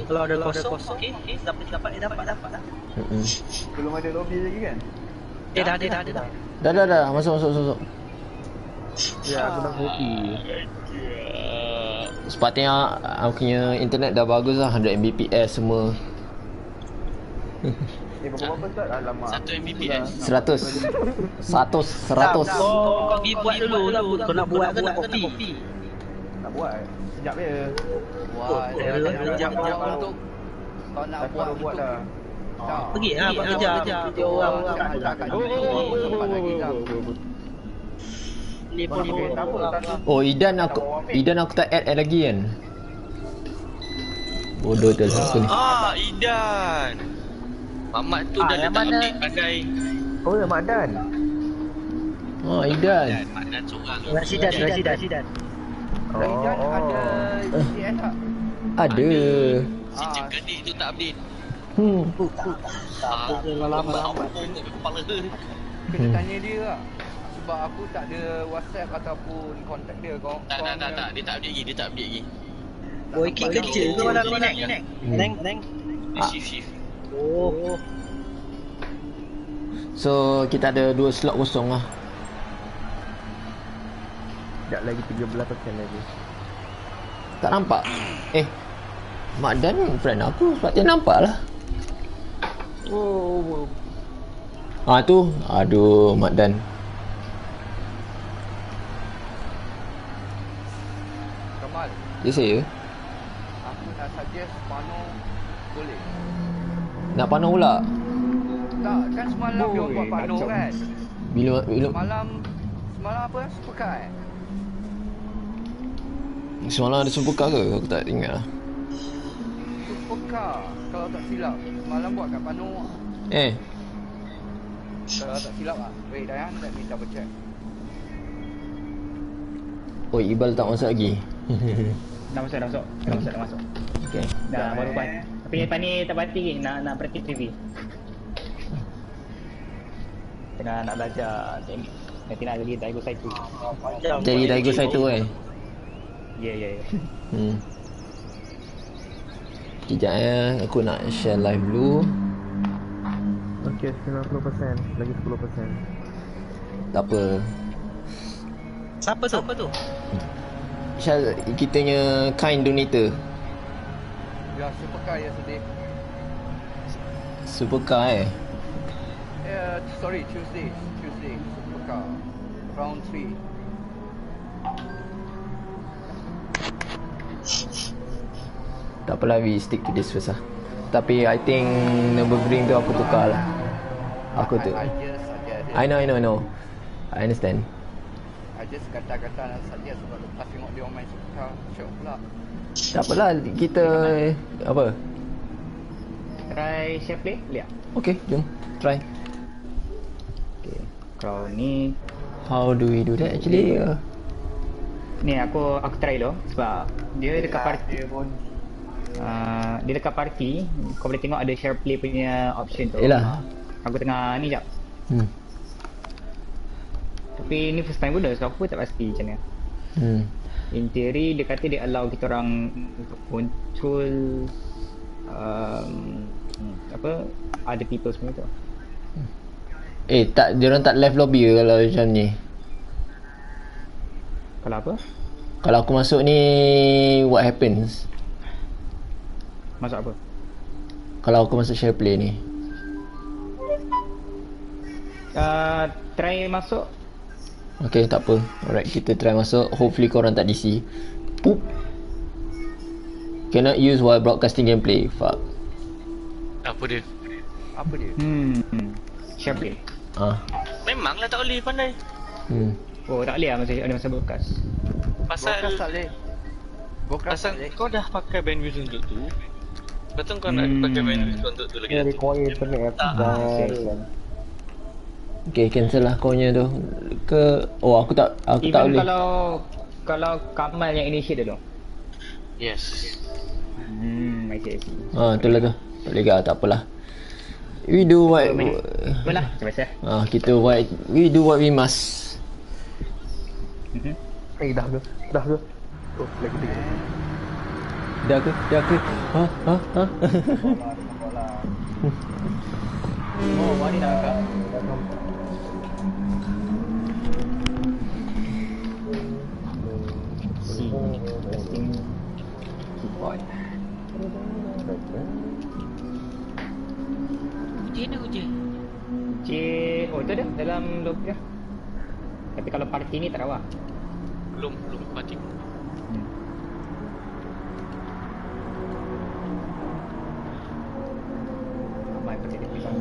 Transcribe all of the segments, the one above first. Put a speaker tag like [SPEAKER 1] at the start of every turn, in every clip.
[SPEAKER 1] Kalau ada kosong, okey, dapat lah.
[SPEAKER 2] Belum ada lobby lagi kan?
[SPEAKER 3] Dah. Masuk.
[SPEAKER 2] Ya, aku dah kopi.
[SPEAKER 3] Sepatutnya aku punya internet dah bagus lah, 100 Mbps semua.
[SPEAKER 2] Berapa Ustaz? Alamak.
[SPEAKER 4] 1 Mbps.
[SPEAKER 3] 100.
[SPEAKER 1] Kau pergi buat dulu. Kau nak buat ke nak kopi?
[SPEAKER 2] Nak buat. Sekejap je.
[SPEAKER 1] Sekejap
[SPEAKER 4] untuk kau nak buat
[SPEAKER 2] dah.
[SPEAKER 1] Pergi lah, buat kerja. Dia orang
[SPEAKER 3] Oh, Idan aku tak add lagi kan. Bodoh tu siapa ni.
[SPEAKER 4] Idan. Mamat tu dah letak update pakai.
[SPEAKER 2] Oh ya, Mak Dan.
[SPEAKER 3] Idan.
[SPEAKER 4] Mak Dan seorang.
[SPEAKER 1] Rasidan.
[SPEAKER 4] Idan ada GTS tak?
[SPEAKER 3] Ada.
[SPEAKER 4] Si Cik Kedik tu tak update.
[SPEAKER 1] lama.
[SPEAKER 4] Kepala.
[SPEAKER 5] Kena tanya dia lah. Sebab aku tak ada WhatsApp ataupun kontak dia.
[SPEAKER 4] Tak. Dia tak update lagi.
[SPEAKER 1] Oh, Iki kerja ke mana ni? Neng.
[SPEAKER 4] Shift.
[SPEAKER 1] Oh.
[SPEAKER 3] So kita ada 2 slot kosong lah.
[SPEAKER 2] Sekejap lagi 13% lagi.
[SPEAKER 3] Tak nampak. Mak Dan friend aku, sepatutnya nampak lah. Tu. Aduh, Mak Dan.
[SPEAKER 5] Kamal,
[SPEAKER 3] Ya saya.
[SPEAKER 5] aku nak suggest Pano boleh.
[SPEAKER 3] Nak panau pula.
[SPEAKER 5] Tak, kan semalam dia buat Pano kan?
[SPEAKER 3] Bila
[SPEAKER 5] Semalam apa? Supercar
[SPEAKER 3] semalam ada supercar ke? Aku tak ingat lah.
[SPEAKER 5] Supercar, kalau tak silap. Semalam buat kat Pano. Kalau tak silap lah. Wait, Dayan, let me double check.
[SPEAKER 3] Oh, Iqbal tak masuk lagi.
[SPEAKER 6] Dah masuk.
[SPEAKER 3] Okay.
[SPEAKER 6] Dah baru buat. Tapi lepas ni tak pasti nak praktis TV. Tengah nak belajar teknik. Nanti nak lagi Daigo Saito.
[SPEAKER 3] Jadi Daigo Saito
[SPEAKER 6] Ya.
[SPEAKER 3] Sekejap aku nak share live dulu.
[SPEAKER 2] Okey, 90%. Lagi 10%.
[SPEAKER 3] Tak apa.
[SPEAKER 1] Siapa tu?
[SPEAKER 3] Share kitanya kind donator.
[SPEAKER 5] Ya, Supercar yesterday.
[SPEAKER 3] Supercar
[SPEAKER 5] Sorry, Tuesday. Supercar. Round 3.
[SPEAKER 3] Tak apalah, we stick to this first lah. Tapi I think Nürburgring tu aku tukar lah. Aku tu
[SPEAKER 5] I just suggest.
[SPEAKER 3] I know I understand.
[SPEAKER 5] I just kata-kata nak suggest sebab lepas tengok dia orang main Supercar, syok pula.
[SPEAKER 3] Tak apalah, kita apa?
[SPEAKER 6] Try share play, lihat.
[SPEAKER 3] Okay, jom try.
[SPEAKER 6] Okay. Kalau ni
[SPEAKER 3] How do we do that actually?
[SPEAKER 6] ni aku try dulu sebab dia dekat party. Dia dekat party, kau boleh tengok ada share play punya option tu.
[SPEAKER 3] Yalah.
[SPEAKER 6] Aku tengah ni jap. Tapi ni first time guna, so aku tak pasti macam mana. In theory dia kata dia allow kita orang untuk control other people semua tu.
[SPEAKER 3] Dia orang tak live lobby ke kalau macam ni?
[SPEAKER 6] Kalau apa?
[SPEAKER 3] Kalau aku masuk ni, what happens?
[SPEAKER 6] Masuk apa?
[SPEAKER 3] Kalau aku masuk share play ni.
[SPEAKER 6] Try masuk.
[SPEAKER 3] Okay, tak apa. Alright, kita try masuk. Hopefully korang tak DC. Oop. Cannot use while broadcasting gameplay. Fuck.
[SPEAKER 4] Apa dia?
[SPEAKER 6] Share play.
[SPEAKER 4] Memanglah tak boleh pandai.
[SPEAKER 6] Oh, tak boleh lah masa broadcast.
[SPEAKER 4] Pasal
[SPEAKER 5] tak boleh.
[SPEAKER 4] Pasal kau dah pakai bandwidth untuk tu. Betul kau nak pakai bandwidth untuk tu lagi.
[SPEAKER 2] Require internet
[SPEAKER 3] Okay, cancel lah kau nya tu. Aku tak
[SPEAKER 6] Even
[SPEAKER 3] boleh.
[SPEAKER 6] kalau Kamal yang initiate dulu.
[SPEAKER 4] Yes.
[SPEAKER 6] I see.
[SPEAKER 3] Itulah tu. Tak boleh ke, tak apalah. We do what
[SPEAKER 6] Belah, macam biasa.
[SPEAKER 3] we do what we must.
[SPEAKER 2] dah ke? Oh, lagi 3.
[SPEAKER 3] Dah ke? Ha?
[SPEAKER 6] Oh, mari dah kak. Si, testing keyboard. Uji, oh tu ada dalam log dia. Tapi kalau party ni tak ada lah.
[SPEAKER 4] Belum mati.
[SPEAKER 6] Ramai pakai dia pisang.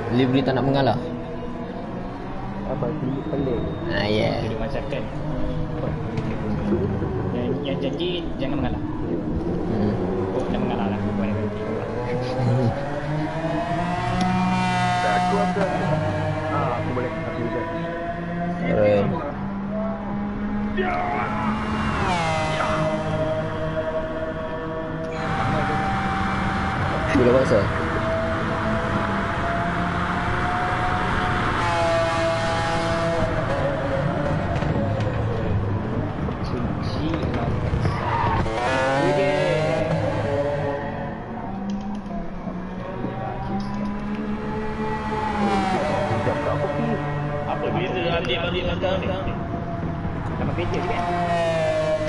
[SPEAKER 3] Delivery tak nak mengalah.
[SPEAKER 2] Abang tinggi pelik.
[SPEAKER 3] Ah, yeah.
[SPEAKER 6] Jadi masakan. Yang janji jangan mengalah. Oh, jangan mengalah lah. Boleh berhenti.
[SPEAKER 2] Aku apa? Aku boleh aku juga.
[SPEAKER 3] Alright. Bila paksa?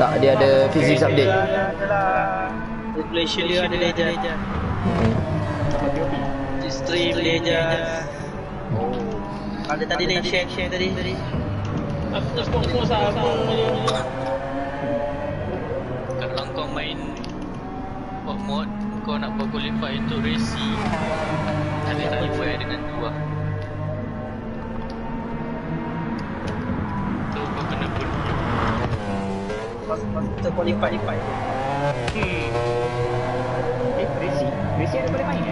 [SPEAKER 3] Tak, dia ada physics update.
[SPEAKER 1] Population dia ada legend. Stream legend. Ada tadi ni share tadi. Aku tak sponsor aku.
[SPEAKER 4] Kalau kau main hot mode, kau nak buat qualify untuk racing, ada qualify dengan dua. Tu kau kena pun.
[SPEAKER 1] Pas terqualify.
[SPEAKER 6] Resi ada boleh main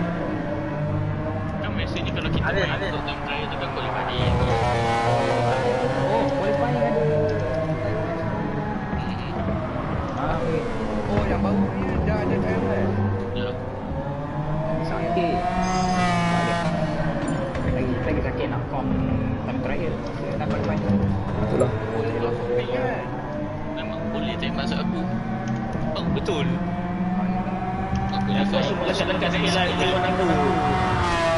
[SPEAKER 4] Kan biasanya kalau kita
[SPEAKER 1] Ada.
[SPEAKER 4] main untuk time trial tu kan qualify ni.
[SPEAKER 6] Oh, boleh main ada.
[SPEAKER 5] Oh, yang baru ni dah ada timeline.
[SPEAKER 4] Ya.
[SPEAKER 6] Sakit. Lagi sakit nak form time trial. Dapat main.
[SPEAKER 3] Itulah.
[SPEAKER 4] Itulah kan. Memang boleh tak masuk aku. Oh, betul. Aku
[SPEAKER 7] Yang kau semua lekat sikit lah telefon aku.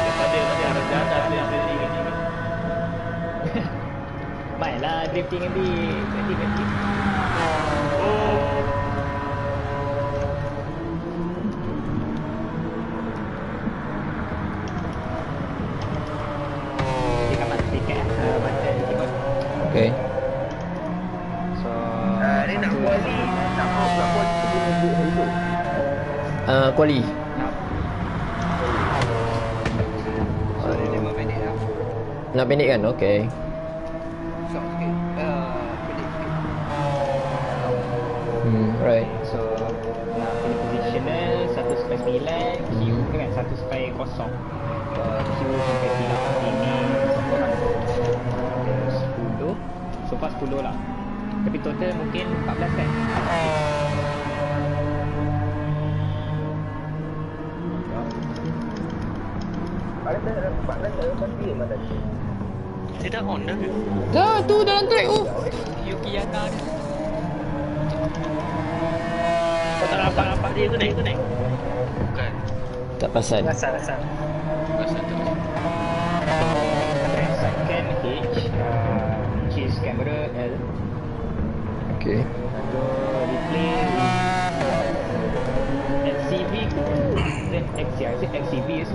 [SPEAKER 7] Daripada macam rencana tu yang tadi ni.
[SPEAKER 6] Mainlah drifting nanti. Ganti. Dia kan mati tiket bantai tiket.
[SPEAKER 3] Okay.
[SPEAKER 6] So,
[SPEAKER 2] Ni nak quali. Nak quali sebelum dia hidup.
[SPEAKER 3] Quali.
[SPEAKER 5] So, dia 5 minit lah.
[SPEAKER 3] 6 minit kan? Okay.
[SPEAKER 5] Short sikit. Pendek sikit.
[SPEAKER 3] Right.
[SPEAKER 6] So, nak pilih positional 1/9, Q kan 1/0. Q sampai tidak ini seorang ada 10. So far 10 lah. Tapi total mungkin 14 kan?
[SPEAKER 4] Dia dah on dah ke?
[SPEAKER 3] Dah tu dalam track tu.
[SPEAKER 6] Yuki Yaka ni.
[SPEAKER 1] Kau tak nampak dia ke naik?
[SPEAKER 4] Bukan.
[SPEAKER 3] Tak pasal.
[SPEAKER 1] Asal.
[SPEAKER 4] Pasal tu.
[SPEAKER 6] Second H, cheese camera L.
[SPEAKER 3] Okay.
[SPEAKER 6] Lalu replay XCV ke? XCV is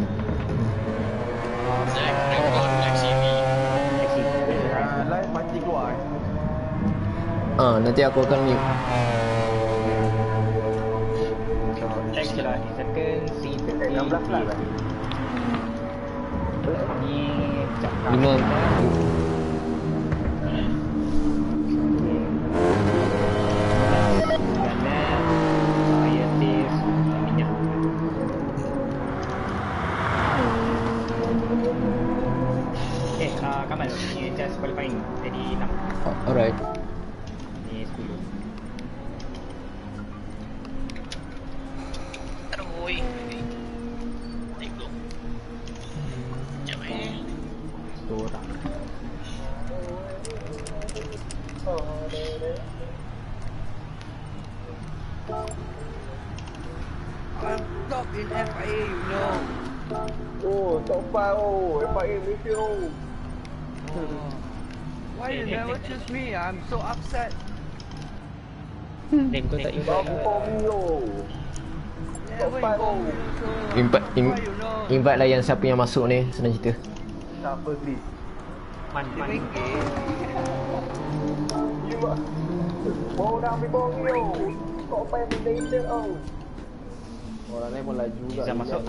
[SPEAKER 4] Zack record XCV.
[SPEAKER 6] XCV.
[SPEAKER 2] Live mati keluar.
[SPEAKER 3] Nanti aku akan mute.
[SPEAKER 6] X lah ni second C
[SPEAKER 2] 16 lah.
[SPEAKER 6] Ni cakap
[SPEAKER 3] 5.
[SPEAKER 6] Kamal, ni just qualifying. Jadi 6.
[SPEAKER 3] Alright.
[SPEAKER 6] Ni 10.
[SPEAKER 4] Aduh. Naik belum?
[SPEAKER 5] FIA, you know.
[SPEAKER 2] Oh, top 5 oh. FIA Malaysia oh.
[SPEAKER 5] Why you never choose me? I'm so upset.
[SPEAKER 6] Then kau tak
[SPEAKER 2] Top
[SPEAKER 6] invite
[SPEAKER 2] 4 Milo.
[SPEAKER 5] Never
[SPEAKER 2] five,
[SPEAKER 5] inform me also. Why you know?
[SPEAKER 3] Invite lah yang siapa yang masuk ni, senang cerita.
[SPEAKER 2] Siapa Chris?
[SPEAKER 5] RM5.
[SPEAKER 2] Bawa dah ambil bawang ni oh. Top 5 Malaysia oh. Orang lain pun laju juga.
[SPEAKER 6] Bisa masuk.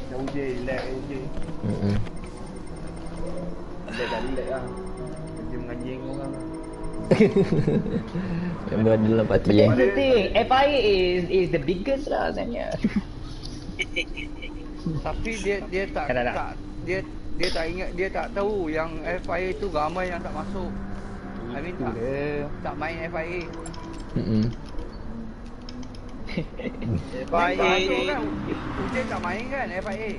[SPEAKER 2] Yang uji, relax uji. Relax lah. Kerja mengaji orang.
[SPEAKER 3] Yang berada dalam parti eh.
[SPEAKER 6] But the thing, FIA is the biggest lah sebenarnya.
[SPEAKER 5] Tapi dia tak dia tak ingat, dia tak tahu yang FIA tu ramai yang tak masuk. I mean tak main FIA.
[SPEAKER 1] FIA
[SPEAKER 5] kan Ujian tak main kan FIA.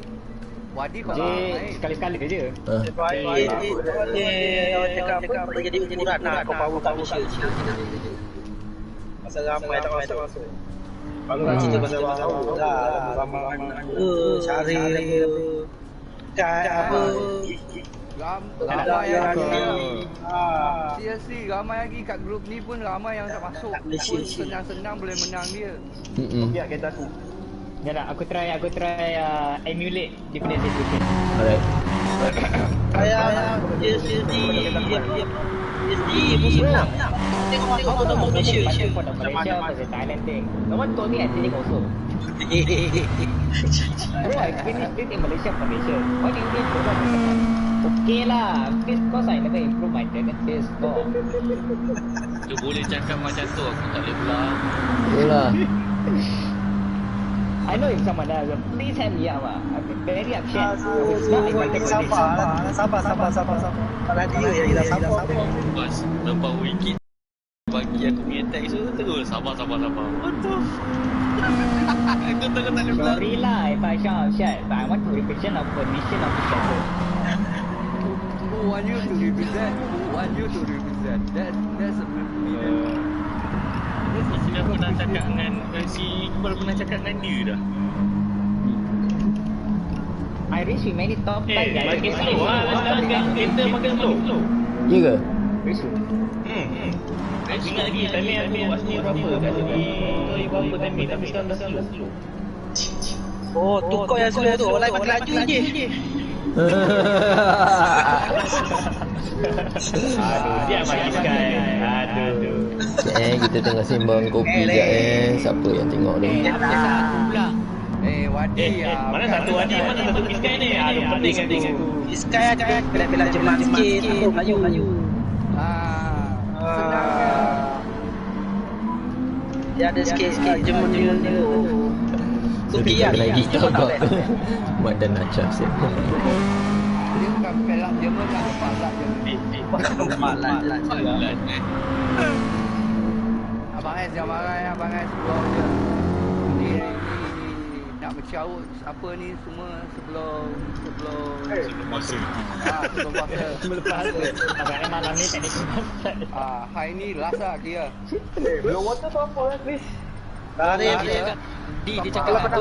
[SPEAKER 5] Wadi kau main
[SPEAKER 6] Sekali-sekali je.
[SPEAKER 1] FIA dia cakap apa jadi ukuran nak kau power kat Malaysia. Pasal ramai tak masuk. Kalau nak cerita pasal bahawa ramai cari apa
[SPEAKER 5] ramai yang seriously ramai lagi kat grup ni pun ramai yang tak masuk. Pun senang-senang boleh menang dia.
[SPEAKER 2] Biar kereta aku.
[SPEAKER 6] Ya lah, aku try emulate dia punya situation.
[SPEAKER 3] Alright.
[SPEAKER 1] saya di musim 6 tengok Malaysia
[SPEAKER 6] For the Malaysia versus Thailand thing. No one told me I think also. Bro, I finished it in Malaysia for Malaysia. Why do you think so much? Okay lah, because I never improve my Dragon Tail score.
[SPEAKER 4] Tu boleh cakap macam tu, aku tak boleh pulang.
[SPEAKER 3] Itulah.
[SPEAKER 6] I know if someone else, please help me out. I'm very upset. I was not invited for this.
[SPEAKER 1] Sabar. Kalau dia yang dah sabar.
[SPEAKER 4] Pas lepas wikit bagi aku punya teks tu terus sabar. What the aku tak boleh pulang.
[SPEAKER 6] Sorry lah if I shout shit, but I want to represent our position of the chapter.
[SPEAKER 5] Who want you to represent? That's a bit
[SPEAKER 4] Si dah pernah cakap dengan si Iqbal pernah cakap dengan dia dah.
[SPEAKER 6] I reach we made it top 5 guys.
[SPEAKER 7] Makin slow lah. Kereta makin slow.
[SPEAKER 3] Ya ke?
[SPEAKER 7] Aku ingat lagi timing aku buat sini berapa kat sini berapa timing tapi sekarang dah slow.
[SPEAKER 1] Oh, tu kau yang slow tu. Orang lain makin laju je.
[SPEAKER 7] Aduh, dia makin sky. Aduh.
[SPEAKER 3] Kita tengah sembang kopi sekejap siapa yang tengok ni?
[SPEAKER 5] Wadi
[SPEAKER 7] Mana satu Wadi, mana satu Piskai ni? Aduh, penting aku.
[SPEAKER 1] Sky ada bela Jerman sikit. Satu Melayu.
[SPEAKER 5] Senang
[SPEAKER 1] Dia ada sikit Jerman tu.
[SPEAKER 3] So dia kena gigi agak. Mat dan Nachaf siap.
[SPEAKER 5] dia bukan pelak Jerman lah, palak Jerman.
[SPEAKER 1] Malat.
[SPEAKER 5] Abang S jangan marah Abang S keluar je. Ni nak mencaut apa ni semua sebelum
[SPEAKER 4] Masuk.
[SPEAKER 5] sebelum puasa.
[SPEAKER 6] Melepas agaknya malam ni teknik
[SPEAKER 5] Hari ni last lah kira.
[SPEAKER 2] Belum water tu apa lah Chris?
[SPEAKER 1] Dia cakap kalau kau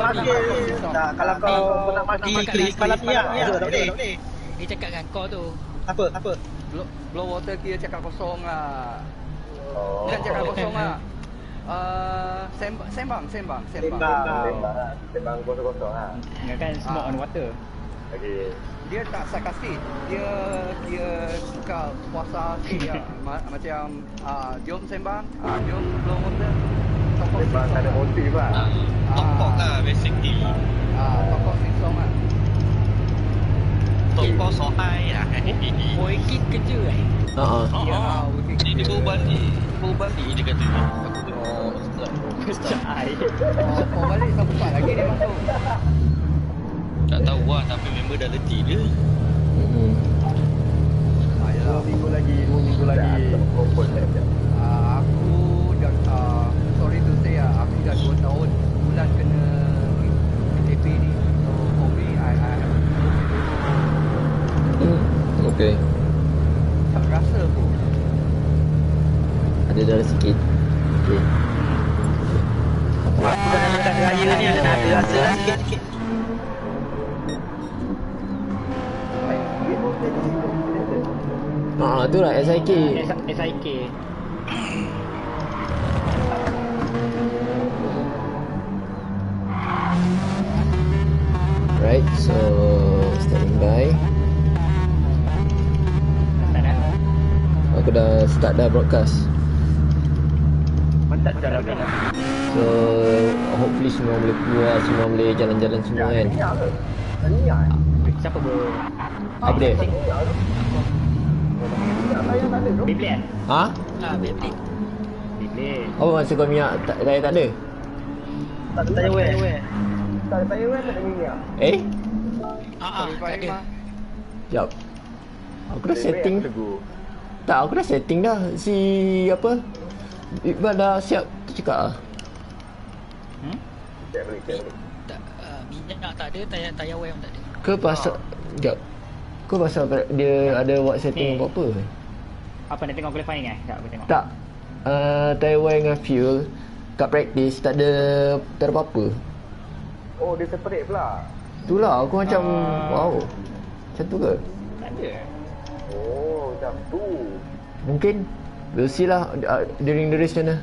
[SPEAKER 1] nak kalau kau nak mati Chris malam ni tak boleh.
[SPEAKER 8] Dia cakap dengan kau tu.
[SPEAKER 1] Apa?
[SPEAKER 5] Blow water kira cakap kosong lah. Bukan cakap kosong lah. Sembang.
[SPEAKER 2] Sembang kosong-kosong lah.
[SPEAKER 6] kan smoke on water.
[SPEAKER 2] Okay.
[SPEAKER 5] Dia tak sarkastik. Dia suka puasa sikit lah. Macam jom sembang, jom blow water.
[SPEAKER 2] Sembang tak ada motif lah.
[SPEAKER 4] Tokok lah basically.
[SPEAKER 5] Tokok sing-song lah.
[SPEAKER 4] Tokok sohai lah.
[SPEAKER 8] Wikit kerja
[SPEAKER 4] Dia baru balik dia kata ni.
[SPEAKER 5] Oh balik sampai lagi dia masuk.
[SPEAKER 4] Tak tahu lah tapi member dah letih dia.
[SPEAKER 2] Dua minggu lagi.
[SPEAKER 5] Aku dah sorry to say aku dah 2 tahun bulan kena KTP ni. So for me I
[SPEAKER 3] Okay.
[SPEAKER 5] tak rasa pun.
[SPEAKER 3] Ada darah sikit. Okay.
[SPEAKER 1] Aku dah nak raya ni ada rasa sikit.
[SPEAKER 3] tu lah SIK.
[SPEAKER 6] SIK.
[SPEAKER 3] Right, so standing by. Aku dah start dah broadcast.
[SPEAKER 7] Mantap cara kan.
[SPEAKER 3] So hopefully semua boleh keluar, semua boleh jalan-jalan semua kan.
[SPEAKER 6] Siapa ber...
[SPEAKER 3] Apa dia?
[SPEAKER 6] Beyblade kan?
[SPEAKER 3] Ha?
[SPEAKER 8] Beyblade.
[SPEAKER 6] Beyblade.
[SPEAKER 3] Apa maksud kau minyak daya tak ada?
[SPEAKER 1] Tak ada tayar wear.
[SPEAKER 2] Tak ada tayar tak ada minyak.
[SPEAKER 3] Eh?
[SPEAKER 8] Tak ada.
[SPEAKER 3] Sekejap. Aku dah setting. Tak, aku dah setting dah. Si apa? Iqbal dah siap cakap lah.
[SPEAKER 2] Cek balik.
[SPEAKER 8] Tak, minyak tak ada, tayar wear pun tak ada.
[SPEAKER 3] Ke pasal... Sekejap. Kau pasal dia ada buat setting apa-apa?
[SPEAKER 6] Apa nak tengok qualifying eh? Sekejap aku tengok.
[SPEAKER 3] Tak. Tayar wear dengan fuel kat practice tak ada apa-apa.
[SPEAKER 2] Oh, dia separate pula.
[SPEAKER 3] Itulah aku macam wow. Macam tu ke?
[SPEAKER 6] Tak ada.
[SPEAKER 2] Oh, macam tu.
[SPEAKER 3] Mungkin we'll see lah during the race macam mana.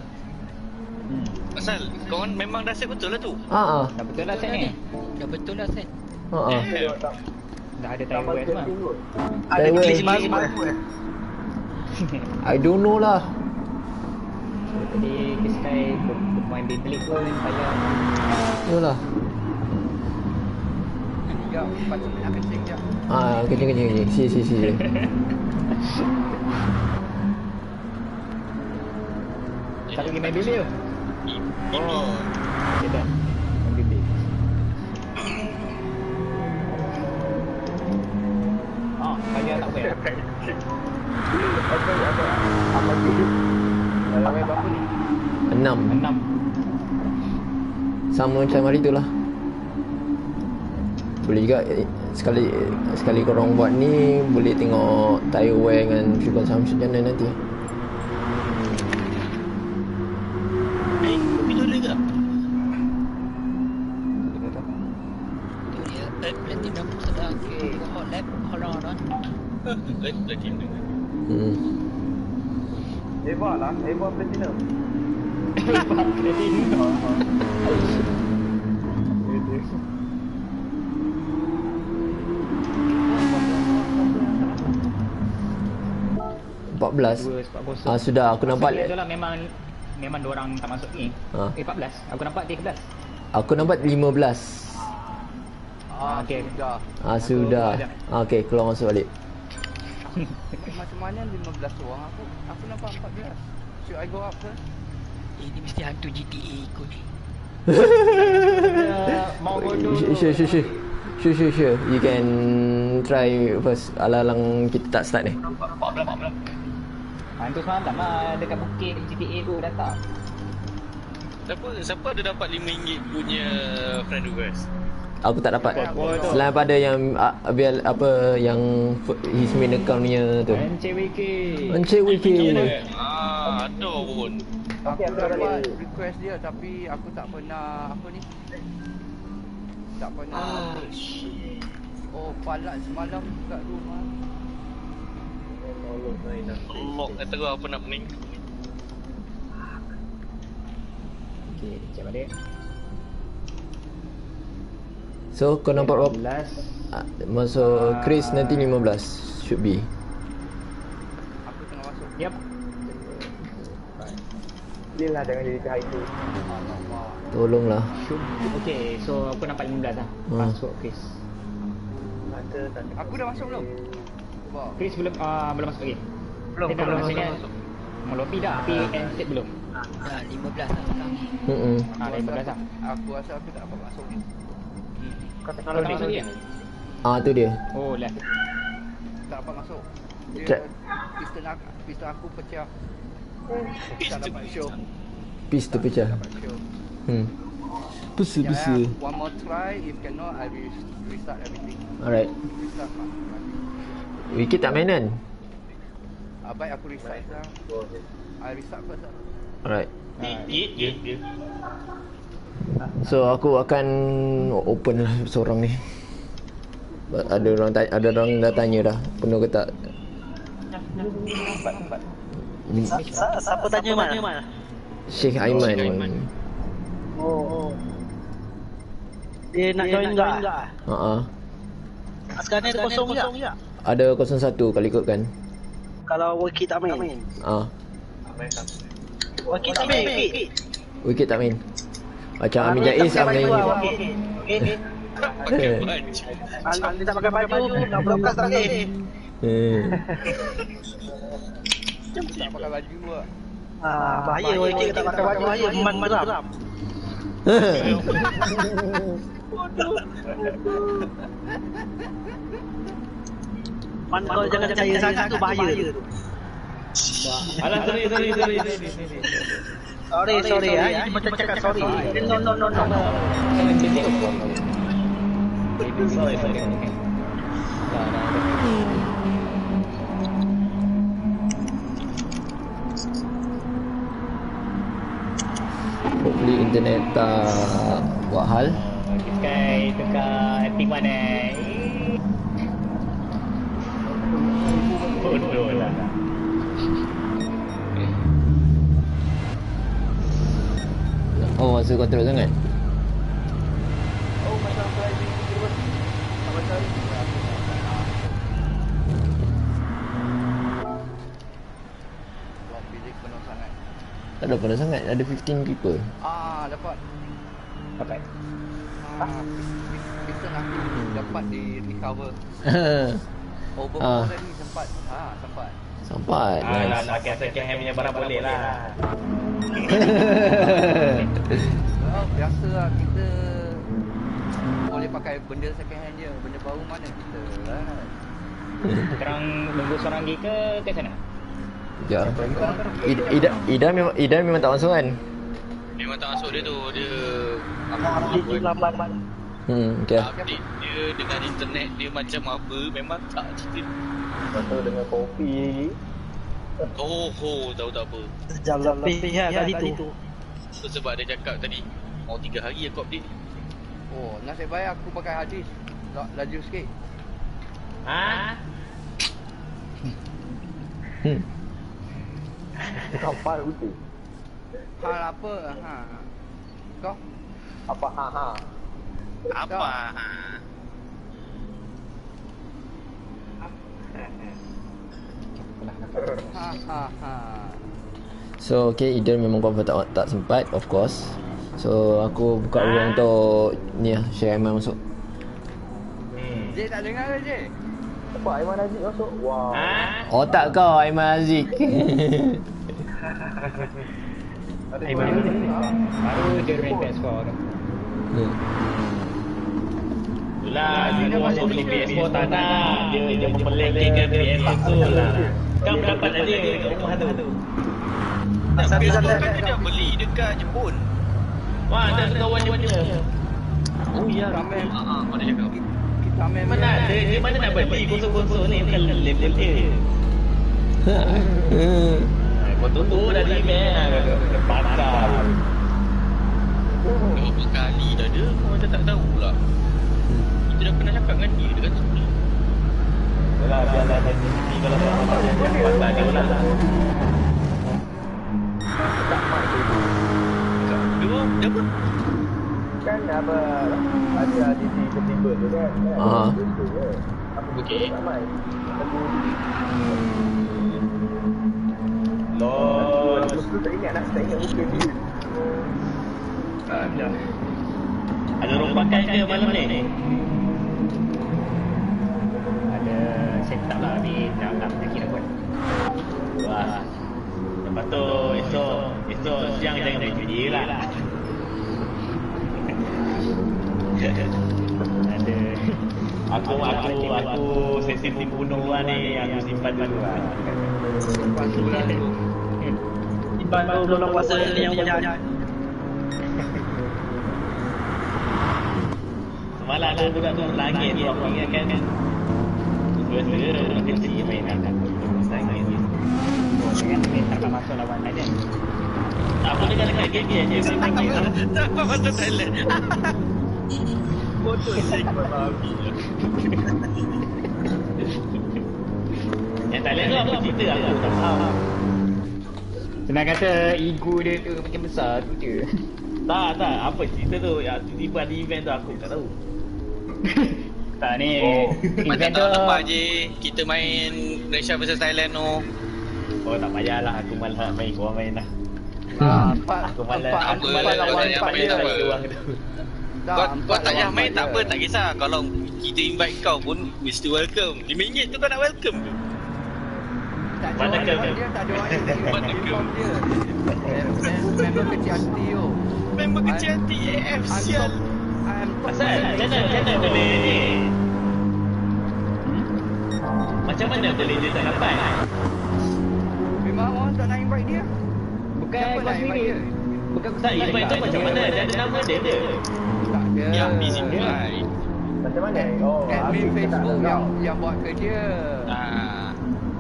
[SPEAKER 4] Pasal kau memang dah set betul lah tu.
[SPEAKER 3] Haa.
[SPEAKER 6] Dah betul lah set ni.
[SPEAKER 8] Dah betul lah set.
[SPEAKER 3] Haa.
[SPEAKER 6] Dah ada tayar wear semua.
[SPEAKER 1] Ada
[SPEAKER 3] Tayar
[SPEAKER 1] glitch
[SPEAKER 3] wear.
[SPEAKER 1] baru.
[SPEAKER 3] I don't know lah.
[SPEAKER 6] Jadi Kiskai bermain Beyblade pun payah.
[SPEAKER 3] Itulah.
[SPEAKER 5] Sekejap, patut nak kencing sekejap.
[SPEAKER 3] Kencing. Si.
[SPEAKER 6] Siapa pergi main Beyblade tu?
[SPEAKER 4] Oh.
[SPEAKER 6] Okay dah. Main Beyblade. Payah tak wear.
[SPEAKER 2] Apa tu? Tayar wear berapa ni?
[SPEAKER 3] 6.
[SPEAKER 6] 6.
[SPEAKER 3] Sama macam hari tu lah. Boleh juga sekali korang buat ni boleh tengok tayar wear dengan fuel consumption macam mana nanti.
[SPEAKER 4] Kopi tu ada ke?
[SPEAKER 8] Tu dia platinum sedang hot lap, hold on.
[SPEAKER 4] Platinum.
[SPEAKER 2] Eva lah, Eva Platinum.
[SPEAKER 6] Platinum.
[SPEAKER 3] 14. Sudah aku nampak.
[SPEAKER 6] Itulah memang diorang tak masuk ni. 14. Aku nampak 13.
[SPEAKER 3] Aku nampak 15.
[SPEAKER 6] Okey.
[SPEAKER 3] Sudah. Okey, keluar masuk balik.
[SPEAKER 5] Macam mana 15 orang aku nampak 14. Should I go up first?
[SPEAKER 8] Ini mesti hantu GTA ikut ni.
[SPEAKER 6] Mau bodoh.
[SPEAKER 3] Sure. You can try first. Alang-alang kita tak start ni.
[SPEAKER 6] 14. Hantu semalam lah dekat bukit GTA tu datang.
[SPEAKER 4] Siapa ada dapat RM5 punya friend request?
[SPEAKER 3] Aku tak dapat. Selain pada yang apa yang his main account punya tu. NCWK.
[SPEAKER 4] Aduh pun.
[SPEAKER 5] Aku dapat request dia tapi aku tak pernah apa ni. Tak pernah. Oh, palat semalam kat rumah.
[SPEAKER 4] Lock kata kau apa nak pening.
[SPEAKER 6] Okey, cek balik.
[SPEAKER 3] So kau nampak berapa?
[SPEAKER 6] 15.
[SPEAKER 3] Masuk Chris nanti 15 should be.
[SPEAKER 5] Aku tengah masuk.
[SPEAKER 6] Yep.
[SPEAKER 2] Dia lah jangan jadi cahaya tu.
[SPEAKER 3] Tolonglah.
[SPEAKER 6] Okey, so aku nampak 15 lah. Masuk Chris.
[SPEAKER 5] Aku dah masuk belum?
[SPEAKER 6] Chris belum masuk lagi.
[SPEAKER 1] Belum masuk.
[SPEAKER 6] Melopi dah tapi endset belum.
[SPEAKER 8] Dah 15 lah sekarang.
[SPEAKER 6] 15 lah.
[SPEAKER 5] Aku rasa aku tak dapat masuk ni.
[SPEAKER 6] Kau tak masuk dia?
[SPEAKER 3] Tu dia.
[SPEAKER 6] Oh lah.
[SPEAKER 5] Tak dapat masuk.
[SPEAKER 3] Cek.
[SPEAKER 5] Piston aku pecah. Tak dapat show.
[SPEAKER 3] Pistol pecah.
[SPEAKER 5] Tak dapat show.
[SPEAKER 3] Pusu.
[SPEAKER 5] One more try. If cannot, I will restart everything.
[SPEAKER 3] Alright.
[SPEAKER 5] Restart lah.
[SPEAKER 3] Wiki tak mainan.
[SPEAKER 5] Baik aku restart lah. I restart first lah.
[SPEAKER 3] Alright.
[SPEAKER 4] Ya.
[SPEAKER 3] So aku akan open lah seorang ni. Ada orang dah tanya dah penuh ke tak.
[SPEAKER 6] Tempat.
[SPEAKER 1] Siapa tanya mana?
[SPEAKER 3] Syekh Aiman.
[SPEAKER 1] Oh. Dia nak join enggak? Sekarang ni ada kosong tak?
[SPEAKER 3] Ada 01 kalau ikutkan.
[SPEAKER 1] Kalau Wiki tak main? Wiki tak main?
[SPEAKER 3] Wiki tak main. Macam Amin Jais main.
[SPEAKER 4] Pakai baju.
[SPEAKER 1] Dia tak pakai baju, nak broadcast tak boleh.
[SPEAKER 5] Tak pakai baju lah.
[SPEAKER 1] Bahaya Wiki tak pakai baju, bahaya memang geram. Man, kau jangan percaya sangat tu, bahaya tu.
[SPEAKER 7] Alah, sorry.
[SPEAKER 1] Sorry ini macam cakap sorry. No.
[SPEAKER 6] Sorry.
[SPEAKER 3] Hopefully internet tak buat hal.
[SPEAKER 6] Sky tukar acting mana? Bodoh lah.
[SPEAKER 3] Oh, masa kontrol sangat.
[SPEAKER 2] Oh, macam driving terus. Macam
[SPEAKER 5] Bilik penuh sangat.
[SPEAKER 3] Tak ada penuh sangat. Ada 15 people.
[SPEAKER 5] Dapat.
[SPEAKER 6] Dapat.
[SPEAKER 5] Kita nak dapat di recover. Tadi sempat.
[SPEAKER 3] Sampai.
[SPEAKER 7] Alah, pakai second hand punya barang boleh lah.
[SPEAKER 5] Biasa lah kita boleh pakai benda second hand je. Benda baru mana kita lah.
[SPEAKER 6] Sekarang nunggu seorang lagi ke sana?
[SPEAKER 3] Ya. Ida memang tak masuk kan?
[SPEAKER 4] Memang tak masuk dia tu. Dia
[SPEAKER 1] Update lambat.
[SPEAKER 3] Okay.
[SPEAKER 4] update dia dengan internet dia macam apa. Memang tak cerita.
[SPEAKER 2] Betul dengan kopi.
[SPEAKER 4] Tahu tak apa.
[SPEAKER 1] Sejam lebih tadi tu.
[SPEAKER 4] So, sebab dia cakap tadi mau 3 hari aku update.
[SPEAKER 5] Oh, nasib baik aku pakai hadis. Laju sikit.
[SPEAKER 2] Kapal uti.
[SPEAKER 5] Hal apa? Kau?
[SPEAKER 2] Apa
[SPEAKER 4] Apa?
[SPEAKER 3] So okay, Ida memang confirm tak sempat, of course. So aku buka ruang untuk ni lah, Syekh Aiman masuk.
[SPEAKER 5] Jay tak dengar ke Jay?
[SPEAKER 2] Apa Aiman Aziz masuk? Wah.
[SPEAKER 3] Otak kau Aiman Aziz.
[SPEAKER 6] Aiman baru dia rank PS4 tu.
[SPEAKER 7] Itulah, dia masuk beli PS4 tak nak. Dia memperlengketkan PS tu lah. Kau dapat aja kat rumah tu.
[SPEAKER 4] Tapi kan dia dah beli dekat Jepun.
[SPEAKER 7] Wah, ada kawan dia punya.
[SPEAKER 5] Oh ya, ramai.
[SPEAKER 4] Kau dah cakap.
[SPEAKER 5] Kita ambil
[SPEAKER 7] Mana ada, dia mana nak beli konsol-konsol ni bukan level A. Kau tunggu dah di email pasar.
[SPEAKER 4] Berapa kali dah ada, kau macam tak tahu pula. Kita dah pernah cakap dengan dia kata ni.
[SPEAKER 7] Yalah, biarlah nanti kalau pasal dia lah.
[SPEAKER 4] Dia apa?
[SPEAKER 2] Kan apa ada di tiba-tiba tu kan.
[SPEAKER 4] Okey.
[SPEAKER 7] Lol.
[SPEAKER 2] Aku tak ingat muka dia.
[SPEAKER 7] Ada rombakan ke malam ni?
[SPEAKER 6] Ada setup lah ni, nak kira buat.
[SPEAKER 7] Wah. Lepas tu esok siang jangan main judi lah.
[SPEAKER 6] Ada
[SPEAKER 7] Aku sesi bunuh lah ni, aku simpan dulu lah.
[SPEAKER 1] Simpan dulu belum puasa ni yang punya.
[SPEAKER 7] Semalam tu budak tu langit tu aku ingatkan kan. Biasa orang kecil main lah. Langit ni.
[SPEAKER 6] Dengan tak masuk lawan Thailand.
[SPEAKER 7] Aku dengar dekat game je dia main game.
[SPEAKER 4] Tak apa masuk Thailand.
[SPEAKER 7] Yang Thailand tu apa cerita aku tak faham.
[SPEAKER 6] Senang kata ego dia tu makin besar tu je.
[SPEAKER 7] Tak, apa cerita tu? Yang tiba-tiba ada event tu aku tak tahu.
[SPEAKER 6] Tak ni
[SPEAKER 4] Macam
[SPEAKER 6] event tu
[SPEAKER 4] tak lepas je kita main Malaysia vs Thailand tu.
[SPEAKER 7] Oh tak payahlah, aku malas nak main, korang main lah. Aku malas
[SPEAKER 5] lawan
[SPEAKER 4] yang
[SPEAKER 5] 4
[SPEAKER 4] main
[SPEAKER 5] je.
[SPEAKER 4] apa. Kau tak payah main tak apa,
[SPEAKER 5] je.
[SPEAKER 4] tak kisah. Kalau kita invite kau pun we still welcome. RM5 tu kau nak welcome tu.
[SPEAKER 5] Tak ada
[SPEAKER 7] Mana
[SPEAKER 5] orang
[SPEAKER 7] ke?
[SPEAKER 5] dia, tak ada orang yang
[SPEAKER 4] Mana ke?
[SPEAKER 5] inform dia. Member kecil hati tu.
[SPEAKER 4] Member kecil hati AF sial.
[SPEAKER 7] Asal macam mana boleh ni? Macam mana boleh dia tak dapat?
[SPEAKER 5] Memang orang tak nak invite dia.
[SPEAKER 6] bukan
[SPEAKER 5] Siapa
[SPEAKER 6] kau
[SPEAKER 5] nak invite
[SPEAKER 6] sendiri.
[SPEAKER 5] dia?
[SPEAKER 6] Bukan kau
[SPEAKER 7] Tak,
[SPEAKER 6] sendiri.
[SPEAKER 7] event tu macam mana? Dia ada nama dia ke?
[SPEAKER 5] Tak ada.
[SPEAKER 4] Yang busy invite.
[SPEAKER 2] Macam mana? Oh,
[SPEAKER 5] Admin
[SPEAKER 2] aku tak
[SPEAKER 5] Facebook
[SPEAKER 2] tahu.
[SPEAKER 5] yang buat kerja.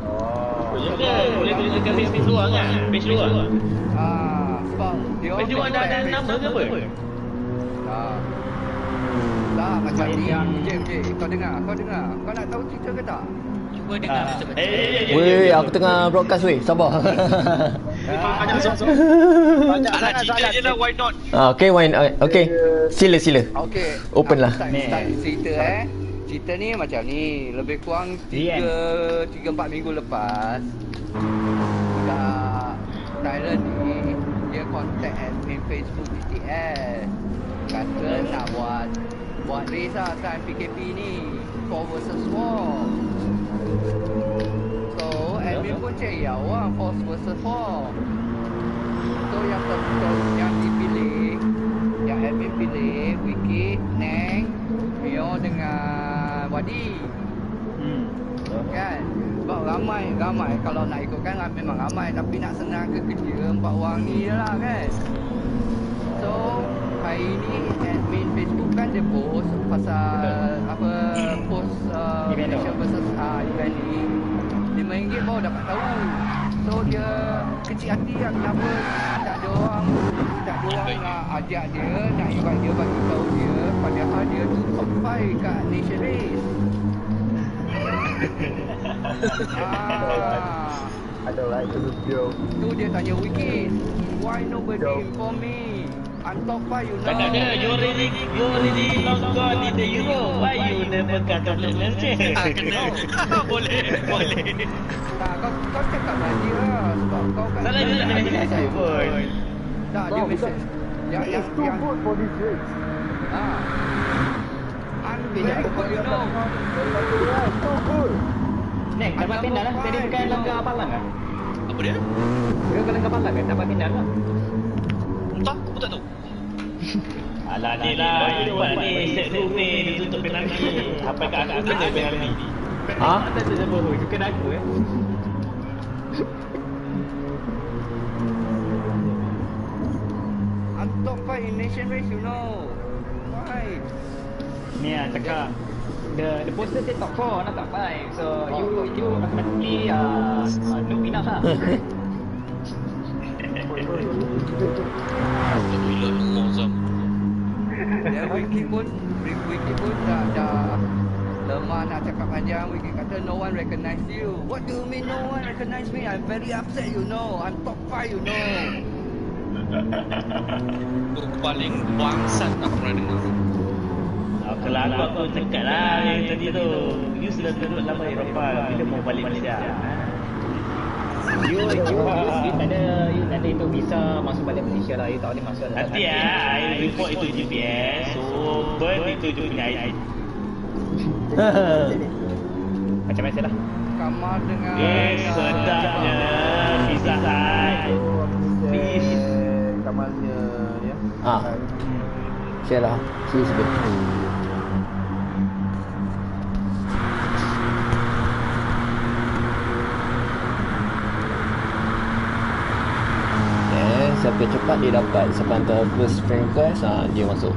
[SPEAKER 2] Oh.
[SPEAKER 7] Ya ke? Boleh tunjuk dekat Facebook luar kan? Page luar?
[SPEAKER 5] Sebab dia orang
[SPEAKER 7] Page luar dah ada nama ke apa?
[SPEAKER 5] Tak, macam ni.
[SPEAKER 6] Yang-
[SPEAKER 5] Jim, kau dengar. Kau nak tahu cerita ke tak?
[SPEAKER 8] Cuba dengar betul-betul.
[SPEAKER 3] Weh, aku tengah broadcast weh. Sabar.
[SPEAKER 4] Alah cerita je lah, why not?
[SPEAKER 3] Okay, wine. Okay. Sila.
[SPEAKER 5] Okey.
[SPEAKER 3] Open lah.
[SPEAKER 5] Start cerita Cerita ni macam ni. Lebih kurang 3-4 minggu lepas, budak Thailand ni dia contact admin Facebook GTS. Kata nak buat race lah time PKP ni, 4 versus 4. So admin pun cek ya orang 4 versus 4. So yang dipilih, yang admin pilih Wiki, Neng, Mio dengan Wadi. Kan? Sebab ramai kalau nak ikutkan memang ramai, tapi nak senang ke kerja 4 orang ni je lah kan. So hari ni admin Facebook kan dia post pasal post Malaysia versus event ni RM5 baru dapat tahu. So dia kecil hati lah kenapa tak ada orang nak ajak dia, nak invite dia, bagi tahu dia, padahal dia tu top 5 kat Nation Race.
[SPEAKER 2] Ada right to go.
[SPEAKER 5] Tu dia tanya Wiki, why nobody inform me? I'm top 5 you know.
[SPEAKER 7] Tak ada, you already long gone in the Europe. Why you never cut off the message?
[SPEAKER 4] Boleh.
[SPEAKER 5] Tak, kau cakap dengan dia lah. Sebab kau kan
[SPEAKER 7] Salah dia tak ada message pun.
[SPEAKER 5] Tak, dia message.
[SPEAKER 2] It's too good for this race.
[SPEAKER 5] I'm very good you know.
[SPEAKER 2] It's too good.
[SPEAKER 6] Nek, dapat pindah lah. Tadi bukan langgar palang kan?
[SPEAKER 4] Apa dia?
[SPEAKER 6] Dia bukan langgar palang kan? Dapat pindah lah.
[SPEAKER 4] Entah, aku tak tahu.
[SPEAKER 7] Alah ni lah, buat ni set room ni, dia tutup penalti. Apa kat aku kena penalti.
[SPEAKER 3] Ha?
[SPEAKER 6] Tak ada siapa pun. Itu kena aku
[SPEAKER 5] I'm top 5 in nation race you know. Why?
[SPEAKER 6] Ni lah cakap. The poster say top 4, not top 5. So you automatically no enough lah.
[SPEAKER 4] Aku reload nombor Zam.
[SPEAKER 5] Dan Wiki pun dah lemah nak cakap panjang. Wiki kata no one recognize you. What do you mean no one recognize me? I'm very upset you know. I'm top 5 you know.
[SPEAKER 4] Itu paling bangsat aku pernah dengar.
[SPEAKER 7] Kalau aku cakap lah yang tadi tu, you sudah duduk lama Eropah, bila mau balik Malaysia?
[SPEAKER 6] You tak ada itu visa masuk balik Malaysia lah. You tak boleh masuk dalam
[SPEAKER 7] Nanti I report itu GPS, so burn itu je punya ID.
[SPEAKER 6] Macam biasa lah.
[SPEAKER 5] Kamal dengan
[SPEAKER 7] Sedapnya Pizza Hut. Please.
[SPEAKER 2] Kamalnya ya.
[SPEAKER 3] Share lah. Sila sikit. Siapa cepat dia dapat. Siapa hantar first friend request, dia masuk.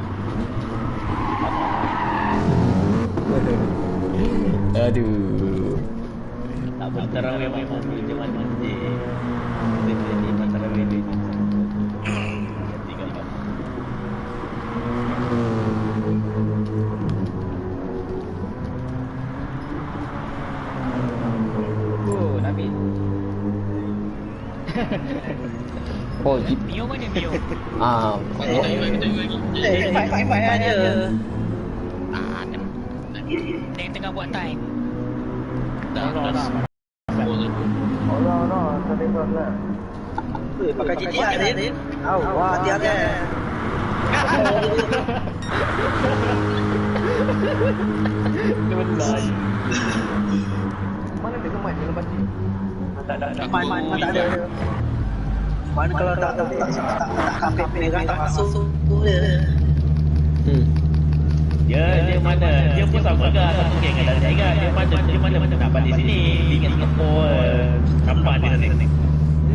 [SPEAKER 3] Aduh.
[SPEAKER 7] Tak bertarawih macam mana je. Dia bertarawih ni.
[SPEAKER 3] Oh,
[SPEAKER 8] Mio mana Mio?
[SPEAKER 1] Invite aja.
[SPEAKER 8] Neng tengah buat time.
[SPEAKER 2] Allah, terlibat lah.
[SPEAKER 1] Pakai GTS ni. Wah, hati-hati.
[SPEAKER 2] Mana dia kemat dalam batik?
[SPEAKER 1] Tak ada. Mana kalau tak kapit merah tak masuk dia.
[SPEAKER 7] Dia mana? Dia pun sama ke satu geng dengan saya kan. Dia mana nak balik sini. Dia ingat Singapore. Nampak dia nanti.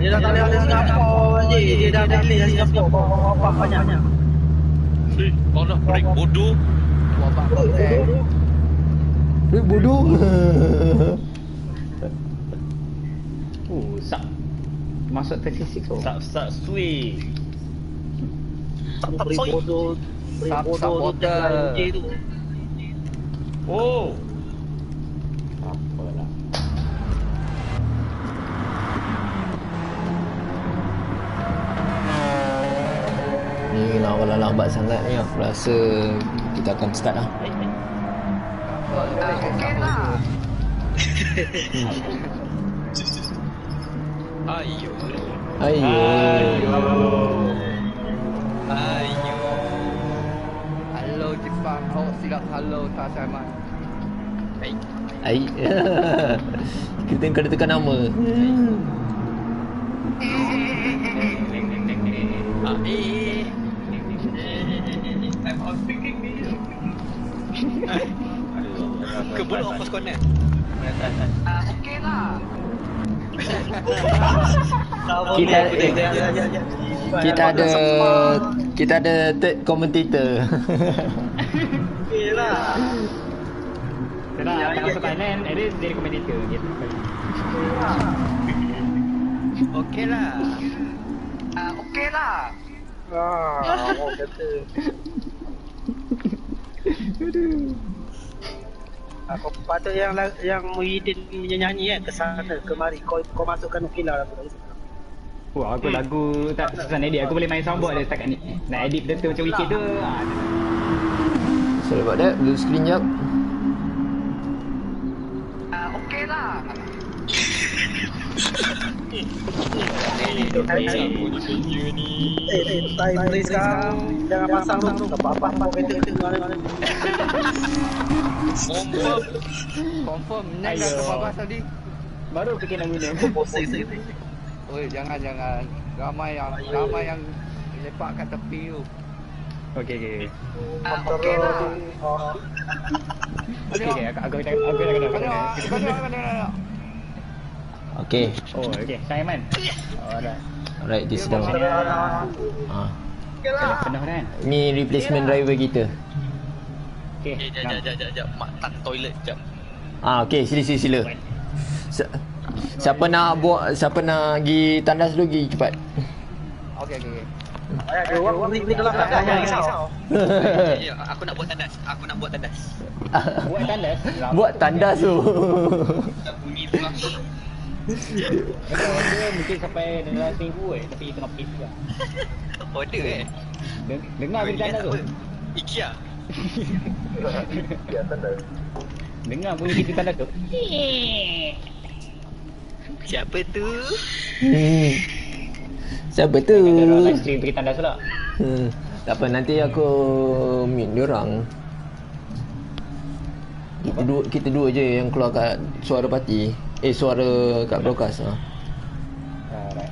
[SPEAKER 1] Dia dah tak boleh balik Singapore je. Dia dah balik dari Singapore. Bawa banyak.
[SPEAKER 4] Allah, break bodoh.
[SPEAKER 5] Wabak konten.
[SPEAKER 3] Duit bodoh.
[SPEAKER 6] Sub. Masuk 36 oh.
[SPEAKER 7] Sub swing.
[SPEAKER 1] Beri bodoh
[SPEAKER 5] Supporter.
[SPEAKER 1] tu.
[SPEAKER 7] Oh.
[SPEAKER 6] Apalah.
[SPEAKER 3] Ni kalau lambat sangat ni aku rasa kita akan start lah.
[SPEAKER 5] Okey lah.
[SPEAKER 8] Ayo.
[SPEAKER 3] Ayo.
[SPEAKER 5] Halo Jepang. Oh silap halo Tak Saiman.
[SPEAKER 3] Ai. Kita kena tekan nama.
[SPEAKER 8] Kebun office corner.
[SPEAKER 5] Okey lah.
[SPEAKER 3] Kita ada third commentator.
[SPEAKER 1] Okeylah.
[SPEAKER 6] Kalau masuk Thailand, at least jadi komentator gitu.
[SPEAKER 8] Okey lah.
[SPEAKER 5] Okey lah.
[SPEAKER 1] Orang kata. Kau patut yang Muhyiddin punya nyanyi kan ke sana kemari kau masukkan Okeylah lagu tadi.
[SPEAKER 6] Wah, aku lagu tak susah edit. Aku boleh main soundboard dia setakat ni. Nak edit betul macam Wiki tu.
[SPEAKER 3] Sorry about that. Blue screen jap.
[SPEAKER 5] Okey lah.
[SPEAKER 1] Time play sekarang. Jangan pasang tu. Apa-apa kau kata mana-mana.
[SPEAKER 5] Confirm. Neng dah ke babas tadi.
[SPEAKER 6] Baru fikir lagu ni.
[SPEAKER 1] Posting sikit.
[SPEAKER 5] Oi, jangan. Ramai yang lepak kat tepi tu.
[SPEAKER 6] Okey.
[SPEAKER 5] Okey lah.
[SPEAKER 6] Okey, aku dah kena.
[SPEAKER 3] Okay.
[SPEAKER 6] Oh, okey. Simon.
[SPEAKER 3] Alright, this dah.
[SPEAKER 6] Penuh kan?
[SPEAKER 3] Ni replacement driver kita.
[SPEAKER 6] Okey.
[SPEAKER 4] Jap. Mak tak toilet jap.
[SPEAKER 3] Okay, sila. Siapa nak pergi tandas dulu, pergi cepat.
[SPEAKER 5] Okey.
[SPEAKER 1] Ada orang ni kelas tak jangan risau.
[SPEAKER 4] Ya, aku nak buat tandas.
[SPEAKER 6] Buat tandas?
[SPEAKER 3] Buat tandas tu.
[SPEAKER 4] Tak bunyi pula.
[SPEAKER 6] Dia mungkin sampai dalam seminggu tapi tengah pace juga.
[SPEAKER 4] Order
[SPEAKER 6] Dengar bunyi tandas tu.
[SPEAKER 4] IKEA.
[SPEAKER 6] Dengar bunyi pintu tandas tu.
[SPEAKER 4] Siapa tu?
[SPEAKER 3] Siapa tu?
[SPEAKER 6] Orang live stream pergi tandas pula.
[SPEAKER 3] Tak apa, nanti aku mute diorang. Kita dua je yang keluar kat suara parti. Suara kat broadcast lah.
[SPEAKER 6] Alright.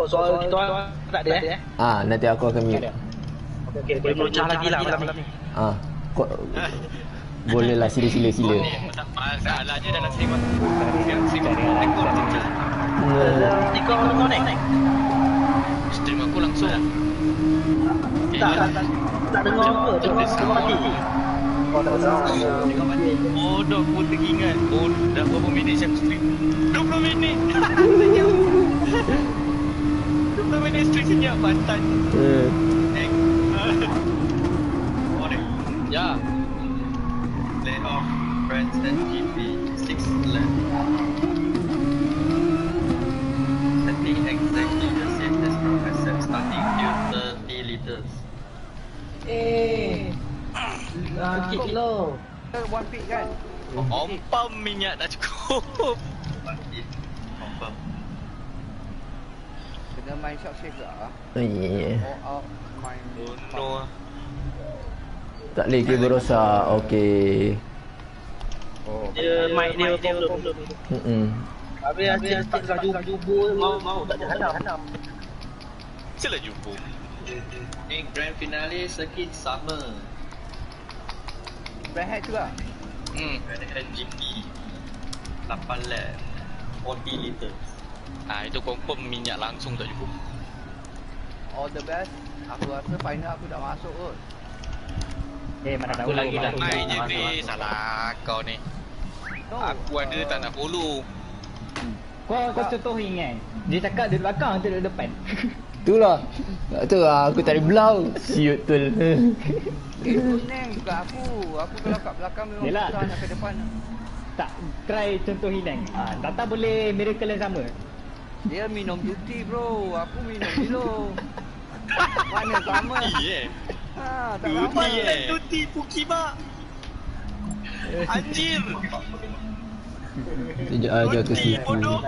[SPEAKER 1] Oh, soal kita orang tak ada
[SPEAKER 3] Nanti aku akan mute.
[SPEAKER 1] Okey, boleh meluncah lagi lah malam ni.
[SPEAKER 3] Boleh lah, sila.
[SPEAKER 4] Masalahnya dalam stream rekod je.
[SPEAKER 1] Ni kau connect.
[SPEAKER 4] Stream aku langsung.
[SPEAKER 1] Tak dengar apa. Dengar mati.
[SPEAKER 4] Bodoh, aku teringat. Dah berapa minit saya stream? 20 minit. 20 minit stream senyap pantat. Ya. Lay off friends and GP 6 left.
[SPEAKER 5] cukup.
[SPEAKER 2] Kilo.
[SPEAKER 5] One pick kan?
[SPEAKER 4] Ompam minyak dah cukup.
[SPEAKER 1] Confirm.
[SPEAKER 5] Kena main shot save tak?
[SPEAKER 3] Oh yeah.
[SPEAKER 5] All out main.
[SPEAKER 4] No.
[SPEAKER 3] Tak boleh kabel rosak. Okey.
[SPEAKER 1] Dia mic dia problem. Habis tak tengah jubur mau tak ada hanam.
[SPEAKER 4] Sila jumpa.
[SPEAKER 1] Ni grand finale circuit sama.
[SPEAKER 5] Brand head juga?
[SPEAKER 1] Grand GP 8 lap 40 liters.
[SPEAKER 4] Itu confirm minyak langsung tak cukup.
[SPEAKER 5] All the best. Aku rasa final aku dah masuk kot.
[SPEAKER 6] Mana tahu
[SPEAKER 1] Aku lagi dah.
[SPEAKER 4] Mai je Chris, salah kau ni.
[SPEAKER 5] No,
[SPEAKER 4] Aku ada tak nak follow.
[SPEAKER 6] Kau contohin kan. Dia cakap dia belakang, tu duduk depan.
[SPEAKER 3] Itulah. Tak tahu lah, aku tak ada belau. Siut betul.
[SPEAKER 5] Neng bukan aku. Aku kalau kat belakang memang
[SPEAKER 6] Yelah.
[SPEAKER 5] susah nak ke depan.
[SPEAKER 6] Tak, try contohin kan. Tata boleh miracle yang sama.
[SPEAKER 5] Dia minum duty bro. Aku minum Milo. Mana sama?
[SPEAKER 4] Iya.
[SPEAKER 5] Tak sama.
[SPEAKER 4] Duty Pukima. Anjir.
[SPEAKER 3] Sekejap aja ke situ.
[SPEAKER 4] bodoh.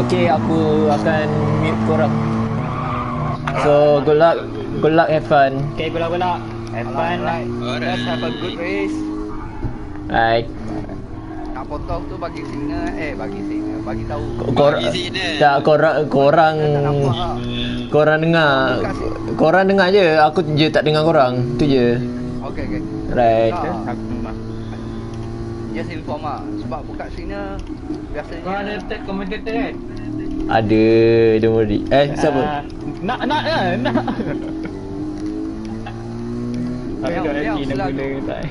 [SPEAKER 3] Okey, aku akan mute korang. So, good luck, have fun.
[SPEAKER 6] Okay, bola-bola. Have fun.
[SPEAKER 5] Alright. Let's have a good race.
[SPEAKER 3] Right.
[SPEAKER 5] Nak potong tu bagi signal. Bagi tahu.
[SPEAKER 3] Tak, korang dengar. Korang dengar je, aku je tak dengar korang. Tu je.
[SPEAKER 5] Okay.
[SPEAKER 3] Right.
[SPEAKER 5] Just inform lah. Sebab buka signal biasanya.
[SPEAKER 2] Kau ada tag commentator kan?
[SPEAKER 3] Ada, don't worry. Siapa?
[SPEAKER 6] Nak. Tapi dah lagi nak guna tak.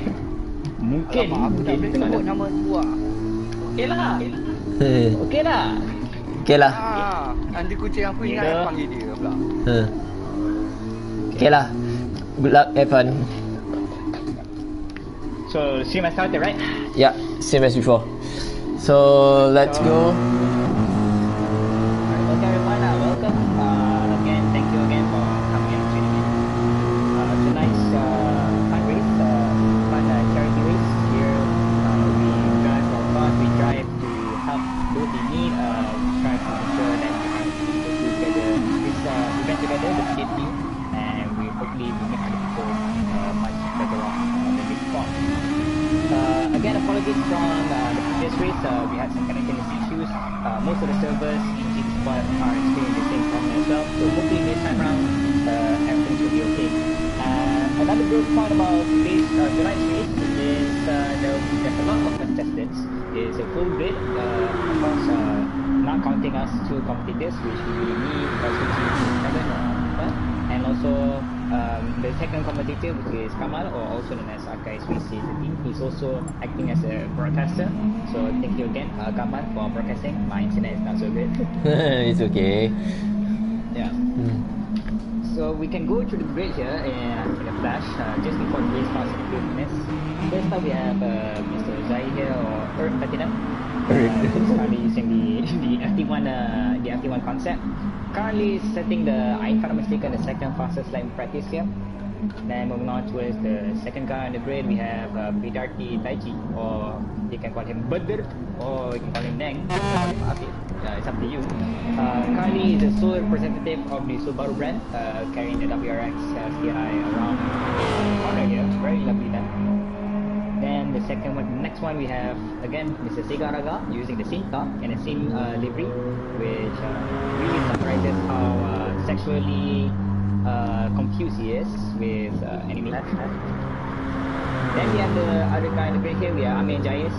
[SPEAKER 6] Mungkin.
[SPEAKER 5] Alamak, aku tak boleh sebut nama tu lah.
[SPEAKER 6] Okey lah.
[SPEAKER 3] Okey lah.
[SPEAKER 5] Nanti kucing aku ingat aku panggil dia pula.
[SPEAKER 3] Okey lah. Good luck, have fun.
[SPEAKER 6] So, stream has started, right?
[SPEAKER 3] Yeah, same as before. So, let's go.
[SPEAKER 6] Okay, everyone, welcome. Again, thank you again for coming and tuning in. Tonight's fun race, fun charity race. Here, we drive for fun. We drive to help those in need. Try to ensure that we have people to get this event together, the skate team, and we hopefully we make other people much better off than before. Again, apologies from the previous race. We had some connection issues. Most of the servers in GTSport are experiencing the same problem as well. So hopefully this time around, everything will be okay. Another good part about tonight's race is there's a lot of contestants. It's a full grid. Of course, not counting us two competitors, which will be me, Kevin, and also the second commentator, which is Kamal, or also known as Akai's VC. He's also acting as a broadcaster. So thank you again, Kamal, for broadcasting. My internet is not so good.
[SPEAKER 3] It's okay.
[SPEAKER 6] Yeah. So we can go through the grid here in a flash, just before the race starts in a few minutes. First up we have Mr. Zai here, or Katina. He's currently using the FT1 concept. Currently setting the, if I'm not mistaken, the second fastest lap in practice here. Then moving on towards the second car on the grid, we have Bidarti Taichi, or you can call him Badr, or you can call him Neng, or call him Afif. It's up to you. Currently, he's the sole representative of the Subaru brand, carrying the WRX STI around corner here. Very lovely done. Then the next one we have again Mr. Sega Raga using the same car and the same livery, which really summarizes how sexually confused he is with enemy. Then we have the other car in the grid here. We have Amir Jayes,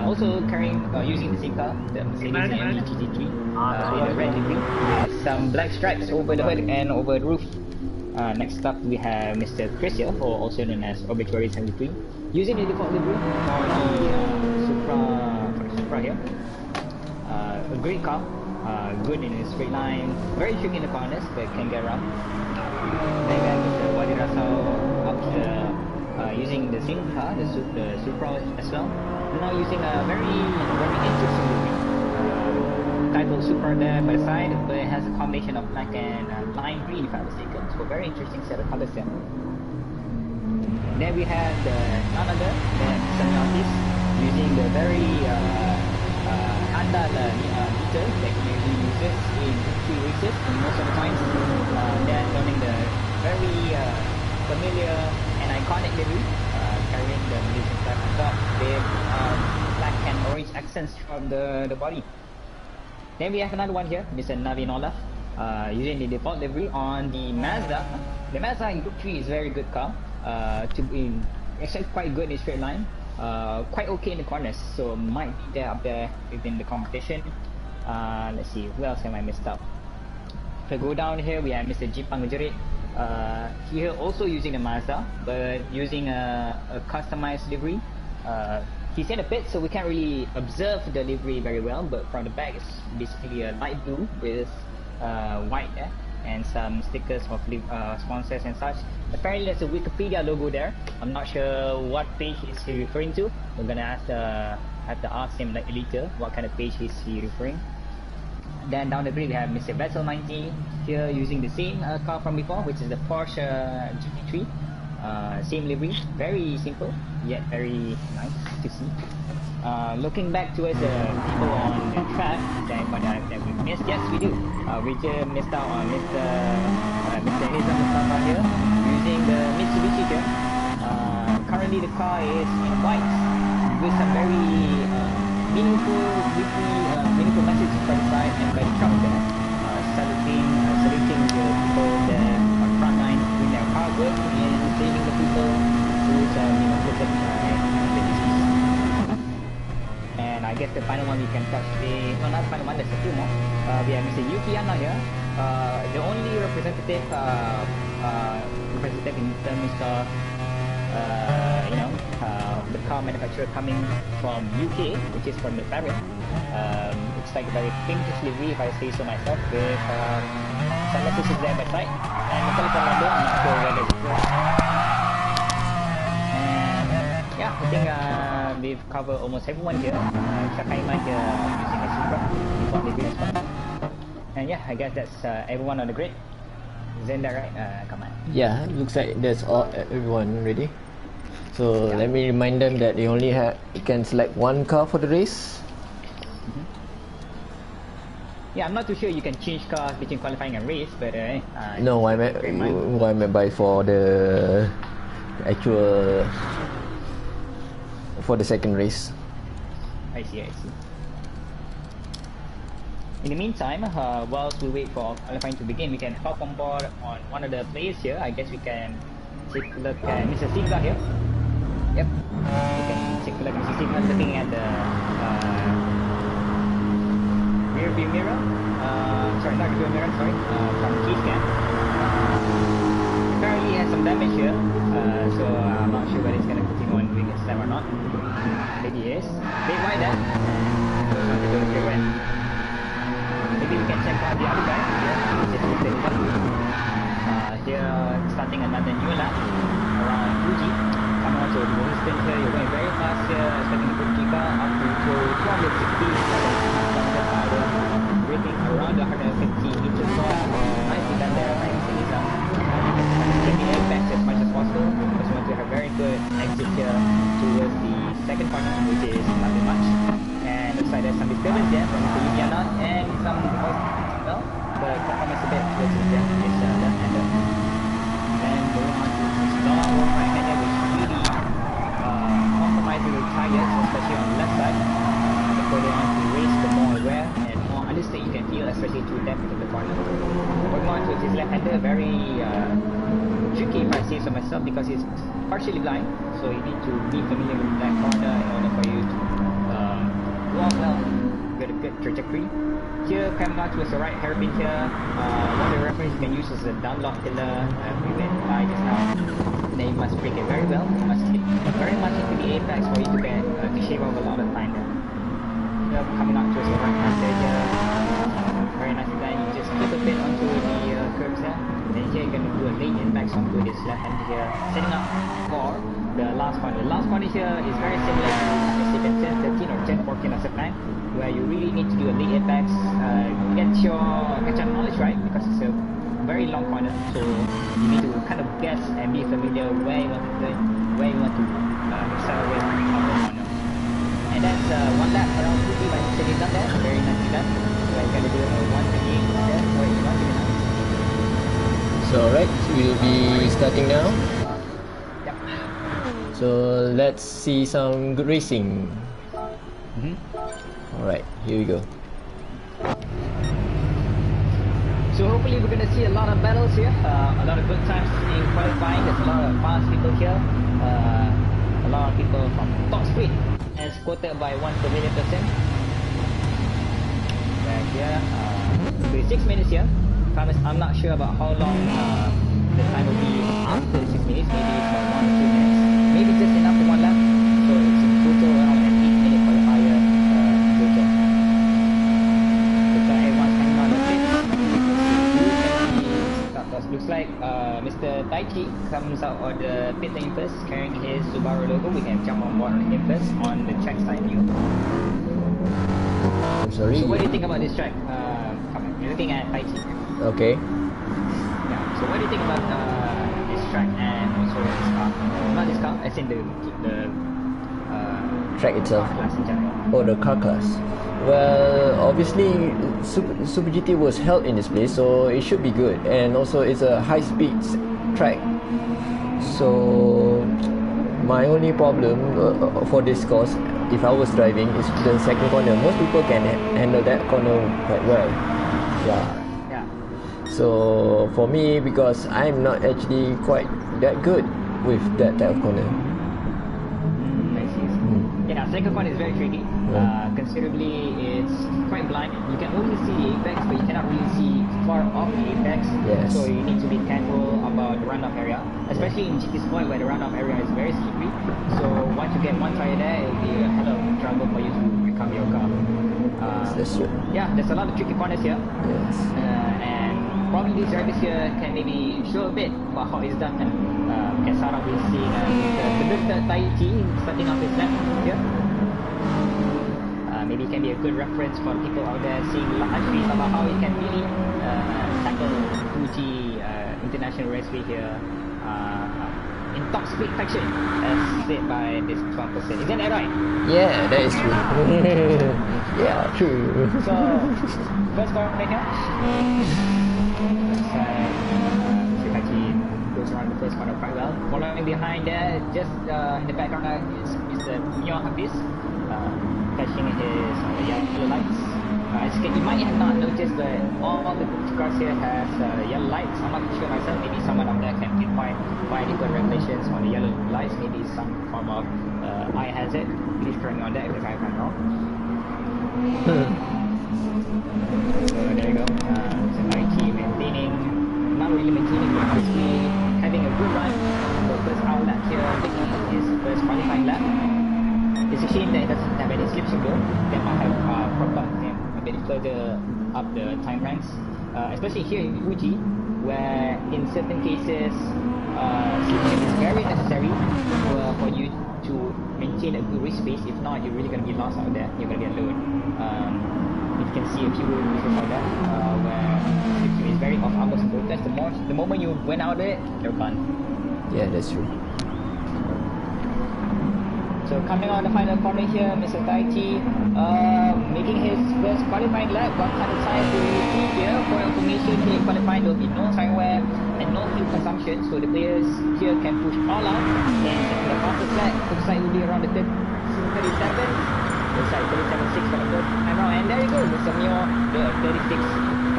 [SPEAKER 6] also carrying using the same car, the Mercedes AMG GT3 in a red livery with some black stripes over the hood and over the roof. Next up we have Mr. Chris here, or also known as Obituary 73, using the default livery for the Supra here. A great car, good in a straight line, very tricky in the corners but can get around. Then we have Mr. Wadi Rasau up here, using the same car, the Supra as well. Now using a very interesting livery. title Super there by the side, but it has a combination of black and lime green, if I'm mistaken. So very interesting set of colors there. And then we have none other than Semiotis using the very handal meter that he usually uses in victory races, and most of the times they're learning the very familiar and iconic livery, carrying the Malaysian flag on top with black and orange accents from the body. Then we have another one here, Mr. Navin Olaf, using the default livery on the Mazda. The Mazda in Group 3 is a very good car, actually quite good in straight line, quite okay in the corners, so might be there up there within the competition. Let's see, who else am I missed up? If I go down here, we have Mr. Jipang Jerit, here also using the Mazda, but using a customized livery. He's in a pit, so we can't really observe the livery very well, but from the back it's basically a light blue with white there, and some stickers of sponsors and such. Apparently there's a Wikipedia logo there. I'm not sure what page is he referring to. We're gonna have to ask him like later what kind of page is he referring. Then down the grid we have Mr. Vettel 90 here using the same car from before, which is the Porsche GT3. Same livery, very simple yet very nice to see. Looking back towards the people on the track that we missed, yes we do. We just missed out on Mr. Hizam Mustafa here using the Mitsubishi here. Currently the car is in white with some very meaningful message from the side and by the truck there, saluting the people there on the front line with their hard work and saving the people who's been afflicted by disease. And I guess the final one we can touch today, no, not the final one, there's a few more. We have Mr. Yuki Anna here, the only representative in terms of the car manufacturer coming from UK, which is from McLaren. It's like a very pinkish livery, if I say so myself, with some messages there by side. And metallic Orlando, I'm not sure whether it's good. And yeah, I think we've covered almost everyone here. Shakaima here using a Supra before livery as well. And yeah, I guess that's everyone on the grid. Isn't that right? Come on.
[SPEAKER 3] Yeah, looks like that's all everyone ready. So let me remind them that they only can select one car for the race.
[SPEAKER 6] Yeah, I'm not too sure you can change cars between qualifying and race, but
[SPEAKER 3] no, I meant by for the actual for the second race.
[SPEAKER 6] I see. In the meantime, whilst we wait for qualifying to begin, we can hop on board on one of the players here. I guess we can take a look at Mr. Sigla here. Yep, we can take a look at Mr. Sigla looking at the rear view mirror. Sorry, not rear view mirror, sorry, from key scan. Apparently he has some damage here, so I'm not sure whether he's going to continue on doing this time or not. Maybe he is. Big wide there. Maybe we can check out the other guy here, which is Mr. Here, starting another new lap around Fuji. Coming on to the bonus spin here, you're going very fast here, expecting the Fuji car up to 260 km per hour, braking around 150 meters per hour. Nicely done there by Mr. Lisa. Taking the airbags as much as possible, because we want to have very good exit here towards the second corner, which is nothing much. And looks like there's some disturbance there from Mr. Yukiana and some well, the performance a bit towards his left-hander. Then going on to his long right-hander, which really compromising the tires, especially on the left side. The further on to race, the more aware and more understood you can feel, especially through that particular corner. Going on to his left-hander, very tricky if I say so myself, because he's partially blind, so you need to be familiar with that corner in order for you to walk well, get a good trajectory. Here, coming out towards the right hairpin here, one of the reference you can use is a downlock pillar. We went by just now. Then you must brake it very well. You must hit very much into the apex for you to get to shave off a lot of time there. Here, coming out towards the right hand there, very nicely done. You just clip a bit onto the curbs there, then you here going to do a late impact onto this left hand here, setting up for the last corner. The last corner here is very similar to second 10, 13 or 10, 14 or something, where you really need to do a late impact, get your knowledge right, because it's a very long corner, so you need to kind of guess and be familiar where you want to turn, where you want to accelerate on the corner. And that's one lap around 50 by sitting down there, very nicely done. So I'm going to do a 128 instead, or 129.
[SPEAKER 3] So alright, we'll be starting now.
[SPEAKER 6] Yep.
[SPEAKER 3] So let's see some good racing. Alright, here we go.
[SPEAKER 6] So hopefully we're going to see a lot of battles here, a lot of good times in qualifying. There's a lot of fast people here, a lot of people from top speed, as quoted by 1 per million percent. Right here, so 6 minutes here. I'm not sure about how long the time will be after 6 minutes. Maybe it's about 1 or 2 minutes. Maybe just enough for one lap. So it's in total around an 8-minute qualifier total. Looks like everyone's hanging on the pit. Looks like Mr. Taichi comes out of the pit lane first, carrying his Subaru logo. We can jump on board on him first on the track side view.
[SPEAKER 3] I'm sorry.
[SPEAKER 6] So what do you think about this track? Come on, you're looking at Taichi.
[SPEAKER 3] Okay.
[SPEAKER 6] Yeah. So what do you think about this track and also this car? Not this car, as in the
[SPEAKER 3] Track itself.
[SPEAKER 6] car class in general.
[SPEAKER 3] Oh, the car class. Well, obviously, Super GT was held in this place, so it should be good. And also, it's a high-speed track. So, my only problem for this course, if I was driving, is the second corner. Most people can handle that corner quite well. Yeah. So, for me, because I'm not actually quite that good with that type of corner.
[SPEAKER 6] Yeah, second one is very tricky. Considerably, it's quite blind. You can only see the apex, but you cannot really see far off the apex.
[SPEAKER 3] Yes.
[SPEAKER 6] So you need to be careful about the runoff area, especially in GTSport where the runoff area is very slippery. So once you get one tire there, it will be a hell of trouble for you to recover your car.
[SPEAKER 3] That's true.
[SPEAKER 6] Yeah, there's a lot of tricky corners here.
[SPEAKER 3] Yes.
[SPEAKER 6] And probably these drivers here can maybe show a bit about how it's done. As Sarah will see the Taichi starting off his lap here. Maybe it can be a good reference for people out there seeing live streams about how it can really tackle Fuji International Raceway here in top speed faction, as said by this one person. Isn't that right?
[SPEAKER 3] Yeah, that is true. Yeah, true.
[SPEAKER 6] So, first corner here. Goes around the first corner quite well. Following behind there, just in the background is Mr. Mio Hafiz, flashing his yellow lights. You might have not noticed, but all the cars here has yellow lights. I'm not sure myself. Maybe someone out there can pinpoint why they got regulations on the yellow lights. Maybe it's some form of eye hazard. Please correct me on that if I'm wrong. So there you go. So Nike maintaining, not really maintaining, but basically having a good run. The first outlet here, taking his first qualifying lap. It's a shame that it doesn't have any slips to go. That might have propped up him a bit further up the time ranks. Especially here in Fuji, where in certain cases, slipping is very necessary for you to maintain a good race pace. If not, you're really going to be lost out there. You're going to get alone. You can see a few races like that, where slipping is very off almost protest. The moment you went out of it, you're gone.
[SPEAKER 3] Yeah, that's true.
[SPEAKER 6] So coming on the final corner here, Mr. Taichi making his first qualifying lap. What kind of time do you see here? For information, here in qualifying there will be no tire wear and no fuel consumption, so the players here can push all out. And the fastest lap looks like it will be around the 37. Looks like 37.6 for the first time round. And there you go, Mr. Mio, the 36.592,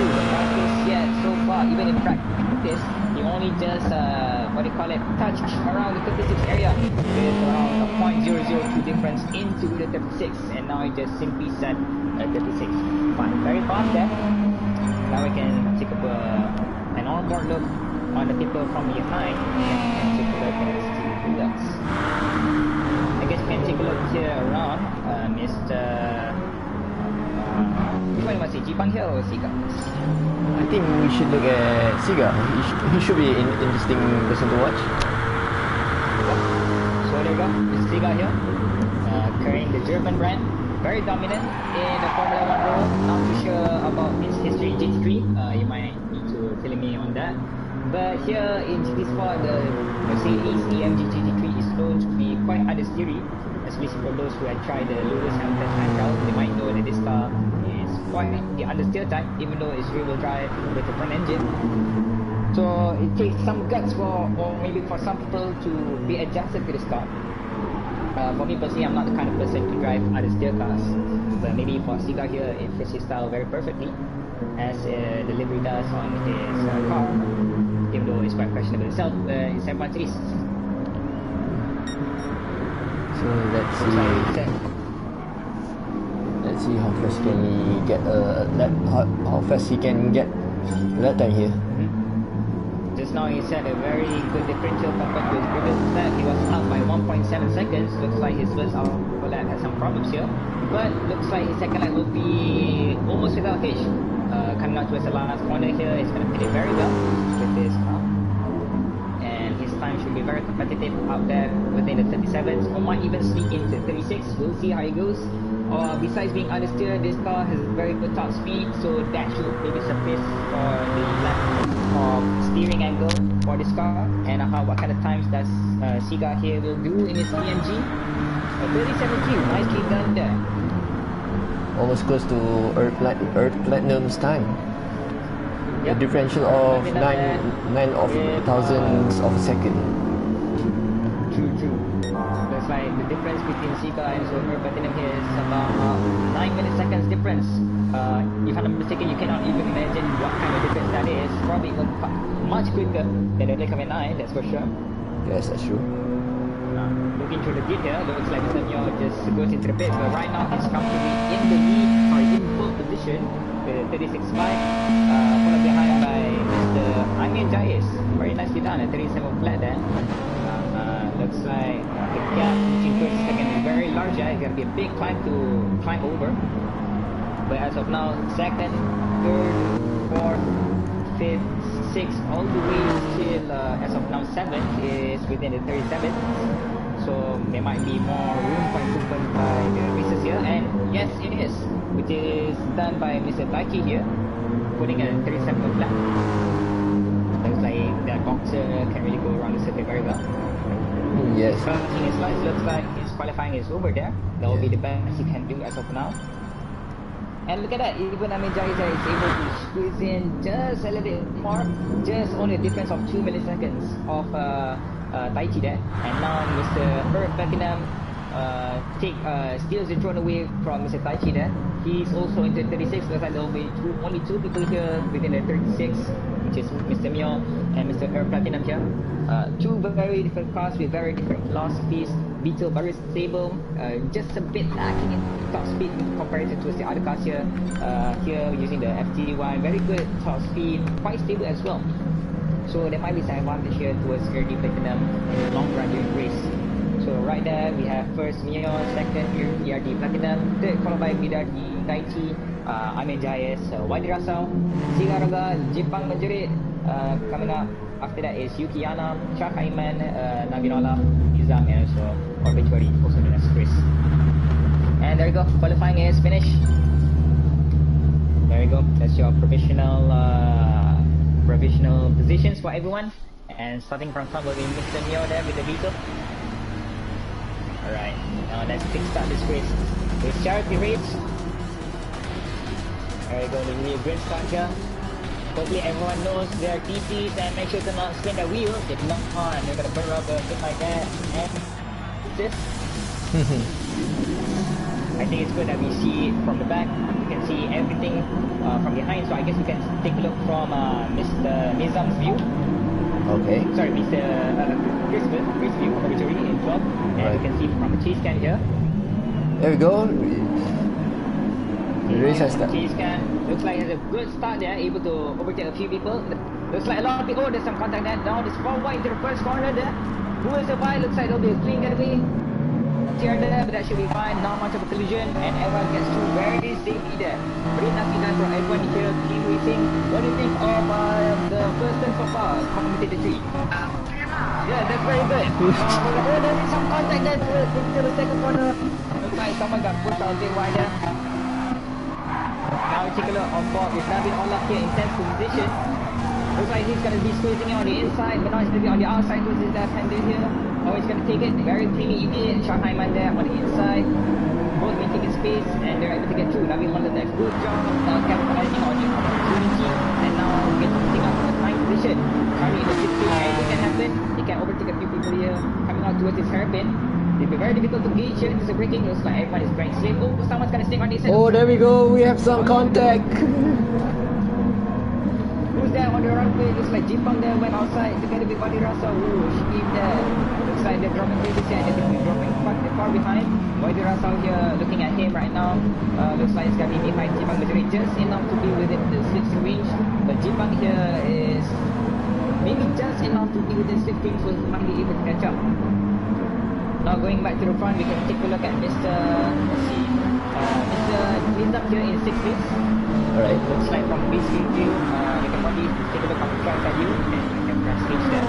[SPEAKER 6] the fastest yet so far, even in practice. He only just, touched around the 36 area with around a 0.002 difference into the 36, and now he just simply set a 36. Fine, very fast there. Now we can take up an onboard look on the people from behind and take a look at Steve Bullocks. I guess we can take a look here around Mr. Which one was it? Jipang here or Siga?
[SPEAKER 3] I think we should look at Siga. He should be an interesting person to watch.
[SPEAKER 6] So there you go, this Siga here, carrying the German brand, very dominant in the Formula 1 role. Not too sure about his history in GT3, you might need to fill me on that. But here in GTSport, the Mercedes AMG GT3 is known to be quite understeery, especially for those who have tried the Lewis Hamilton handheld. They might know that this car is quite the understeer type, even though it's rear-wheel drive with a front engine. So it takes some guts or maybe for some people to be adjusted to this car. For me personally, I'm not the kind of person to drive understeer cars, but maybe for Siga here, it fits his style very perfectly, as the livery does on his car, even though it's quite questionable itself. It's everyone's risk.
[SPEAKER 3] So let's see how fast can he get how fast he can get lap time here.
[SPEAKER 6] Just now he set a very good differential compared to his previous lap. He was up by 1.7 seconds. Looks like his first lap has some problems here, but looks like his second lap will be almost without hitch. Coming out towards the last corner here, he's going to fit it very well with this car, and his time should be very competitive out there within the 37s, or might even sneak into 36. We'll see how it goes. Besides being understeer, this car has very good top speed, so that should maybe suffice for the lack of steering angle for this car. And what kind of times does Siga here will do in his AMG? 37Q, nicely done there.
[SPEAKER 3] Almost close to Earth Platinum's time.
[SPEAKER 6] Yep.
[SPEAKER 3] A differential of 9 of thousandths of a second.
[SPEAKER 6] True. Looks like the difference between Siga and Earth Platinum here is about 9 milliseconds difference. If I'm not mistaken, you cannot even imagine what kind of difference that is. Probably much quicker than the Black 9, that's for sure.
[SPEAKER 3] Yes, that's true.
[SPEAKER 6] Looking through the grid here, looks like Mr. Mio just goes into the pit, but right now he's comfortably in the lead, or in pole position, with 36.5, followed behind by Mr. Amir Jais. Very nicely done, at 37 flat there. Looks like the gap between first and second is very large. It's going to be a big climb to climb over. But as of now, second, third, fourth, fifth, sixth, all the way till as of now 7th is within the 37th. So there might be more room for improvement by the racers here. And yes, it is, which is done by Mr. Taiki here, putting a 37 flat. Looks like that boxer can really go around the circuit very well.
[SPEAKER 3] Yes.
[SPEAKER 6] In his slides, looks like his qualifying is over there. That will be the best he can do as of now. And look at that, even Amir Jaiza is able to squeeze in just a little bit more, just only a difference of 2 milliseconds of Taichi there. And now Mr. Earth Platinum steals the throne away from Mr. Taichi there. He's also into 36, looks like there will be only two people here within the 36, which is Mr. Mio and Mr. Earth Platinum here. Two very different cars with very different philosophies. Beetle very stable, just a bit lacking in top speed in comparison to the other cars here. Here using the FT1, very good top speed, quite stable as well. So there might be some advantage here towards RD Platinum in the long run during race. So right there we have first Mio, second RD Platinum, third followed by BRD Daichi, Amir Jayes, Wadi Rasau, Sigaraga, Jepang Majerit. Coming up after that is Yukiana, Shah Aiman, Navinola, Izam, and also Obituary, also known as Chris. And there you go, qualifying is finished. There you go, that's your provisional positions for everyone. And starting from front will be Mr. Mio there with the vehicle. Alright, now let's kickstart this race. It's charity race. There you go, we need a great start here. Hopefully everyone knows their TCs and make sure to not spin their wheels. If not, they're gonna burn rubber, just like that. And this. I think it's good that we see it from the back. You can see everything from behind. So I guess we can take a look from Mr. Nizam's view.
[SPEAKER 3] Okay.
[SPEAKER 6] Sorry, Mr. Chris view, obituary in 12. And you can see from the chase cam here.
[SPEAKER 3] There we go. The race has started.
[SPEAKER 6] Chase cam looks like it has a good start there, able to overtake a few people. Looks like a lot of people. Oh, there's some contact there. Now it's 4 wide into the first corner there. Who will survive? Looks like it'll be a clean getaway.
[SPEAKER 5] tear there, but that should be fine. Not much of a collision, and everyone gets through very safely there. Very nicely done for everyone here. Team racing. What do you think of the first turn so far? Commentator 3. Yeah, that's very good. There's some contact there to the second corner. Looks like someone got pushed out a bit wider. Now we take a look on Bob. It's now been all up here in 10th position. Looks like he's going to be squeezing it on the inside, but now he's going to be on the outside with his left-hander here. Oh, he's going to take it very cleanly. He did. Shahaiman there on the inside. Both maintaining space, and they're able to get through. Now we want the next good job capitalizing on the opportunity, and now getting up to the 9th position. Currently in the 16th, anything can happen. He can overtake a few people here coming out towards his hairpin. It'll be very difficult to gauge here. This is a braking. Looks like everyone is going safe. Oh, someone's going to stay on the inside.
[SPEAKER 3] Oh, there we go. We have some contact.
[SPEAKER 5] Who's there on the runway? Looks like Jipang there went outside together with Wadi Rasa. Ooh, she there. Looks like they're dropping places here. They're going to be dropping far behind. Wadi Rasa here looking at him right now. Looks like it's going to be behind Jipang Majuri just enough to be within the slipstream range. But Jipang here is maybe just enough to be within slipstream, so he might be able to catch up. Now going back to the front, we can take a look at Mr. Nizam here in 6th place.
[SPEAKER 3] Alright.
[SPEAKER 5] Looks like from this view, you can probably take a look on the track side view, and you can press switch there.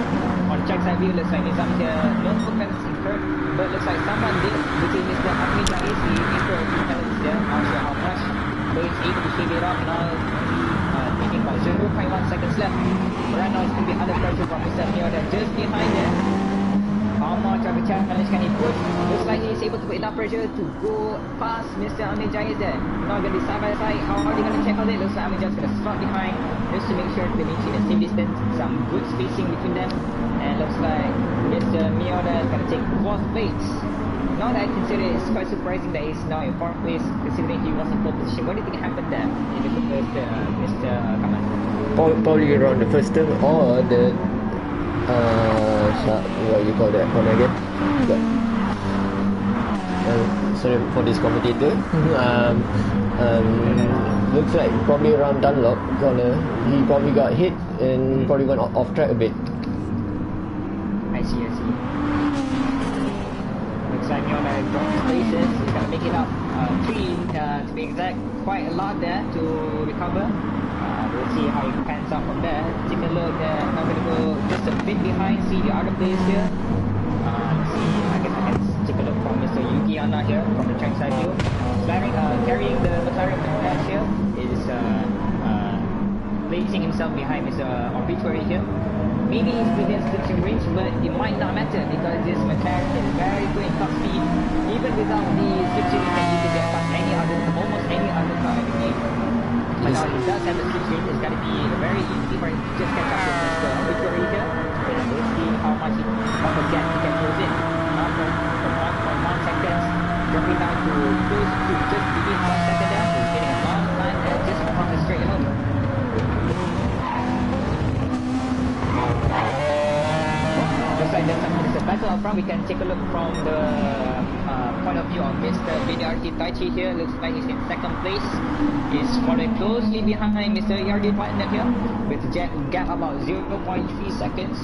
[SPEAKER 5] On the track side view, looks like Nizam here, no offense incurred, but looks like someone did, which is Mr. Ahmed Jais, he incurred a few penalties there, not sure how much, but he's able to shave it off now, taking about 0.1 seconds left. Right now it's going to be under pressure from Mr. Neo there, just behind there. How much of a challenge can he push? Looks like he's able to put enough pressure to go past Mr. Amir Jais there. Now going to be side by side. How are they going to check on it? Looks like Amir Jais is going to slot behind just to make sure they maintain the same distance, some good spacing between them. And looks like Mr. Miyoda is going to take 4th place. Now that I consider it's quite surprising that he's now in 4th place, considering he was in 4th position. What do you think happened there in the first, Mr. Kamal?
[SPEAKER 3] Probably around the first turn or the what you call that corner again? Sorry for this commentator. Looks like probably around Dunlop corner. He probably got hit and probably went off track a bit.
[SPEAKER 5] I see. Looks like Miona dropped places. He's gonna make it up 3 to be exact. Quite a lot there to recover. We'll see how it pans out from there. Take a look there. Now we're going to go just a bit behind, see the other players here. Let's see, I guess I can take a look from Mr. Yukiana here from the track side view. Carrying the McLaren dash here is placing himself behind Mr. Obituary here. Maybe he's within slipstream range, but it might not matter because this McLaren is very good in top speed. Even without the slipstream, he can easily get past almost any other car in the game. But now he does have the slipstream. It's got to be very easy for him to just catch up with Mr. Obituary here. But we'll see how much of a gap he can close in. Now from 1.1 seconds, dropping down to close to just within 1 second there. He's getting a long time and just from the straight home. Looks like there's a battle up front. We can take a look from the point of view of Mr. BDRT Taichi here. Looks like he's in 2nd place. He's following closely behind Mr. ERD Platinum here with a gap about 0.3 seconds.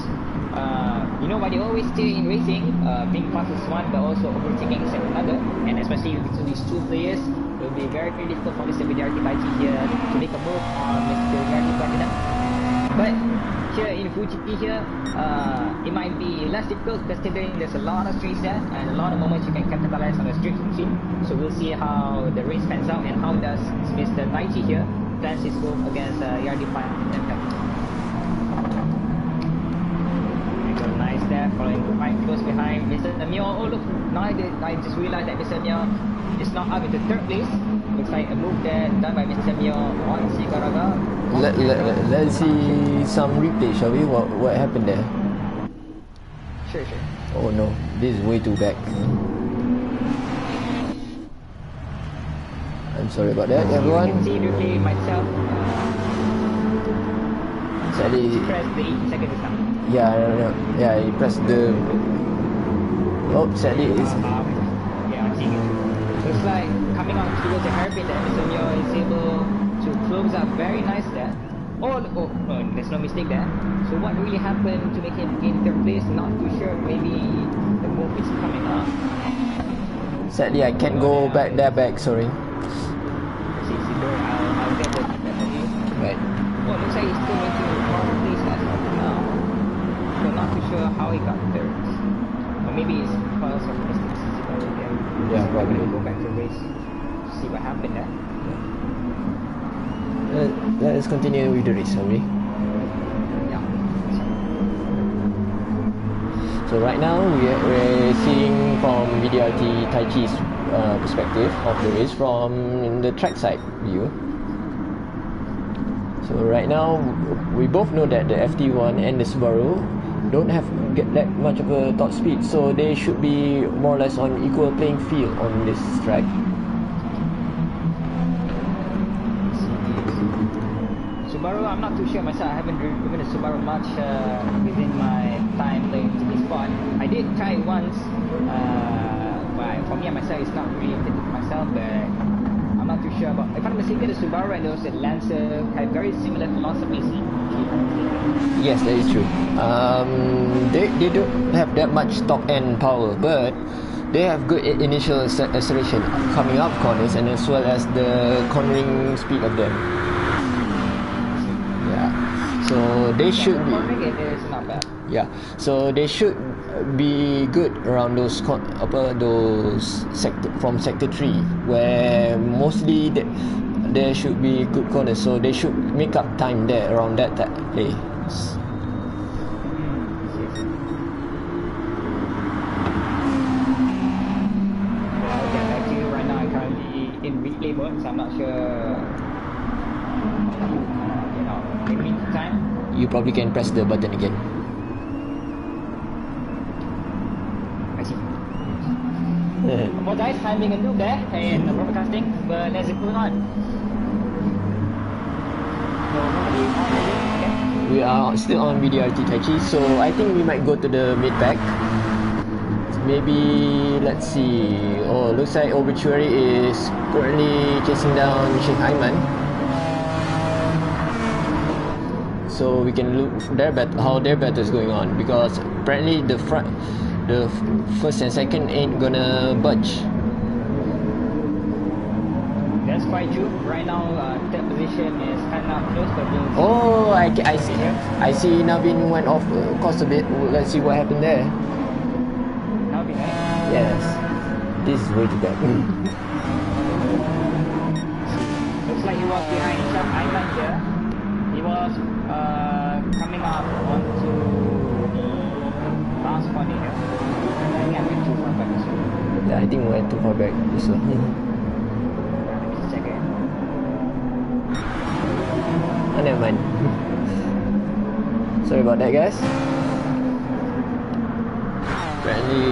[SPEAKER 5] You know what they always say in racing, being fast is one but also overtaking is another, and especially between these two players, it will be very difficult for Mr. BDRT Taichi here to make a move on Mr. ERD Platinum. But here in Fuji here, it might be less difficult considering there's a lot of streets there and a lot of moments you can capitalize on the street routine. So we'll see how the race pans out and how does Mr. Taichi here plans his move against ERD Platinum. Nice there, following quite close behind Mr. Mio. Oh look, now I just realized that Mr. Mio is now up into 3rd place. Looks like a move there done by Mr. Mio on Sigaraga.
[SPEAKER 3] Let's see some replay, shall we? What happened there?
[SPEAKER 5] Sure.
[SPEAKER 3] Oh no, this is way too back. I'm sorry about that, everyone.
[SPEAKER 5] You can see replay myself.
[SPEAKER 3] Sadly,
[SPEAKER 5] press the 8 seconds this time.
[SPEAKER 3] Yeah, he pressed the. Oh, sadly, it's.
[SPEAKER 5] Yeah, I'm seeing it. Looks like coming on towards the hairpin there, Mr. Mio is able to close up very nice there. Oh, there's no mistake there. So what really happened to make him gain 3rd place? Not too sure. Maybe the move is coming up.
[SPEAKER 3] Sadly, I can't go back there back. Sorry.
[SPEAKER 6] See, I'll get the feedback from you.
[SPEAKER 3] Right.
[SPEAKER 6] Well, looks like he's still making a lot of these as of now. But not too sure how he got third. Or maybe it's because of Mr. Subaru again.
[SPEAKER 3] Yeah,
[SPEAKER 6] So
[SPEAKER 3] probably.
[SPEAKER 6] We'll go back to race to see what happened there.
[SPEAKER 3] Let us continue with the race, shall we?
[SPEAKER 6] Yeah.
[SPEAKER 3] So right now we're seeing from VDRT Tai Chi's perspective of the race from the trackside view. So right now we both know that the FT1 and the Subaru don't have get that much of a top speed, so they should be more or less on equal playing field on this track.
[SPEAKER 6] Subaru, I'm not too sure myself. I haven't driven a Subaru much within my time playing GTSport. I did try it once, but for me and myself, it's not really fitting for myself. But I'm not too sure about. If I'm not mistaken, the Subaru and also the Lancer have very similar philosophies.
[SPEAKER 3] Yes, that is true. They don't have that much top end power, but they have good initial acceleration coming up corners, and as well as the cornering speed of them. So they should be.
[SPEAKER 6] It's not bad.
[SPEAKER 3] Yeah, so they should be good around those sector from sector 3, where mostly there should be good corners. So they should make up time there around that place.
[SPEAKER 6] I'll get back to you right now. I'm currently in replay mode, so I'm not sure. In the meantime,
[SPEAKER 3] You probably can press the button again.
[SPEAKER 6] I see. Apologize, I'm being a noob there in broadcasting, but let's move on. So, normally on the list, okay?
[SPEAKER 3] We are still on VDRT Tai Chi, so I think we might go to the mid pack. Maybe, let's see. Oh, looks like Obituary is currently chasing down Sheikh Aiman. So we can look how their battle is going on, because apparently the first and second ain't gonna budge.
[SPEAKER 6] That's quite true. Right now, third position is kind of close, but we'll
[SPEAKER 3] Oh, I see. I see Navin went off course a bit. Let's see what happened there.
[SPEAKER 6] now be nice.
[SPEAKER 3] Yes, this is way too bad.
[SPEAKER 6] Looks like he was behind some island here. He was coming up onto the last corner here. I think I went too far back as well.
[SPEAKER 3] Yeah, I think we went too far back. So.
[SPEAKER 6] Let me just check it.
[SPEAKER 3] Oh, never mind. Sorry about that, guys. Apparently,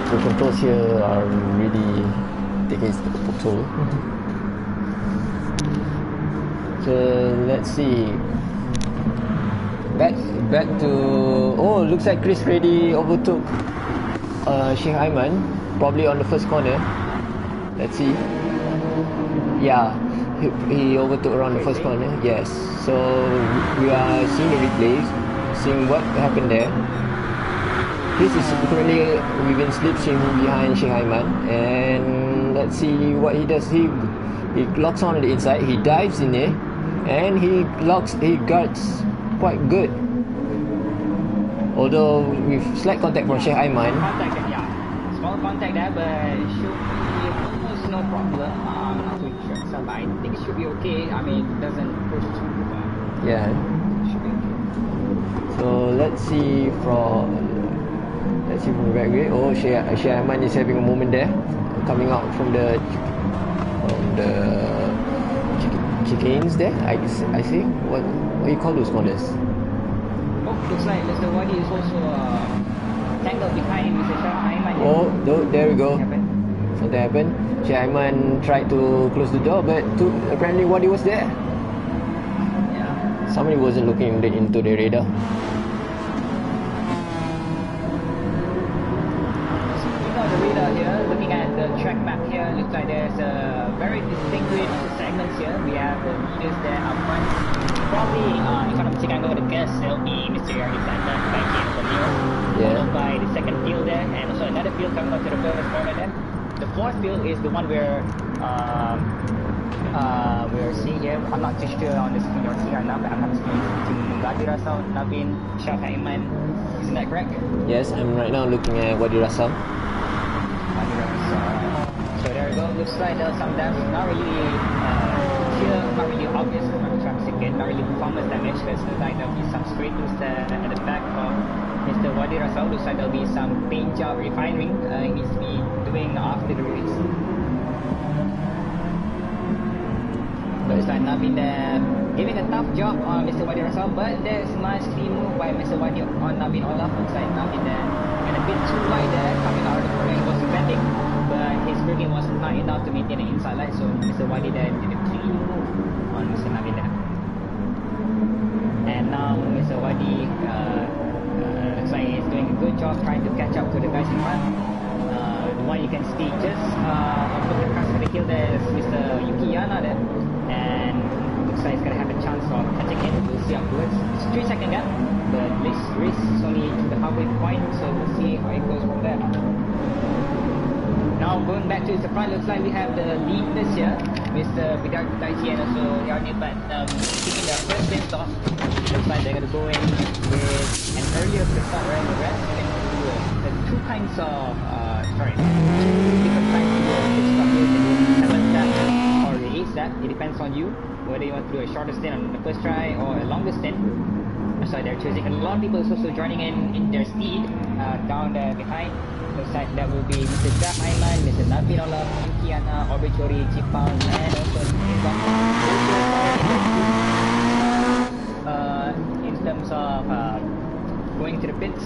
[SPEAKER 3] the controls here are really taking its toll. So let's see. Back to. Oh, looks like Chris Reddy overtook Sheikh Aiman, probably on the first corner. Let's see. Yeah, he overtook around the first corner. Yes. So we are seeing the replays, seeing what happened there. Chris is currently within slipstream behind Sheikh Aiman, and let's see what he does. He locks on the inside. He dives in there, and he guards quite good. Although with slight contact from Sheikh Aiman.
[SPEAKER 6] Yeah. Small contact there, but it should be almost no problem. I'm not too sure, so but I think it should be okay. I mean, it doesn't push too far.
[SPEAKER 3] Yeah.
[SPEAKER 6] It should be okay.
[SPEAKER 3] So let's see from the back way. Oh, Sheikh Aiman is having a moment there, coming out from the chickens there. I see. What do you call those corners?
[SPEAKER 6] Oh, looks like Mr. Wadi is also tangled behind Mr. Shah Aiman.
[SPEAKER 3] Oh, there we go.
[SPEAKER 6] Happened.
[SPEAKER 3] Something happened. Sheikh Aiman tried to close the door, but apparently Wadi was there.
[SPEAKER 6] Yeah.
[SPEAKER 3] Somebody wasn't looking into the radar.
[SPEAKER 6] Speaking of the radar here, looking at the track map here, looks like there's a very distinguished segments here. We have the leaders there up front. Probably, if I'm not mistaken, I'm going to guess it'll be Mr. Alexander back in the field.
[SPEAKER 3] Yeah.
[SPEAKER 6] Followed by the second field there, and also another field coming up to the first corner there. the force field is the one we're seeing here. I'm not too sure on the screen you're seeing right now, but I'm seeing between Wadi Rasal, Navin, Shah Iman. Isn't that correct?
[SPEAKER 3] Yes, I'm right now looking at Wadi Rasal.
[SPEAKER 6] Wadi Rasal. So there we go. Looks like there are some damage. Not really here, not really obvious. I'm trying to say again, not really performance damage. There's like there'll be some scrapings at the back of Mr. Wadi Rasal. Looks like there'll be some paint job refining he needs to be doing after the race. Looks like Navin giving a tough job on Mr. Wadi Rasal, but there's nice clean move by Mr. Wadi on Navin Olaf. Looks like Navin and a bit too wide there, coming out of the corner. He was defending, but his braking was not enough to maintain the inside line, so Mr. Wadi there did a clean move on Mr. Navin there. And now Mr. Wadi looks like he's doing a good job trying to catch up to the guys in front. The one you can see just on the crest of the hill there is Mr. Yukiyana there. And looks like he's going to have a chance of catching him. We'll see afterwards. It's 3 second gap, but this race is only to the halfway point, so we'll see how it goes from there. Now going back to the front, looks like we have the leaders here, Mr. Vidar Taichi and also Yarni, but taking their first pit stop. Looks like they're going to go in with an earlier pit stop, whereas the rest can do two different kinds of pit stop. You can do 7 laps or 8 laps. It depends on you whether you want to do a shorter stint on the first try or a longer stint. So they're choosing. And a lot of people is also joining in their speed down there behind. Looks like that will be Mr. Jah Aiman, Mr. Navin Olaf, Yukiana, Obichori, Chipang, and also in terms of going to the pits.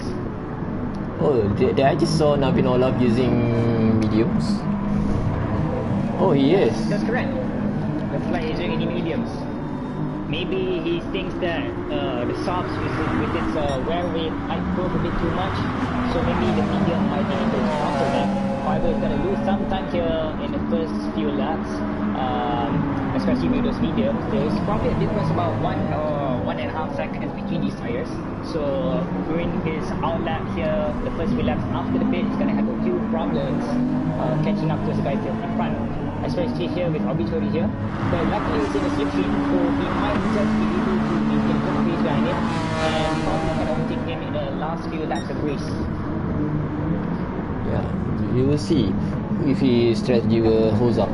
[SPEAKER 3] Oh, I just saw Navin Olaf using mediums. Oh, he is.
[SPEAKER 6] That's correct. Looks like he's doing any mediums. Maybe he thinks that the softs with its wear rate might prove a bit too much, so maybe the medium might be able to counter that. However, he's going to lose some time here in the first few laps, especially with those mediums. There's probably a difference about 1.5 seconds between these tires. So during his out lap here, the first few laps after the pit, he's going to have a few problems catching up to the guys in front. Especially here with Obichori here, but luckily it's in a slipstream, so he might just be able to maintain a good pace behind it and probably can overtake him in the last few laps of the race.
[SPEAKER 3] Yeah, you will see if his strategy holds up.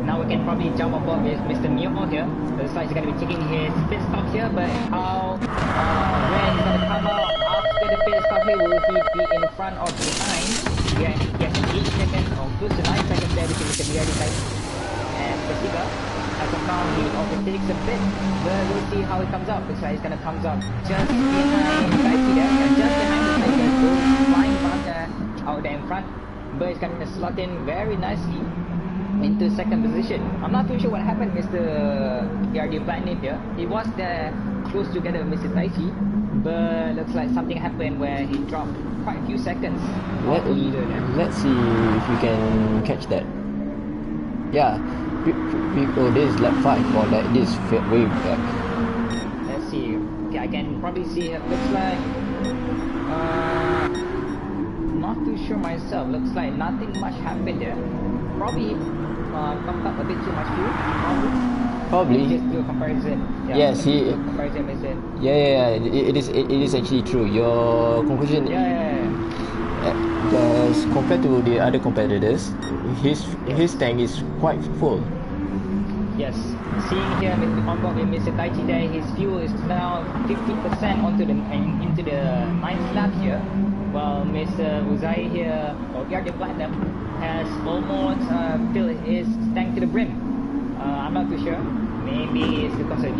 [SPEAKER 6] Now we can probably jump aboard with Mr. Mio here. Looks like he's going to be taking his pit stop here, but how when he's going to come out after the pit stop here, will he be in front or behind? Yeah, he has 8 seconds or close to 9 seconds there between Mr. Miradi side and Persiga. As of now, he overtakes a bit, but we'll see how it comes out. Looks like he's going to come up just behind Taiki there, and just behind the Tiger, flying past out there in front, but he's going to slot in very nicely into second position. I'm not too sure what happened, Mr. PRD Platinum here. He was there close together with Mr. Taichi, but looks like something happened where he dropped quite a few seconds off the leader there.
[SPEAKER 3] Let's see if we can catch that. Yeah, this is lap 5 or like this way back.
[SPEAKER 6] Let's see. Okay, I can probably see it. Looks like not too sure myself. Looks like nothing much happened there. Probably pumped up a bit too much fuel.
[SPEAKER 3] Probably.
[SPEAKER 6] Just do a comparison. Yeah,
[SPEAKER 3] yes,
[SPEAKER 6] comparison is it.
[SPEAKER 3] Yeah. It is actually true. Your conclusion. Because compared to the other competitors, his tank is quite full.
[SPEAKER 6] Yes. Seeing here on board with Mr. Taichi there, his fuel is now 50% into the 9th lap here, while Mr. Uzai here, or Guardian Platinum, has almost filled his tank to the brim. I'm not too sure. Maybe it's because of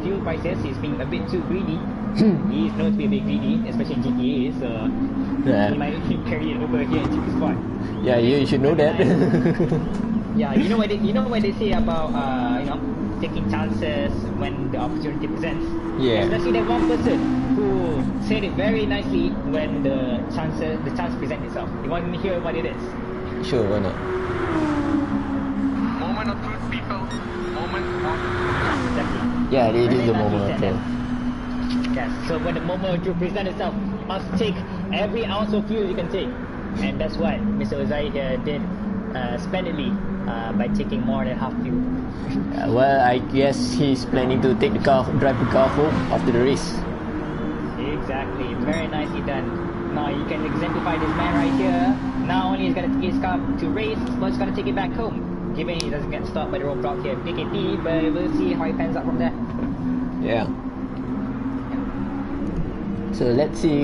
[SPEAKER 6] fuel prices. He's being a bit too greedy. He's known to be a bit greedy, especially in GTA, so he might carry it over here in GTSport.
[SPEAKER 3] Yeah, you should know that.
[SPEAKER 6] Yeah, you know what they say about taking chances when the opportunity presents.
[SPEAKER 3] Yeah.
[SPEAKER 6] Especially that one person who said it very nicely when the chance presents itself. You want to hear what it is?
[SPEAKER 3] Sure, why not?
[SPEAKER 9] Moment of truth, people. Moment of
[SPEAKER 6] Exactly.
[SPEAKER 3] Yeah, it is the moment of truth.
[SPEAKER 6] Yes. So when the moment of truth presents itself, you must take every ounce of fuel you can take. And that's what Mr. Ozai here did splendidly by taking more than half fuel.
[SPEAKER 3] Well, I guess he's planning to take the car, drive the car home after the race.
[SPEAKER 6] Exactly, very nicely done. Now you can exemplify this man right here. Not only is going to take his car to race, but he's going to take it back home. Given he doesn't get stopped by the roadblock here, PKP, but we'll see how he pans out from there.
[SPEAKER 3] Yeah. So let's see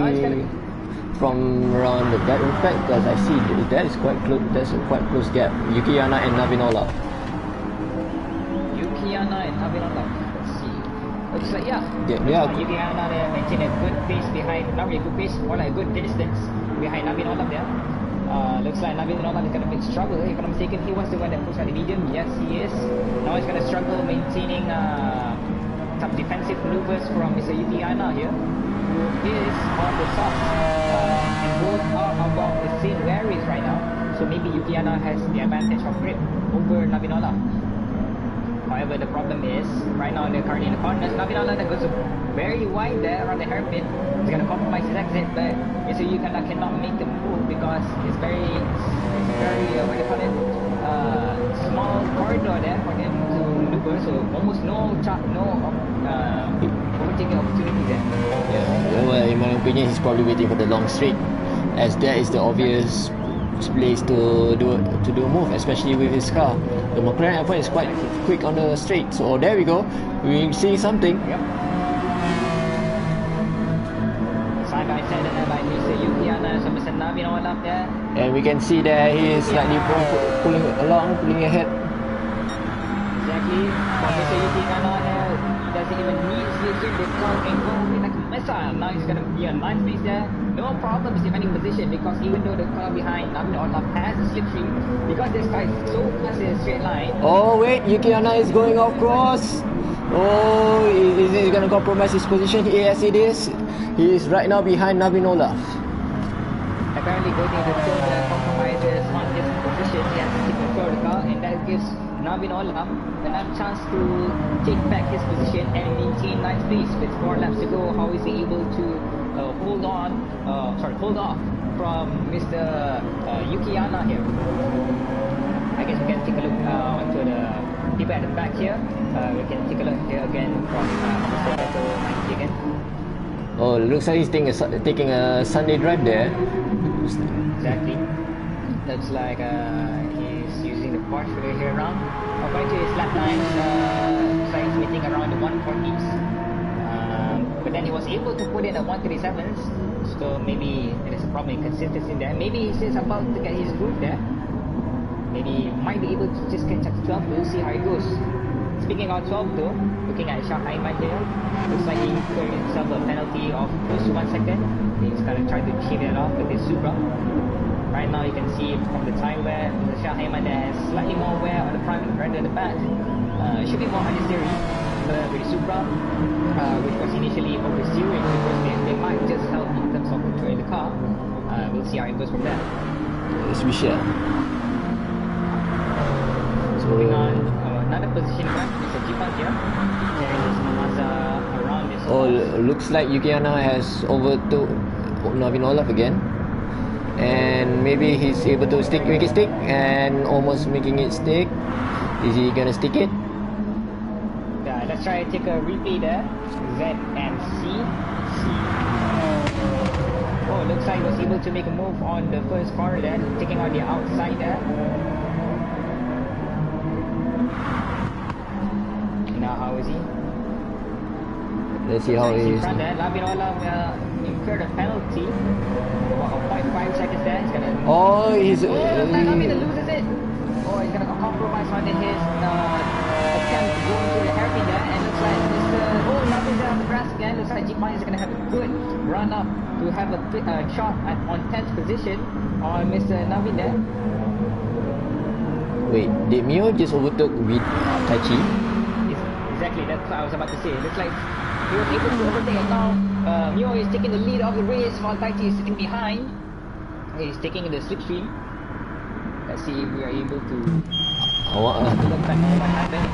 [SPEAKER 3] from around the back. In fact, because I see that is quite close. There's a quite close gap. Yukiyana and Navinola.
[SPEAKER 6] Yukiyana and Navinola. Let's see. Looks like
[SPEAKER 3] Yeah.
[SPEAKER 6] Yukiyana there maintain a good pace behind. Not really good pace, more like a good distance behind Navinola there. Looks like Navinola is going to make struggle. If I'm mistaken, he was the one that pushed out the medium. Yes, he is. Now he's going to struggle maintaining some defensive maneuvers from Mr. Yukiyana here, who is on the soft. And both are about the same areas right now. So maybe Yukiyana has the advantage of grip over Navinola. However, the problem is, right now they're currently in the corners. Navinola that goes very wide there around the hairpin. He's going to compromise his exit, but Mr. Yukiyana cannot make the move because it's very what do you call it? Small corridor there for him to maneuver. So almost no overtaking opportunity there.
[SPEAKER 3] Yeah. Well, in my opinion, he's probably waiting for the long straight, as that is the obvious place to do a move, especially with his car. The McLaren F1 is quite quick on the straight. So there we go. We're seeing something.
[SPEAKER 6] Yep. Side by side by Mr. Yukiyana and Mr. Navinola there.
[SPEAKER 3] And we can see that he is slightly pulling ahead.
[SPEAKER 6] Exactly. For Mr. Yukiyana there, he doesn't even need slipstream. The car can go like a missile. Now he's going to be a nice pace there. No problems defending position, because even though the car behind Navinola has a slipstream, because this car is so close in a straight line.
[SPEAKER 3] Oh wait, Yukiyana is going off course. Oh, is he going to compromise his position? Yes, it is. He is right now behind Navinola.
[SPEAKER 6] Apparently going to the zone that compromises on his position. He has to control the car, and that gives Navinola enough chance to take back his position and maintain nice pace. With 4 laps to go, how is he able to hold off from Mr. Yukiyana here? I guess we can take a look onto the people at the back here. We can take a look here again from Mr. Beto 90 again.
[SPEAKER 3] Oh, looks like he's taking a Sunday drive there.
[SPEAKER 6] Exactly. Looks like he's using the Porsche here around. According to his lap times, looks like he's meeting around the 140s. But then he was able to put in a 137s, so maybe there is a problem in consistency there. Maybe he's about to get his groove there. Maybe he might be able to just catch up to 12. We'll see how it goes. Speaking of 12 though, looking at Shanghai man here, looks like he incurred himself a penalty of close to 1 second. He's gonna try to shave it off with his Supra. Right now you can see from the tire wear, the Shanghai man there has slightly more wear on the front rather than the back. It should be more unnecessary. But with the Supra, which was initially oversteering, because they might just help in terms of controlling the car. We'll see how it goes from there.
[SPEAKER 3] Yes, we shall. So
[SPEAKER 6] moving on, another position grab is a Jeepan here. There is Mazda around this.
[SPEAKER 3] Oh, looks like Yukiyana has overtook Navinola again. And maybe he's able to make it stick, and almost making it stick. Is he gonna stick it?
[SPEAKER 6] Yeah, let's try to take a replay there. Z and C. Oh, looks like he was able to make a move on the first corner there, taking on the outside there. Now how is he?
[SPEAKER 3] Let's see how he is.
[SPEAKER 6] Navinola incurred a penalty of 0.5 seconds there. He's gonna.
[SPEAKER 3] Oh, he's.
[SPEAKER 6] Navinola loses it. Oh, he's gonna compromise on his attempt to go into the hairpin there, and looks like Navinola there on the grass again. Looks like Jeepan is gonna have a good run up to have a shot on 10th position on Mr. Navin there.
[SPEAKER 3] Wait, did Mio just overtook with Taichi?
[SPEAKER 6] Exactly, that's what I was about to say. It looks like he was able to overtake, and now Mio is taking the lead of the race while Taichi is sitting behind. He's taking the slipstream. Let's see if we are able to look back on what happened.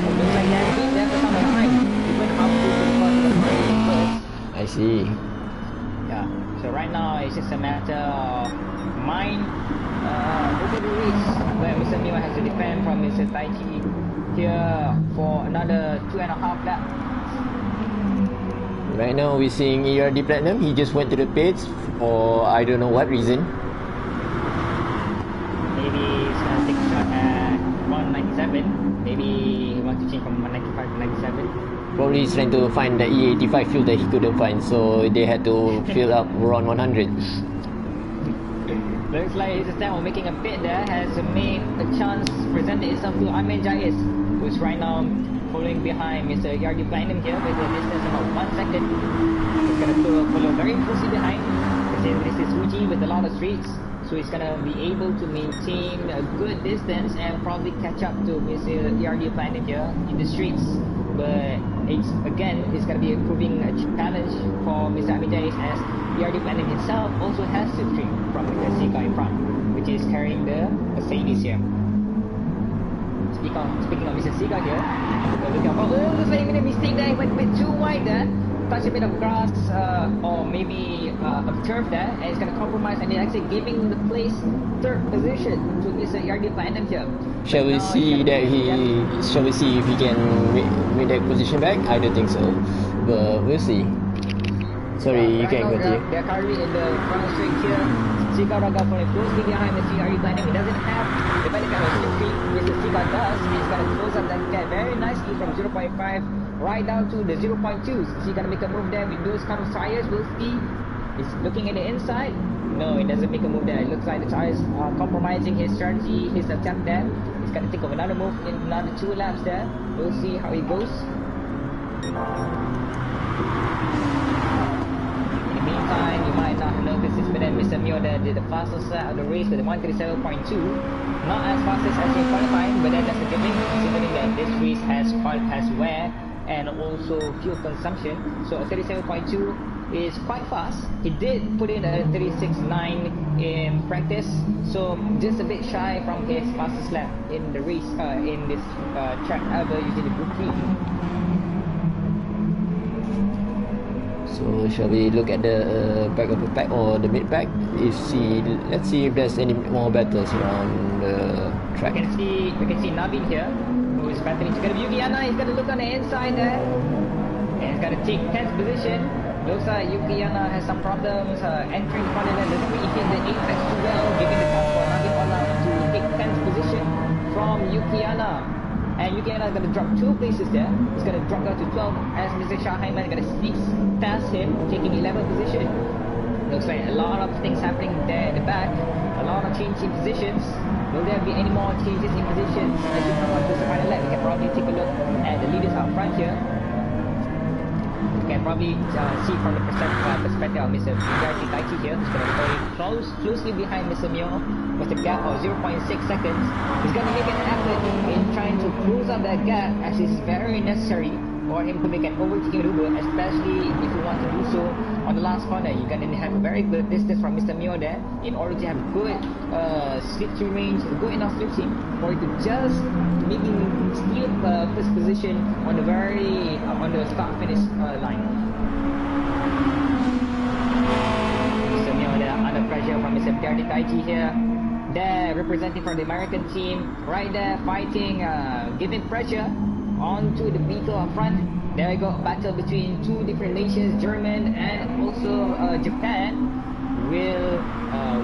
[SPEAKER 6] It looks like they're being there for some time, even up to the first.
[SPEAKER 3] I see.
[SPEAKER 6] Yeah, So right now it's just a matter of mine over the race where Mr. Mio has to defend from Mr. Taichi here for another 2.5 laps.
[SPEAKER 3] Right now we're seeing ERD Platinum. He just went to the pits for I don't know what reason.
[SPEAKER 6] Maybe he's gonna take a shot at 197. Maybe he wants to change from 195 to 97.
[SPEAKER 3] Probably he's trying to find the E85 fuel that he couldn't find, so they had to fill up around 100.
[SPEAKER 6] Looks like his attempt on making a pit there has made a chance presented itself to Ahmed Jais, who's right now following behind Mr. Yardi Platinum here with a distance about 1 second. He's gonna follow very closely behind. This is Fuji with a lot of streets, so he's gonna be able to maintain a good distance and probably catch up to Mr. Yardi Platinum here in the streets. But it's gonna be proving a challenge for Mr. Ahmed Jais, as Yardi Platinum himself also has to stream from the Sika in front, which is carrying the Mercedes here. Speaking of Mr. Sika here, looking for, looks like he made a mistake there, he went a bit too wide there, touched a bit of grass or maybe of turf there, and it's going to compromise, and they're actually giving the place third position to Mr. Yardi Platinum here.
[SPEAKER 3] Shall we see if he can make that position back? I don't think so, but we'll see. Sorry, you can continue.
[SPEAKER 6] They're currently in the front straight here. Sika Raga following closely behind Mr. Yardi Platinum. He doesn't have the benefit of slipstream. Mr. Sika does. He's going to close up that gap very nicely from 0.5 right down to the 0.2. So he's going to make a move there with those kind of tires. We'll see. He's looking at the inside. No, he doesn't make a move there. It looks like the tires are compromising his strategy, his attempt there. He's going to think of another move in another 2 laps there. We'll see how it goes. Meantime, you might not notice this, but then Mr. Mio did the fastest lap of the race with 137.2. Not as fast as actually qualifying, but then that's a given, considering that this race has wear and also fuel consumption. So a 37.2 is quite fast. He did put in a 36.9 in practice, so just a bit shy from his fastest lap in the race in this track ever using the Group 3.
[SPEAKER 3] So shall we look at the back of the pack or the mid pack? Let's see if there's any more battles around the track.
[SPEAKER 6] We can see Navin here, who is battling together with Yukiana. He's gonna look on the inside there, and he's gonna take 10th position. Looks like Yukiana has some problems entering the corner. Doesn't really hit the apex too well, giving the chance for Navin Ola to take 10th position from Yukiana. And Yukiana is going to drop 2 places there. He's going to drop down to 12 as Mr. Shahaiman is going to sneak past him, taking 11th position. Looks like a lot of things happening there in the back. A lot of change in positions. Will there be any more changes in positions as we come on to the final lap? We can probably take a look at the leaders out front here. You can probably see from the perspective of Mr. Yardi Taichi here, who's going to be following closely behind Mr. Mio with a gap of 0.6 seconds. He's going to make an effort in trying to close up that gap, as it's very necessary for him to make an overtaking maneuver, especially if you want to do so on the last corner. You're going to have a very good distance from Mr. Mio there in order to have good slipstream range, good enough slipstream for you to just maybe steal first position on the start-finish line. Mr. Mio there under pressure from Mr. Yardi Taichi here. There, representing for the American team, right there fighting, giving pressure onto the vehicle up front. There you go, battle between 2 different nations, German and also Japan. Will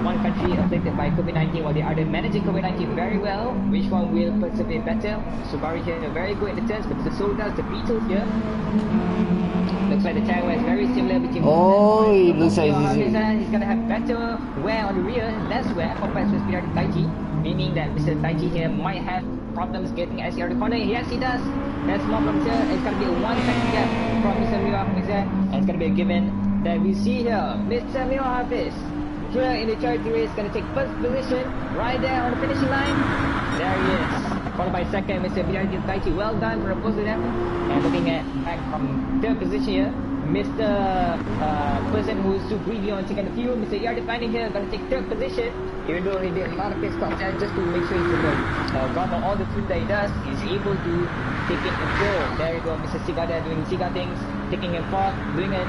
[SPEAKER 6] one country affected by COVID-19 while the other managing COVID-19 very well? Which one will persevere better? Subaru here very good in the turns, but so does the Beetle here. Looks like the tire wear is very similar between
[SPEAKER 3] both. It looks like
[SPEAKER 6] he's going to have better wear on the rear, less wear compared to Mr. Taichi, meaning that Mr. Taichi here might have problems getting SC out of the corner. Yes, he does. There's more from here. It's going to be a 1 second gap from Mr. Mio Hafiz, and it's going to be a given that we see here. Mr. Mio Hafiz here in the charity race, going to take first position right there on the finishing line. There he is, followed by second Mr. Yardi Taichi. Well done for opposing them. And looking at back from 3rd position here, Mr. Person who's too greedy on taking the fuel, Mr. Yardi Platinum here, going to take 3rd position. Even though he did a lot of pit stops there just to make sure he's gone on all the food that he does, he's able to take it in full. There you go, Mr. Siga there doing Siga things, taking him 4th, doing it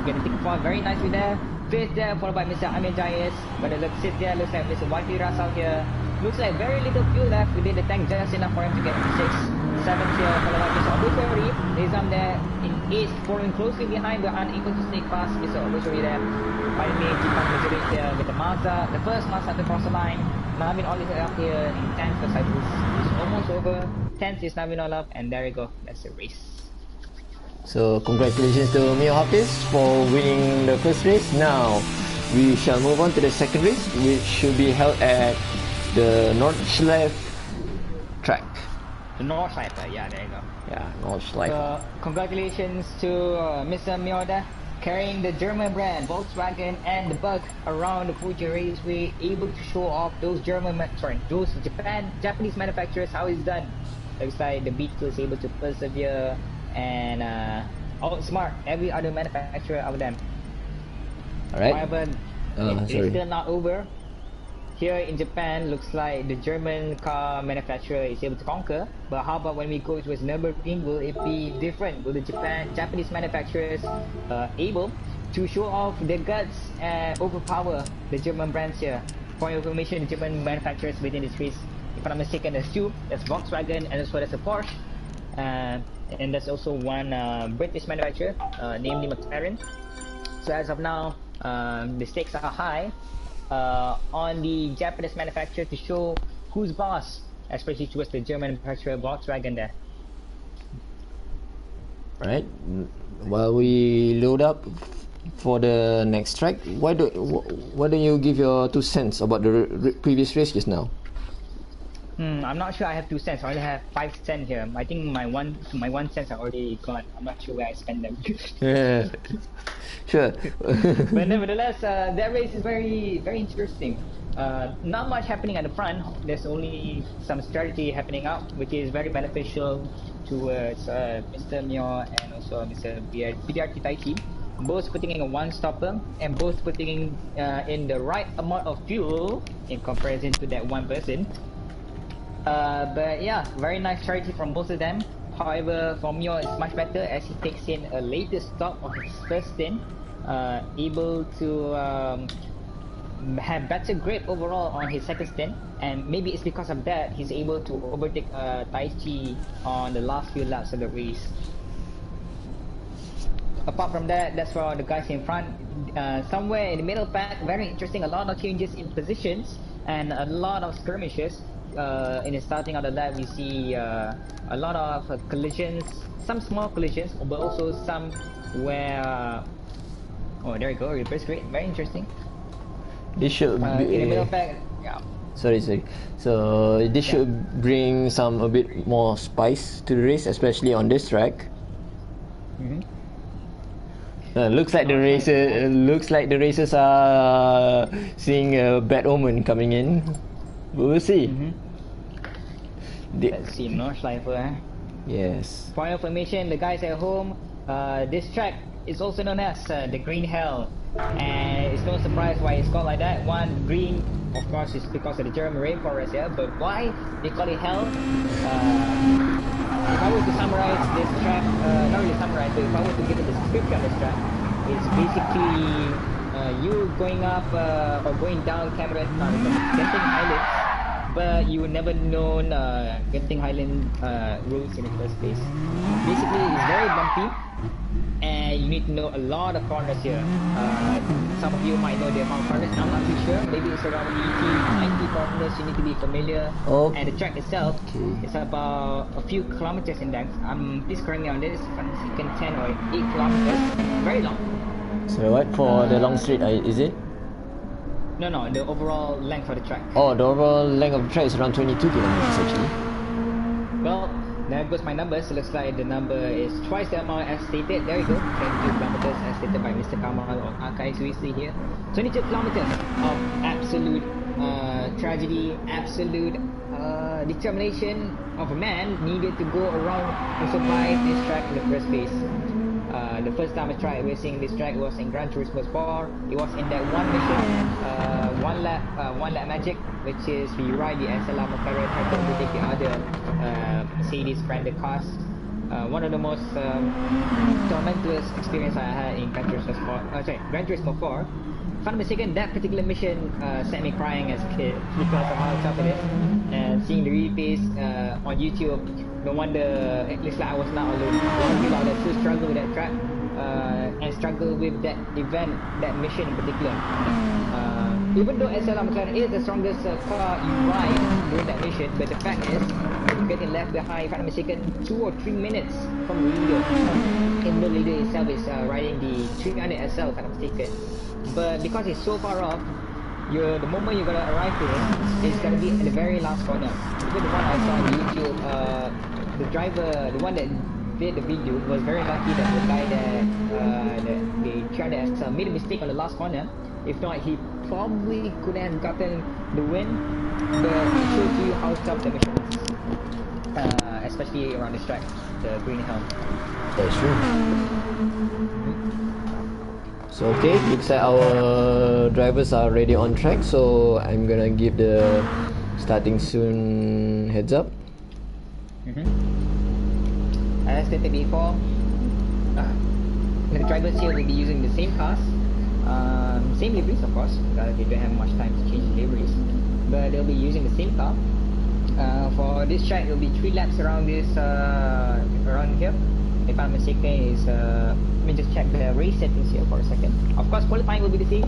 [SPEAKER 6] Getting tick for very nicely there. Fifth there, followed by Mr. Amir Jayes. But it looks there, looks like Mr. Wati Rasal here. Looks like very little fuel left within the tank, just enough for him to get 6th. 7th here, followed by Mr. Obusori. Nizam there in 8th, following closely behind, but unable to sneak past Mr. Obusori there. Finally, Jipang Majerit there with the Mazda. The first Mazda to cross the line. Navin Olive up here in 10th for Cyprus. It's almost over. 10th is Navin Olive, and there we go. That's the race.
[SPEAKER 3] So congratulations to Mio Hafiz for winning the first race. Now we shall move on to the second race, which should be held at the Nordschleife track.
[SPEAKER 6] The Nordschleife, yeah, there you go.
[SPEAKER 3] Yeah, Nordschleife.
[SPEAKER 6] So congratulations to Mr. Mioda, carrying the German brand Volkswagen and the Bug around the Fuji Raceway, able to show off those those Japanese manufacturers how it's done. Looks like the Beetle is able to persevere and outsmart every other manufacturer of them.
[SPEAKER 3] Alright.
[SPEAKER 6] However, it's still not over. Here in Japan, looks like the German car manufacturer is able to conquer. But how about when we go towards Nürburgring? Will it be different? Will the Japanese manufacturers able to show off their guts and overpower the German brands here? For your information, the German manufacturers within this race, if I'm not mistaken, there's two. There's Volkswagen and as well as a Porsche. And there's also one British manufacturer, namely McLaren. So as of now, the stakes are high on the Japanese manufacturer to show who's boss, especially towards the German manufacturer Volkswagen there.
[SPEAKER 3] Right. While we load up for the next track, why don't you give your 2 cents about the previous race just now?
[SPEAKER 6] I'm not sure I have 2 cents. I only have 5 cents here. I think my one cents are already gone. I'm not sure where I spend them.
[SPEAKER 3] Yeah. Sure.
[SPEAKER 6] But nevertheless, that race is very, very interesting. Not much happening at the front. There's only some strategy happening out, which is very beneficial towards Mr. Mio and also Mr. Bidarti Taichi. Both putting in a one-stopper and both putting in the right amount of fuel in comparison to that one person. But yeah, very nice strategy from both of them. However, for Mio, it's much better as he takes in a later stop of his first stint, able to have better grip overall on his second stint, and maybe it's because of that he's able to overtake Taichi on the last few laps of the race. Apart from that, that's for the guys in front. Somewhere in the middle pack, very interesting, a lot of changes in positions and a lot of skirmishes. In the starting of the lap, we see a lot of collisions, some small collisions, but also some where oh, there you go, reverse grid, very interesting.
[SPEAKER 3] This should be
[SPEAKER 6] in the middle pack, yeah.
[SPEAKER 3] Sorry. So this should bring a bit more spice to the race, especially on this track. Looks like the racers are seeing a bad omen coming in. We'll see.
[SPEAKER 6] Let's see, Nordschleife.
[SPEAKER 3] Yes.
[SPEAKER 6] For information, the guys at home, this track is also known as the Green Hell, and it's no surprise why it's called like that. One, green, of course, is because of the German rainforest here, but why they call it Hell? If I were to summarize this track, not really summarize, but if I were to give it a description of this track, it's basically you going up or going down Genting Highlands, but you never known Genting Highland roads in the first place. Basically, it's very bumpy, and you need to know a lot of corners here. Some of you might know the amount of corners, I'm not too sure. Maybe it's around 80, 90 corners you need to be familiar. And the track itself is about a few kilometers in length. Please correct me on this, if I'm thinking 10 or 8 kilometers. Very long.
[SPEAKER 3] So what for the long straight, is it?
[SPEAKER 6] No, the overall length of the track.
[SPEAKER 3] Oh, the overall length of the track is around 22 kilometers actually.
[SPEAKER 6] Well, there goes my numbers. It looks like the number is twice the amount as stated. There you go, 22 kilometers as stated by Mr. Kamal on Archives we see here. 22 kilometers of absolute tragedy, absolute determination of a man needed to go around to survive this track in the first place. The first time I tried racing this track was in Gran Turismo Sport. It was in that one mission, one lap magic, which is we ride the SLR McLaren try to overtake the other Mercedes branded cars. one of the most tormentuous experience I had in Gran Turismo Sport. Gran Turismo 4. If I'm not mistaken, that particular mission set me crying as a kid because of how tough it is. And seeing the replays on YouTube, no wonder it looks like I was not alone. A lot of people out there still struggle with that track and struggle with that event, that mission in particular. Even though SLR McLaren is the strongest car you ride during that mission, but the fact is, you're getting left behind, if I'm not mistaken, 2 or 3 minutes from the leader. Even though the leader itself is riding the 300 SL, if I'm not mistaken. But because it's so far off, the moment you're gonna arrive there, it's gonna be at the very last corner. Even the one I saw on YouTube, the driver, the one that did the video, was very lucky that the guy that the 300 SL made a mistake on the last corner. If not, he probably could have gotten the win, but it shows you how tough the mission is. Especially around this track, the green helm.
[SPEAKER 3] That's true. So okay, looks like our drivers are already on track, so I'm gonna give the starting soon heads up.
[SPEAKER 6] As stated before, the drivers here will be using the same cars. Same liveries, of course, because they don't have much time to change liveries, but they'll be using the same car. For this track, it will be 3 laps around this around here. If I'm mistaken, let me just check the race settings here for a second. Of course, qualifying will be the same.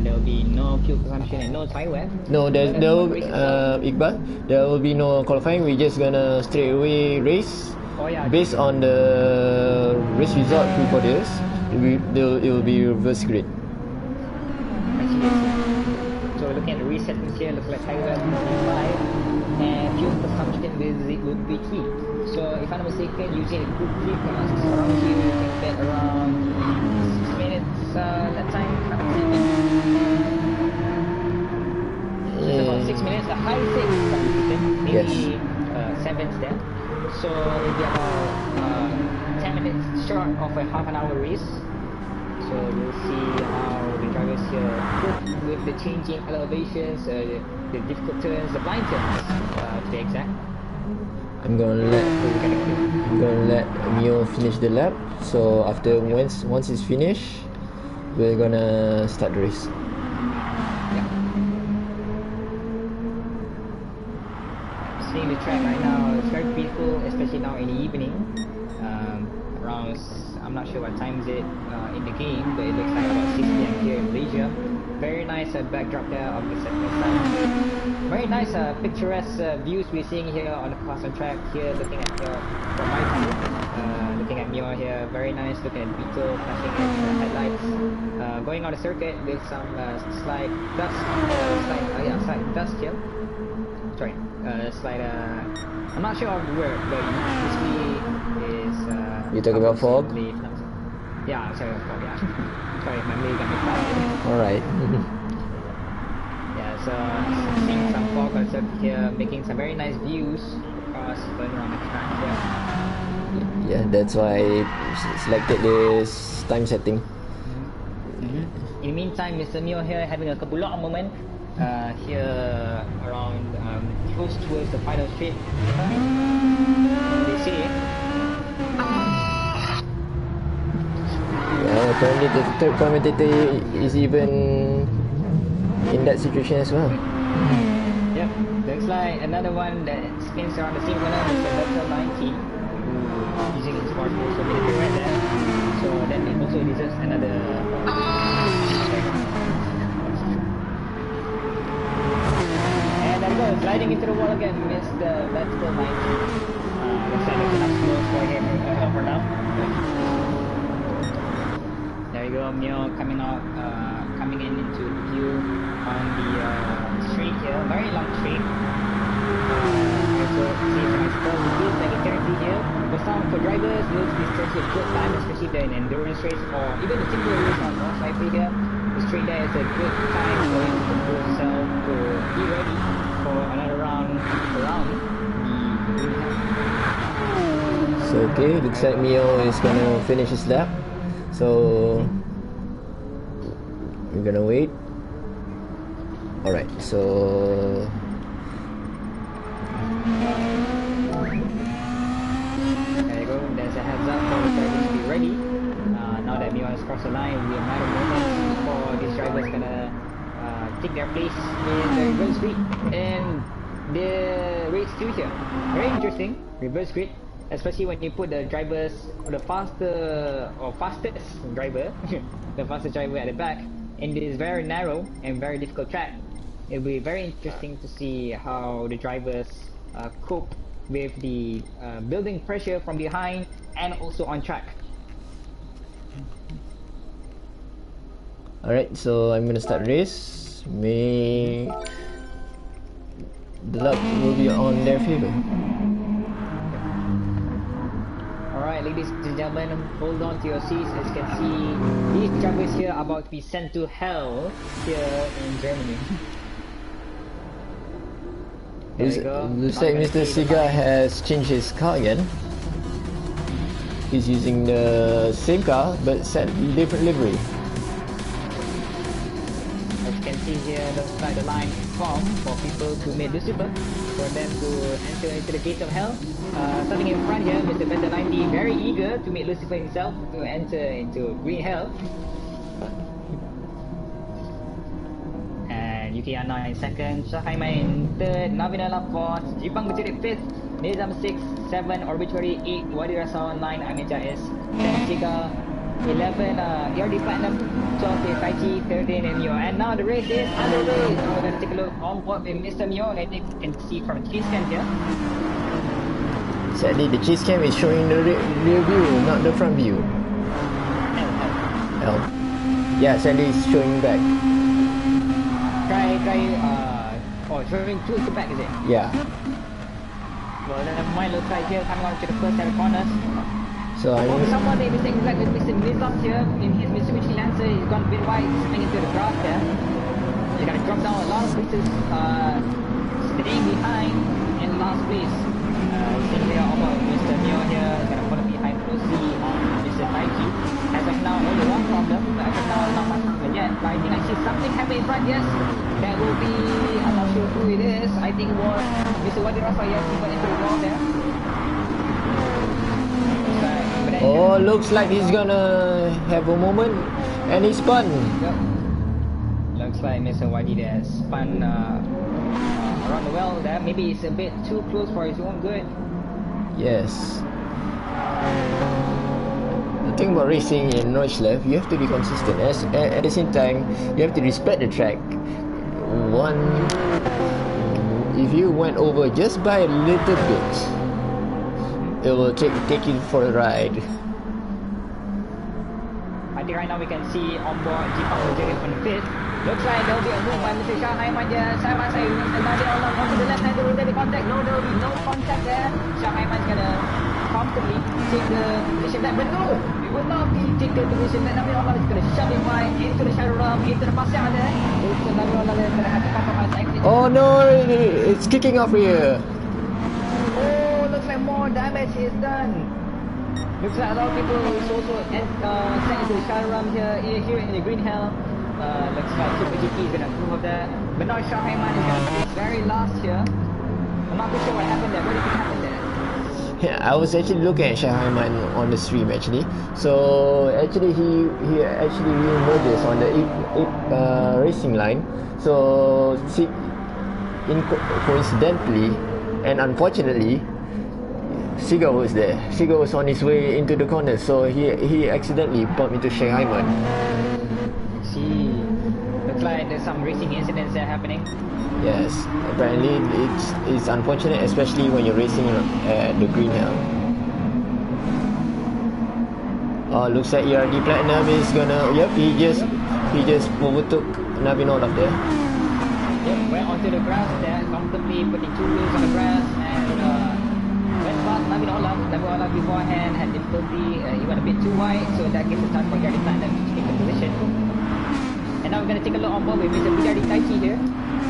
[SPEAKER 6] There will be no fuel consumption and no tire wear.
[SPEAKER 3] No, there will Iqbal, there will be no qualifying. We're just gonna straight away race. Based on the race result for this, it will be reverse grid.
[SPEAKER 6] I see. So looking at the race settings here, looks like tire wear will be 5 and fuel consumption will be 3. So if I'm not mistaken, using a good 3 cars around here, you can get around 6 minutes that time. It's about 6 minutes, a high 6, maybe 7's there. So it'll be about 10 minutes short of a half an hour race. So we'll see how the drivers here cope with the changing elevations, the difficult turns, the blind turns, to be exact.
[SPEAKER 3] I'm gonna let Mio finish the lap. So after once it's finished, we're gonna start the race.
[SPEAKER 6] Seeing the track right now, it's very peaceful, especially now in the evening. Around, I'm not sure what time is it in the game, but it looks like about 6 PM here in Malaysia. Very nice backdrop there of the second side. Very nice picturesque views we're seeing here on the custom track here, looking at from my view. Looking at Mio here, very nice, looking at Beetle flashing in the headlights. Going on the circuit with some slight dust here. Sorry, slight I'm not sure of the word, but usually is
[SPEAKER 3] you talking about fog?
[SPEAKER 6] Yeah, I'm sorry about fog, yeah. Sorry, my memory got me clouded.
[SPEAKER 3] Alright.
[SPEAKER 6] Yeah, so seeing some fog on circuit here, making some very nice views across going around the track here.
[SPEAKER 3] Yeah, that's why I selected this time setting.
[SPEAKER 6] In the meantime, Mr. Mio here having a kabulok moment here around close towards the final straight. They see it.
[SPEAKER 3] Apparently the third commentator is even in that situation as well.
[SPEAKER 6] Yep, looks like another one that spins around the same corner, Mr. Delta 19, using his smart move, so military right there. So that also deserves another. And there we go, sliding into the wall again, Mr. Delta 19. Looks like there's enough snow for him for now. There you go, Mio coming out, coming in into the view on the straight here, very long straight. Also, see from my spot, it feels like eternity here. For drivers, this stretch is good time, especially in an endurance race or even a simple race on North Cycle here. The straight there is a good time for him to compose himself to be ready for another round around the green helm.
[SPEAKER 3] So okay, looks like Mio is gonna finish his lap. So we're gonna wait. Alright, so
[SPEAKER 6] there you go, heads up for the drivers to be ready. Now that Mio has crossed the line, we have matter of moments before these drivers gonna take their place in the reverse grid and the race 2 here. Very interesting, reverse grid, especially when you put the drivers, the fastest driver, the fastest driver at the back in this very narrow and very difficult track. It'll be very interesting to see how the drivers cope with the building pressure from behind and also on track.
[SPEAKER 3] Alright, so I'm gonna start race. May the luck will be on their favor.
[SPEAKER 6] Alright, ladies and gentlemen, hold on to your seats. As you can see, these drivers here are about to be sent to hell here in Germany.
[SPEAKER 3] Looks like Mr. Siga has changed his car again. He's using the same car but set different livery.
[SPEAKER 6] As you can see here, looks like the line formed for people to meet Lucifer, for them to enter into the gates of hell. Starting in front here, Mr. Better 90 very eager to meet Lucifer himself to enter into green hell. And Yukiana in second, Shahaima in third, Navinala fourth, Jipang Bujiri fifth, Nizam 6, 7, Arbitrary 8, Wadi Rasa 9, Amija is 10, Siga 11, ERD Platinum, 12 Taichi, 13 and Mio. And now the race is underway. We're going to take a look on board with Mr. Mio, and I think you can see from the chase cam here.
[SPEAKER 3] Sadly, the chase cam is showing the rear view, not the front view. L. Yeah, sadly it's showing back.
[SPEAKER 6] Showing to the back, is it?
[SPEAKER 3] Yeah.
[SPEAKER 6] Well, then mine looks like here coming out to the first set of corners.
[SPEAKER 3] So I'm
[SPEAKER 6] someone they missing like with Mr. Mizam here in his Mitsubishi Lancer. He's gone a bit wide, slipping into the grass there. He's gonna drop down a lot of places, staying behind in last place. Seeing here about Mr. Mio here, he's gonna follow behind closely on Mr. Taiki. As of now, only one problem, but as of now, not much happen yet. But I think I see something happen in front, yes. That will be, I'm not sure who it is. I think it was Mr. Wadi Rafa, yes, he got into the wall there.
[SPEAKER 3] Oh, looks like he's gonna have a moment and he spun.
[SPEAKER 6] Yep. Looks like Mr. Wadi there spun around the well there. Maybe it's a bit too close for his own good.
[SPEAKER 3] Yes. The thing about racing in Deutschland, you have to be consistent. At the same time, you have to respect the track. If you went over just by a little bit, it will take you for a ride.
[SPEAKER 6] I think right now we can see on board Jipang Ujiri from the pit. Looks like there will be a move by Mr. Shanghai Manja. Side say Mr. Nadia Olam onto the left hand. There will be contact. No, there will be no contact there. Shanghai Manja gonna comfortably take the position back. But no, it will not be take the position back. Nadia Olam is gonna shove him wide into the shadow realm, into the pasang there. So Nadia Olam is gonna have to compromise exit.
[SPEAKER 3] Oh no, it's kicking off here.
[SPEAKER 6] Oh, looks like more damage is done. Looks like a lot of people is also sent into the shadow realm here in the green hell. Looks like Super GT is gonna approve of that. But now Shanghai Man is gonna be very last here. I'm not too sure what happened there. What did it happen there?
[SPEAKER 3] Yeah, I was actually looking at Shanghai Man on the stream actually. So actually he actually re-emerges on the 8 racing line. So coincidentally and unfortunately, Siga was there. Siga was on his way into the corner, so he accidentally bumped into Shanghai Man.
[SPEAKER 6] See, looks like there's some racing incidents that are happening.
[SPEAKER 3] Yes, apparently it's unfortunate, especially when you're racing at the green hell. Oh, looks like ERD Platinum is gonna. Yep, he just overtook Navin Olaf there.
[SPEAKER 6] Yep, went onto the grass there, comfortably putting 2 wheels on the grass and went past Navin Olaf. Navin Olaf beforehand had difficulty. He went a bit too wide, so that gives the time for ERD Platinum to take the position. And now we're going to take a look on board with Mr. Bidari Taichi here.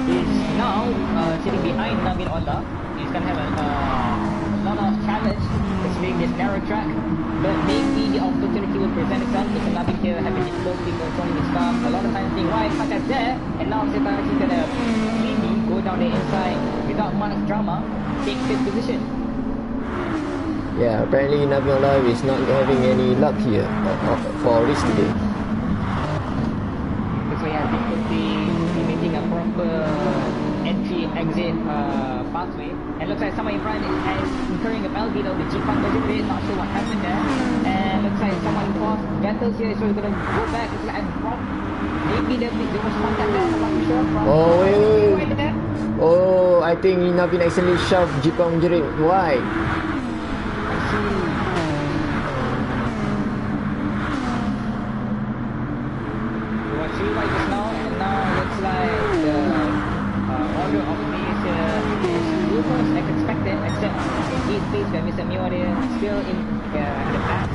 [SPEAKER 6] He's now sitting behind Navin Olaf. He's going to have a lot of challenge considering this narrow track. But maybe the opportunity will present itself. Mr. Navin here having difficulty controlling his car. A lot of times being wide, such as there. And now Mr. Taichi going to cleanly go down the inside without much drama, take 5th position.
[SPEAKER 3] Yeah, apparently Navion Live is not having any luck here for race today.
[SPEAKER 6] So yeah, difficulty making a proper entry-exit pathway. And looks like someone in front is incurring a penalty though. The Jeep unfortunately, not sure what happened there. And looks like someone crossed Battles here, so he's gonna go back. Looks like maybe there was contact there, I'm not too sure.
[SPEAKER 3] Oh wait. Oh, I think Navin accidentally shoved Jipang Jerit wide.
[SPEAKER 6] I see. We were 3 wide just now, and now looks like the order of these movements as expected, except in this place where Mr. Mio is still in the back.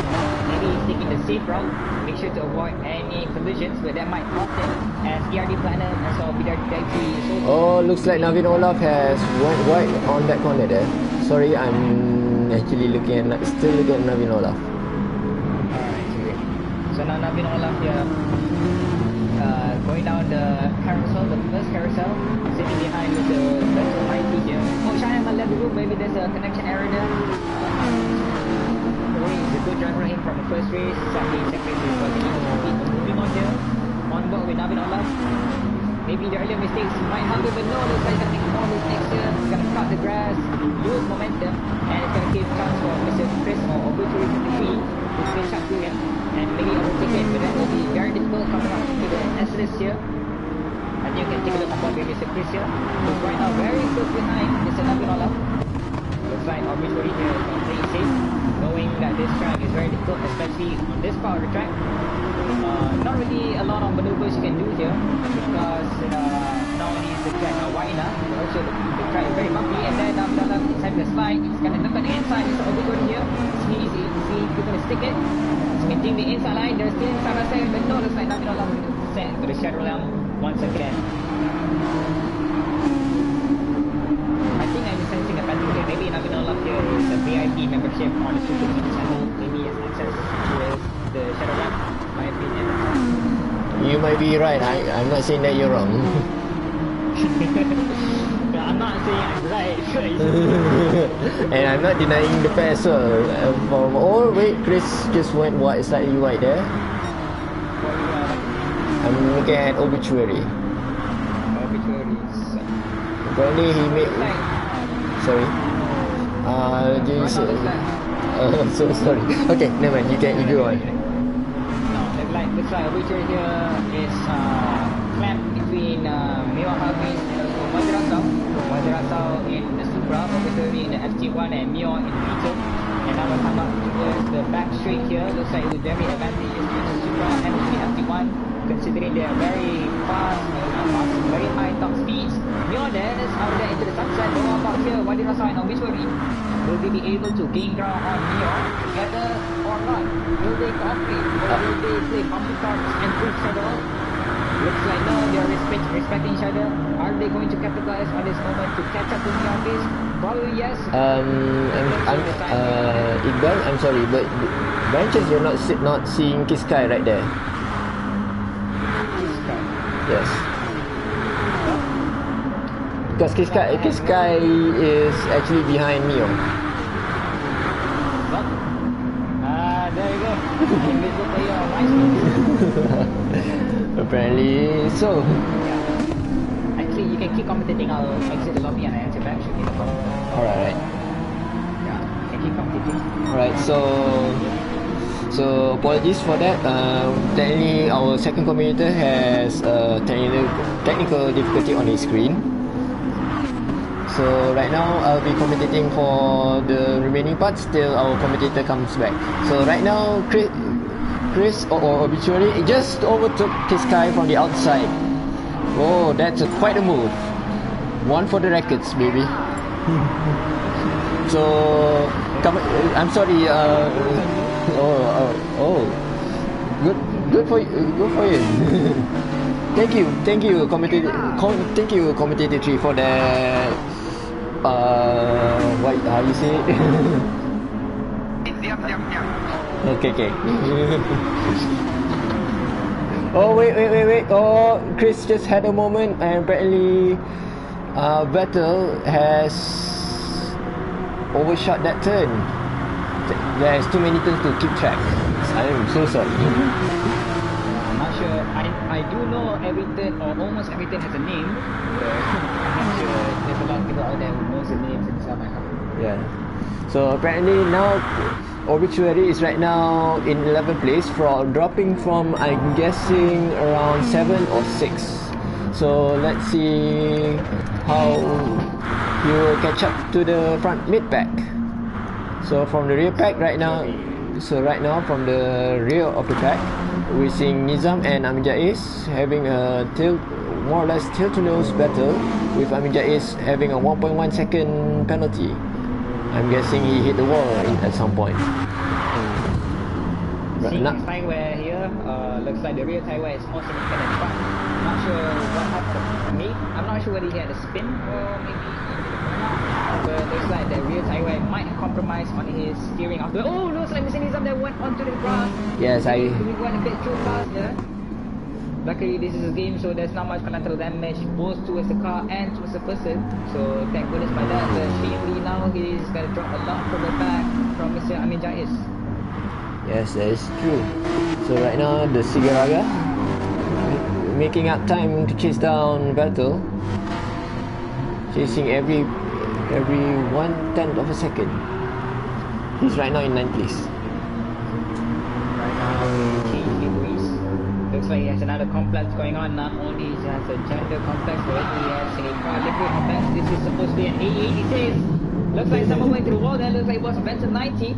[SPEAKER 6] Maybe he's taking the safe route, make sure to avoid any collisions where that might cost him, as ERD Platinum and so BDRT.
[SPEAKER 3] Oh, looks like Navin Olaf has went wide on that corner there. Sorry, I'm actually still looking at Navin Olaf.
[SPEAKER 6] Alright, so now Navin Olaf here, going down the carousel, the first carousel, sitting behind with the Vessel 90 here. Oh, Shine left the room, maybe there's a connection error there. He's a good driver in from the first race, sadly second race was incomplete. Moving on here, on board with Navin Olaf. Maybe the earlier mistakes might help him, but no, looks like he's gonna make more mistakes here. He's gonna cut the grass, lose momentum, and it's gonna give chance for Mr. Chris or Obituary 53 to finish up to him and maybe overtake him, but that will be very difficult coming up to the S-list here. I think you can take a look at what Mr. Chris here, who's right now very close behind Mr. Navin Olaf. Looks like Obituary here is playing safe, knowing that this track is very difficult, especially on this part of the track. Not really a lot of maneuvers you can do here, because not only is the track wide enough, but also the track is very bumpy, and then Navin is having a slide. He's going to look at the inside, Mr. Obituary here. He's going to stick it. He's maintaining the inside line. There's still inside outside, but no, looks like Navin Olaf is going to send to the shadow realm once again. I think I'm sensing a pattern here. Maybe Navin Olaf here is a VIP membership on the Super League channel. Maybe he has access to the shadow realm. My opinion.
[SPEAKER 3] You might be right. I'm not saying that you're wrong.
[SPEAKER 6] I'm not saying I'm right.
[SPEAKER 3] And I'm not denying the fact as well. Oh wait, Chris just went wide, slightly wide there. I'm looking at Obituary. Apparently he made. Sorry. So sorry. Okay, never mind. You go on.
[SPEAKER 6] Looks like Obituary here is clamped between Mio Harvey and Wazirasau in the Supra, Obituary in the FT1 and Mio in the V2. And now we'll come up towards the back straight here. Looks like it was very advantageous to the Supra and the FT1, considering they are very fast, very high top speeds. Mio then is out there into the sunset. Don't know about here, Wazirasau and Obituary. Will they be able to gain ground on Mio together or not? Will they cooperate? Or will they play bumpy cards and push each other out? Looks like no, they are respecting each other. Are they going to capitalize on this moment to catch up to Mio pace? Probably yes.
[SPEAKER 3] Iqbal, I'm sorry, but branches you're not seeing Kiskai right there.
[SPEAKER 6] Kiskai?
[SPEAKER 3] Yes. Because Kiskai is actually behind Mio.
[SPEAKER 6] There you go. Invisible player on my screen.
[SPEAKER 3] Apparently so.
[SPEAKER 6] Yeah. Actually, you can keep commentating. I'll exit the lobby and I enter back. Should be no problem.
[SPEAKER 3] Alright.
[SPEAKER 6] Yeah, you can keep commentating.
[SPEAKER 3] Alright, so apologies for that. Technically, our second commentator has technical difficulty on his screen. So right now I'll be commentating for the remaining parts till our commentator comes back. So right now Chris or Obituary just overtook Kiskai from the outside. Oh, that's quite a move. One for the records, baby. So I'm sorry. Good for you. Thank you, commentator 3 for that. How you say it? Okay. Oh wait. Oh, Chris just had a moment, and apparently Vettel has overshot that turn. there's too many turns to keep track. I am so sorry.
[SPEAKER 6] I'm not sure. I do know every turn or almost every turn has a name, but I'm not sure. There's a lot of people out there who knows the names and stuff like that.
[SPEAKER 3] Yeah. So apparently now Obituary is right now in 11th place from dropping from, I'm guessing, around 7 or 6. So let's see how he will catch up to the front mid pack. So from the rear pack right now, from the rear of the pack, we're seeing Nizam and Amin Jais having a more or less tail to nose battle, with Amin Jais having a 1.1 second penalty. I'm guessing he hit the wall at some point.
[SPEAKER 6] Seeing his tire wear here, looks like the rear tire wear is more significant than front. I'm not sure what happened. I'm not sure whether he had a spin or maybe but looks like the rear tire wear might have compromised on his steering after. Oh, looks like Mr. Nizam that went onto the grass.
[SPEAKER 3] Yes,
[SPEAKER 6] we went a bit too fast here. Luckily this is a game, so there's not much collateral damage both towards the car and towards the person. So thank goodness by that. But seemingly now he's gonna drop a lot from the back from Mr. Amin Jais.
[SPEAKER 3] Yes, that is true. So right now the Sigaraga making up time to chase down Vettel, chasing every 1/10 of a second. He's right now in 9th place.
[SPEAKER 6] Right now he liveries. Looks like he has another complex going on. Not only he has a gender complex, but he has a car livery complex. This is supposed to be an A86. Looks like someone went through the wall there. Looks like it was Benson 90.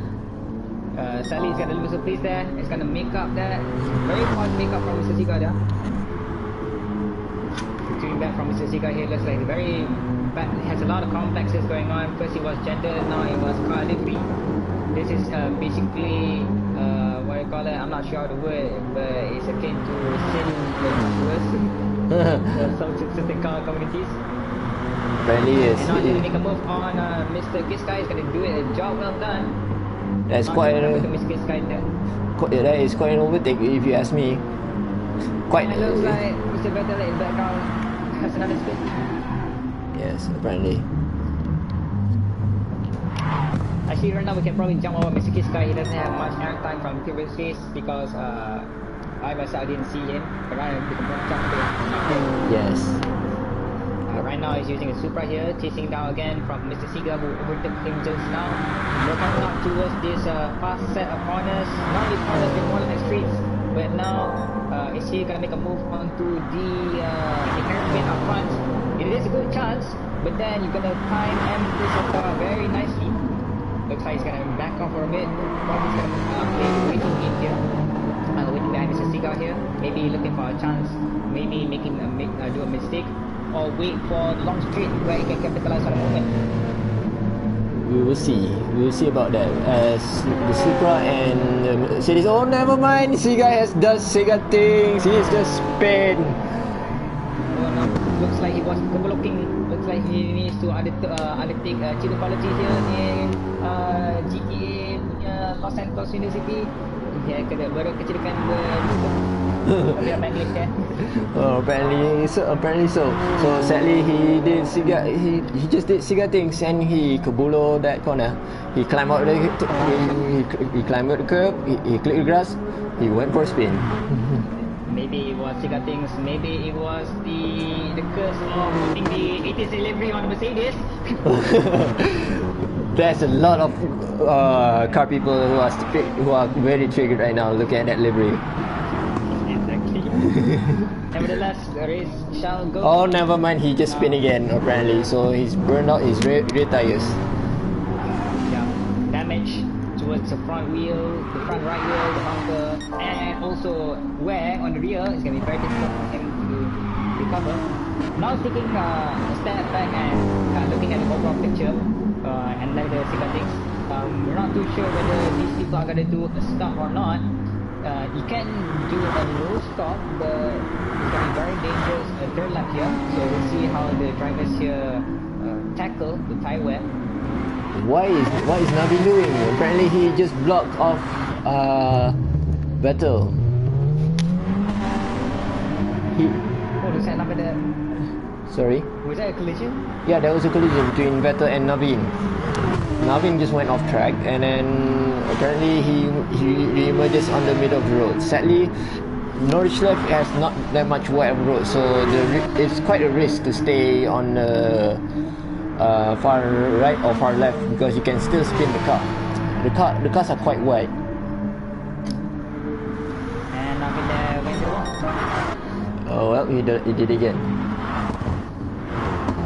[SPEAKER 6] Sadly he's gonna lose a place there. It's gonna make up that. Very fast make up from Mr. Siga there. Retrieving back from Mr. Siga here. Looks like very bad. Has a lot of complexes going on. First it was gender, now it was car livery. This is basically what I call it, I'm not sure the word, but it's akin to sin for some certain car communities.
[SPEAKER 3] Apparently yes.
[SPEAKER 6] And now he's gonna make a move on Mr. Kiska. He's gonna do it, a job well done.
[SPEAKER 3] That's quite that is quite an overtake if you ask me. Quite.
[SPEAKER 6] It looks like Mr. Vettel in background has another spin.
[SPEAKER 3] Yes, apparently.
[SPEAKER 6] Actually, right now we can probably jump over Mr. Kiska. He doesn't have much airtime from the previous race because I myself didn't see him. But right now we can jump to him.
[SPEAKER 3] Yes.
[SPEAKER 6] Right now he's using a Supra here, chasing down again from Mr. Siga, who overtook him just now. We're coming up towards this fast set of corners. Now these corners been more like streets, but now is he gonna make a move onto the hairpin up front? It is a good chance, but then you're gonna time this car very nicely. Looks like he's gonna back off for a bit. Probably he's gonna waiting in here. Waiting behind Mr. Siga here. Maybe looking for a chance. Maybe making do a mistake. Or wait for the long straight where he can capitalize on the moment.
[SPEAKER 3] We will see. We will see about that. As the Supra and Mercedes. Oh, never mind. Siga does Sega things. He's just spin.
[SPEAKER 6] Oh no! Looks like he was overlooking. Looks like he needs to undertake cheating quality here in GTA punya Los Santos University. Dia baru kecilkan dia English there.
[SPEAKER 3] Oh, apparently so. So sadly he just did Siga things and he kebulo that corner. He climbed out he climbed out the curb. He clipped the grass. He went for a spin.
[SPEAKER 6] Maybe it was Siga things. Maybe it was the curse of putting the 80s delivery on the Mercedes.
[SPEAKER 3] There's a lot of car people who are very triggered right now looking at that livery.
[SPEAKER 6] Exactly. Nevertheless, the race shall go.
[SPEAKER 3] Oh, never mind. He just spin again apparently. So he's burned out his rear tires.
[SPEAKER 6] Yeah, damage towards the front wheel, the front right wheel, the bumper, and also wear on the rear is going to be very difficult for him to recover. Now taking a step back and looking at the overall picture and like the Siga things, we're not too sure whether these people are going to do a stop or not. You can do a low stop, but it's going to be very dangerous third lap here. So we'll see how the drivers here tackle the tire wear.
[SPEAKER 3] What is Nabi doing? Apparently he just blocked off Vettel.
[SPEAKER 6] Was that number there?
[SPEAKER 3] Sorry?
[SPEAKER 6] Was that a collision?
[SPEAKER 3] Yeah, there was a collision between Vettel and Navin. Navin just went off track, and then apparently he emerges on the middle of the road. Sadly, Norwich Left has not that much wide road, so it's quite a risk to stay on the far right or far left, because you can still spin the car. The cars are quite wide.
[SPEAKER 6] And Navin there went to the wall.
[SPEAKER 3] Oh well, he did again.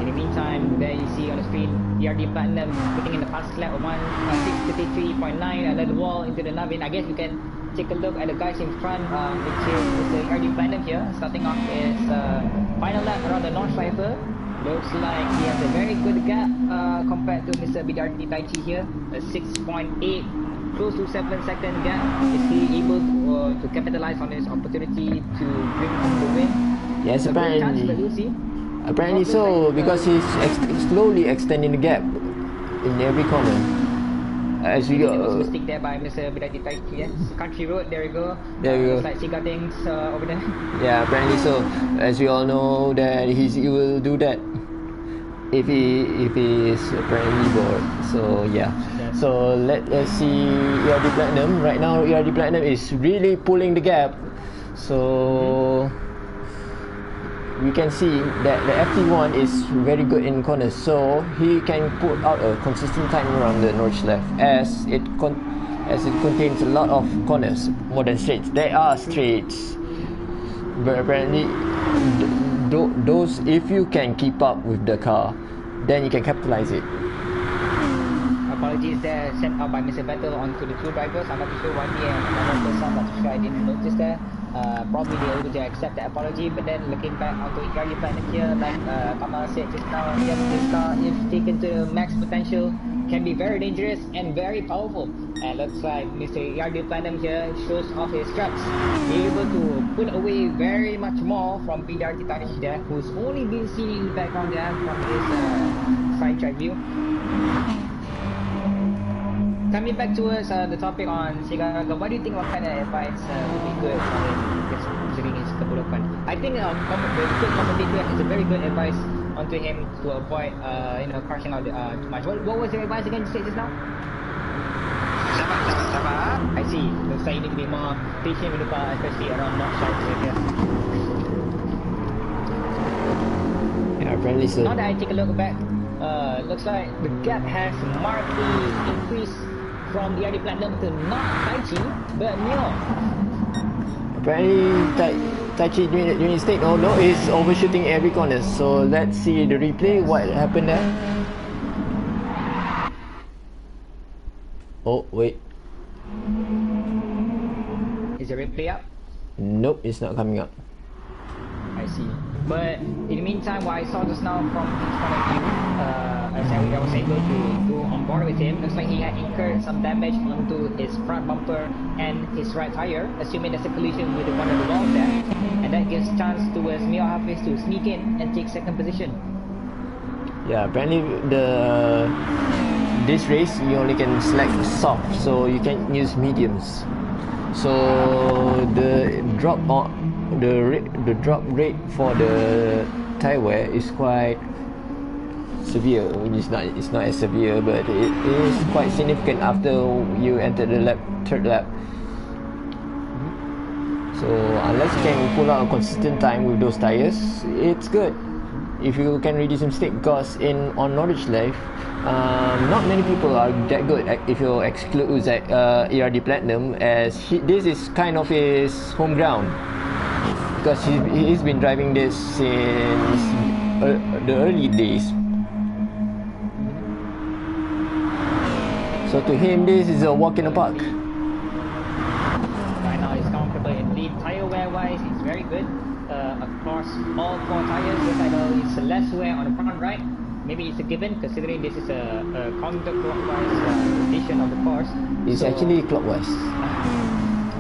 [SPEAKER 6] In the meantime, there you see on the screen, ERD Platinum putting in the fast lap of 1:6:53.9 and then the wall into the Navin. I guess we can take a look at the guys in front, which is the ERD Platinum here, starting off his final lap around the North Striper. Looks like he has a very good gap compared to Mr. BDRT Taichi here, a 6.8, close to 7-second gap. Is he able to capitalize on his opportunity to bring home the win?
[SPEAKER 3] Yes,
[SPEAKER 6] Chance, but we'll see.
[SPEAKER 3] apparently so, because he's slowly extending the gap in every corner. As we
[SPEAKER 6] go, stick there by Mr. BDRT Taichi. Yes, country road. There we go.
[SPEAKER 3] There we go.
[SPEAKER 6] It's like cigar things over there.
[SPEAKER 3] Yeah, apparently so. As we all know that he will do that if he is apparently bored. So yeah. So let's see ERD Platinum. Right now ERD Platinum is really pulling the gap. So we can see that the FT1 is very good in corners, so he can put out a consistent time around the Norwich Left, as it contains a lot of corners more than straights. There are straights, but apparently those, if you can keep up with the car, then you can capitalize it.
[SPEAKER 6] Apologies there sent out by Mr. Vettel onto the two drivers. I'm not too sure why he and another person, not too sure, I didn't notice there. Probably they were able to accept the apology, but then looking back onto ERD Platinum here, like Kamal said just now, yes, this car, if taken to the max potential, can be very dangerous and very powerful. And looks like Mr. ERD Platinum here shows off his straps, able to put away very much more from BDRT Taichi there, who's only been seen in the background there from his side track view. Coming back towards the topic on Sigaga, what do you think, what kind of advice would be good for him considering his kebulukan? I think the good commentator has a very good advice onto him to avoid crashing out too much. What was your advice again you said just now?
[SPEAKER 9] Sabar.
[SPEAKER 6] I see. Looks like you need to be more patient with the car, especially around North Side here.
[SPEAKER 3] Yeah, apparently so.
[SPEAKER 6] Now that I take a look back, looks like the gap has markedly increased from ERD Platinum to not Taichi, but Mio.
[SPEAKER 3] Apparently Taichi during his take no is overshooting every corner. So let's see the replay, what happened there. Oh wait.
[SPEAKER 6] Is the replay up?
[SPEAKER 3] Nope, it's not coming up.
[SPEAKER 6] I see. But in the meantime, what I saw just now from his point of view, I was able to go on board with him. Looks like he had incurred some damage onto his front bumper and his right tire, assuming there's a collision with one of the walls there. And that gives chance towards Mio Hafiz to sneak in and take second position.
[SPEAKER 3] Yeah, apparently this race you only can select soft, so you can use mediums. So the drop rate for the tire wear is quite severe. It's not as severe, but it is quite significant after you enter the third lap. So unless you can pull out a consistent time with those tires, it's good if you can reduce your mistake, because on Norwich Left, not many people are that good, if you exclude ERD Platinum, as this is kind of his home ground, because he's been driving this since the early days. So to him, this is a walk in the park.
[SPEAKER 6] Right now he's comfortable indeed. Tire wear wise, it's very good. Across all four tires, yes, I know it's less wear on the front right. Maybe it's a given considering this is a counterclockwise rotation of the course.
[SPEAKER 3] It's actually clockwise.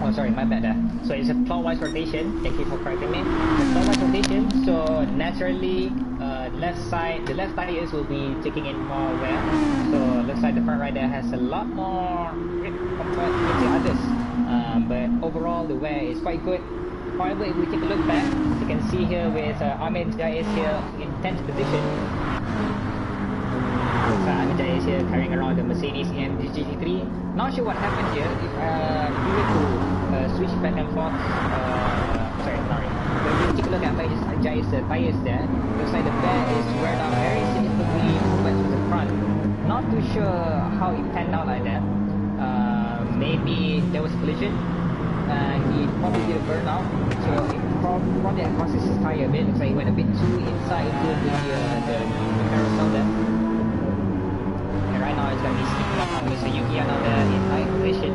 [SPEAKER 6] Oh, sorry, my bad there. So it's a clockwise rotation. Thank you for correcting me. It's clockwise rotation, so naturally, the left tires will be taking in more wear. So looks like the front right there has a lot more grip compared to the others. But overall, the wear is quite good. However, if we take a look back, you can see here with Ahmed Jais here in 10th position. So Ahmed Jais here carrying around the Mercedes AMG GT3. Not sure what happened here. If you were to switch back and forth, sorry. When you take a look at Ahmed Jais' tires there, looks like the bed is wear down very significantly compared to the front. Not too sure how it panned out like that. Maybe there was a collision. He probably did a burnout, so it probably crosses his tire a bit. Looks like he went a bit too inside into the carousel there. And right now it's going to be sneaking up on Mr. Yukiana there in ninth position.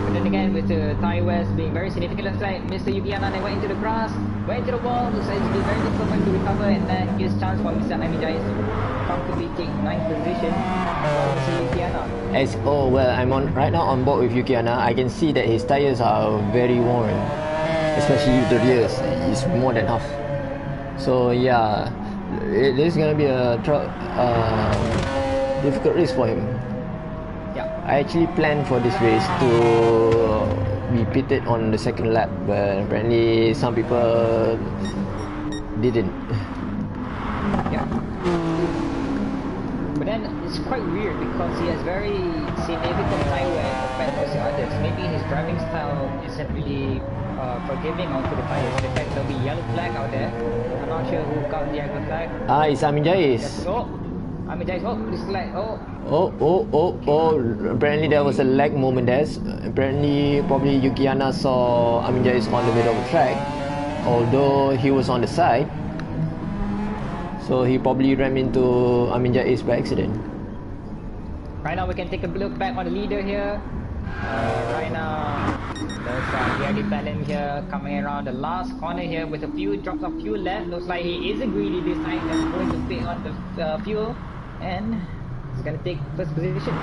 [SPEAKER 6] But then again, with the tire wears being very significant, looks like Mr. Yukiana they went into the grass, went into the wall. Looks like it's been very difficult for him to recover, and then here's chance for Mr. Amijai to comfortably take ninth position for Mr. Yukiana.
[SPEAKER 3] Well, I'm on right now on board with Yukiana. I can see that his tires are very worn, especially the rears. It's more than half. So yeah, it is gonna be a difficult race for him.
[SPEAKER 6] Yeah.
[SPEAKER 3] I actually planned for this race to be pitted on the second lap, but apparently some people didn't.
[SPEAKER 6] Yeah. But then it's quite weird because he has very significant tire wear compared to the others. Maybe his driving style isn't really forgiving onto the tires. In fact, there'll be yellow flag out there. I'm not sure who got the yellow flag.
[SPEAKER 3] It's Amin Jais.
[SPEAKER 6] Yes. Oh, Amin Jais. Oh, this flag. Oh.
[SPEAKER 3] Apparently there was a lag moment there. Apparently, probably Yukiana saw Amin Jais on the middle of the track, although he was on the side. So he probably rammed into Amin Jais by accident.
[SPEAKER 6] Right now we can take a look back on the leader here. Right now, there's Gary Bellin here coming around the last corner here with a few drops of fuel left. Looks like he isn't greedy this time. He's going to pay on the fuel, and he's going to take first position.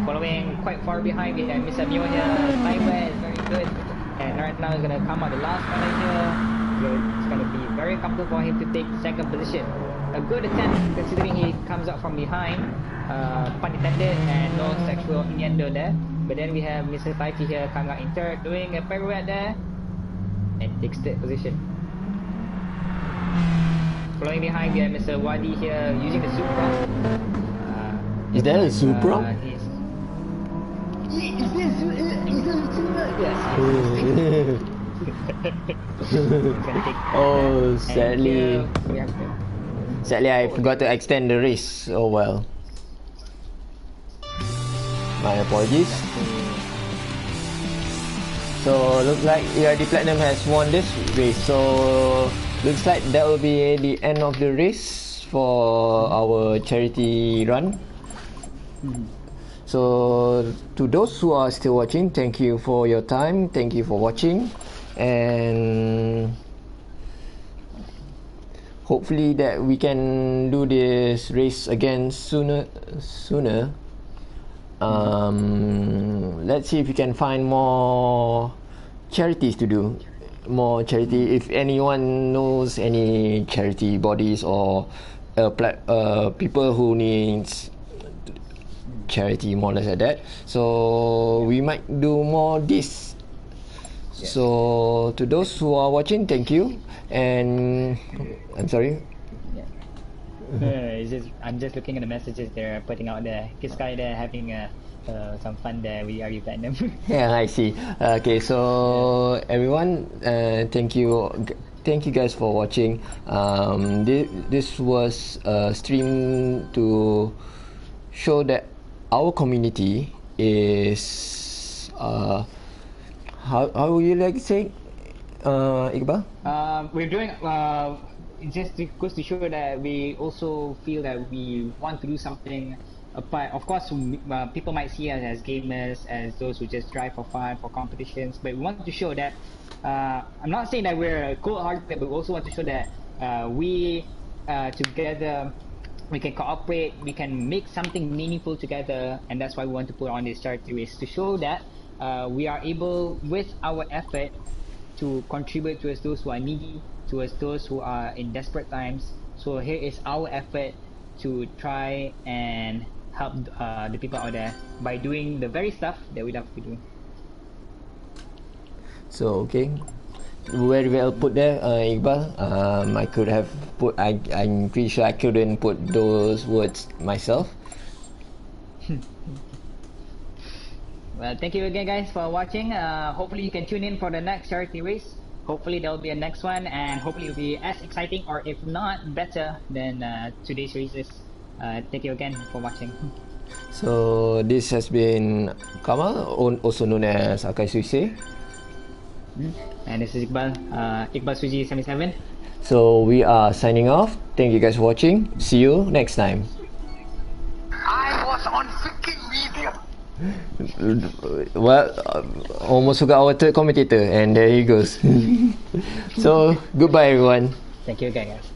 [SPEAKER 6] Following quite far behind, we have Mr. Mio here. Time wear is very good, and right now he's going to come out the last corner here. It's going to be very comfortable for him to take second position. A good attempt considering he comes up from behind, pun intended, and no sexual innuendo there. But then we have Mr. Taiki here coming out in third, doing a pirouette there, and takes third position. Following behind we have Mr. Wadi here using the Supra.
[SPEAKER 3] Is that a Supra?
[SPEAKER 6] Yes.
[SPEAKER 3] Oh, sadly I forgot to extend the race. Oh well. My apologies. So looks like ERD Platinum has won this race. So looks like that will be the end of the race for our charity run. So to those who are still watching, thank you for your time. Thank you for watching. And hopefully that we can do this race again sooner. Let's see if we can find more charities to do. More charity. If anyone knows any charity bodies or people who needs charity, more or less like that. So we might do more this. So to those who are watching, thank you. And I'm sorry.
[SPEAKER 6] I'm just looking at the messages they're putting out there. This guy there having some fun there. We are Platinum.
[SPEAKER 3] Yeah, I see. Okay, so everyone, thank you guys for watching. This was a stream to show that our community is how would you like to say, Iqbal?
[SPEAKER 6] We're doing it just goes to show that we also feel that we want to do something apart. Of course, people might see us as gamers, as those who just drive for fun, for competitions, but we want to show that I'm not saying that we're cold-hearted, but we also want to show that we together we can cooperate, we can make something meaningful together, and that's why we want to put on this charity race, to show that we are able, with our effort, to contribute towards those who are needy, towards those who are in desperate times. So here is our effort to try and help the people out there by doing the very stuff that we love to do.
[SPEAKER 3] So okay, very well put there, Iqbal. I could have put. I'm pretty sure I couldn't put those words myself.
[SPEAKER 6] Well, thank you again, guys, for watching. Hopefully, you can tune in for the next charity race. Hopefully, there will be a next one, and hopefully, it will be as exciting, or if not, better than today's races. Thank you again for watching.
[SPEAKER 3] So this has been Kamal, also known as Akai Suisse.
[SPEAKER 6] And this is Iqbal, Iqbal Suji 77.
[SPEAKER 3] So we are signing off. Thank you guys for watching. See you next time.
[SPEAKER 9] I was on freaking media.
[SPEAKER 3] Well, almost forgot our third commentator, and there he goes. So goodbye, everyone.
[SPEAKER 6] Thank you again, guys.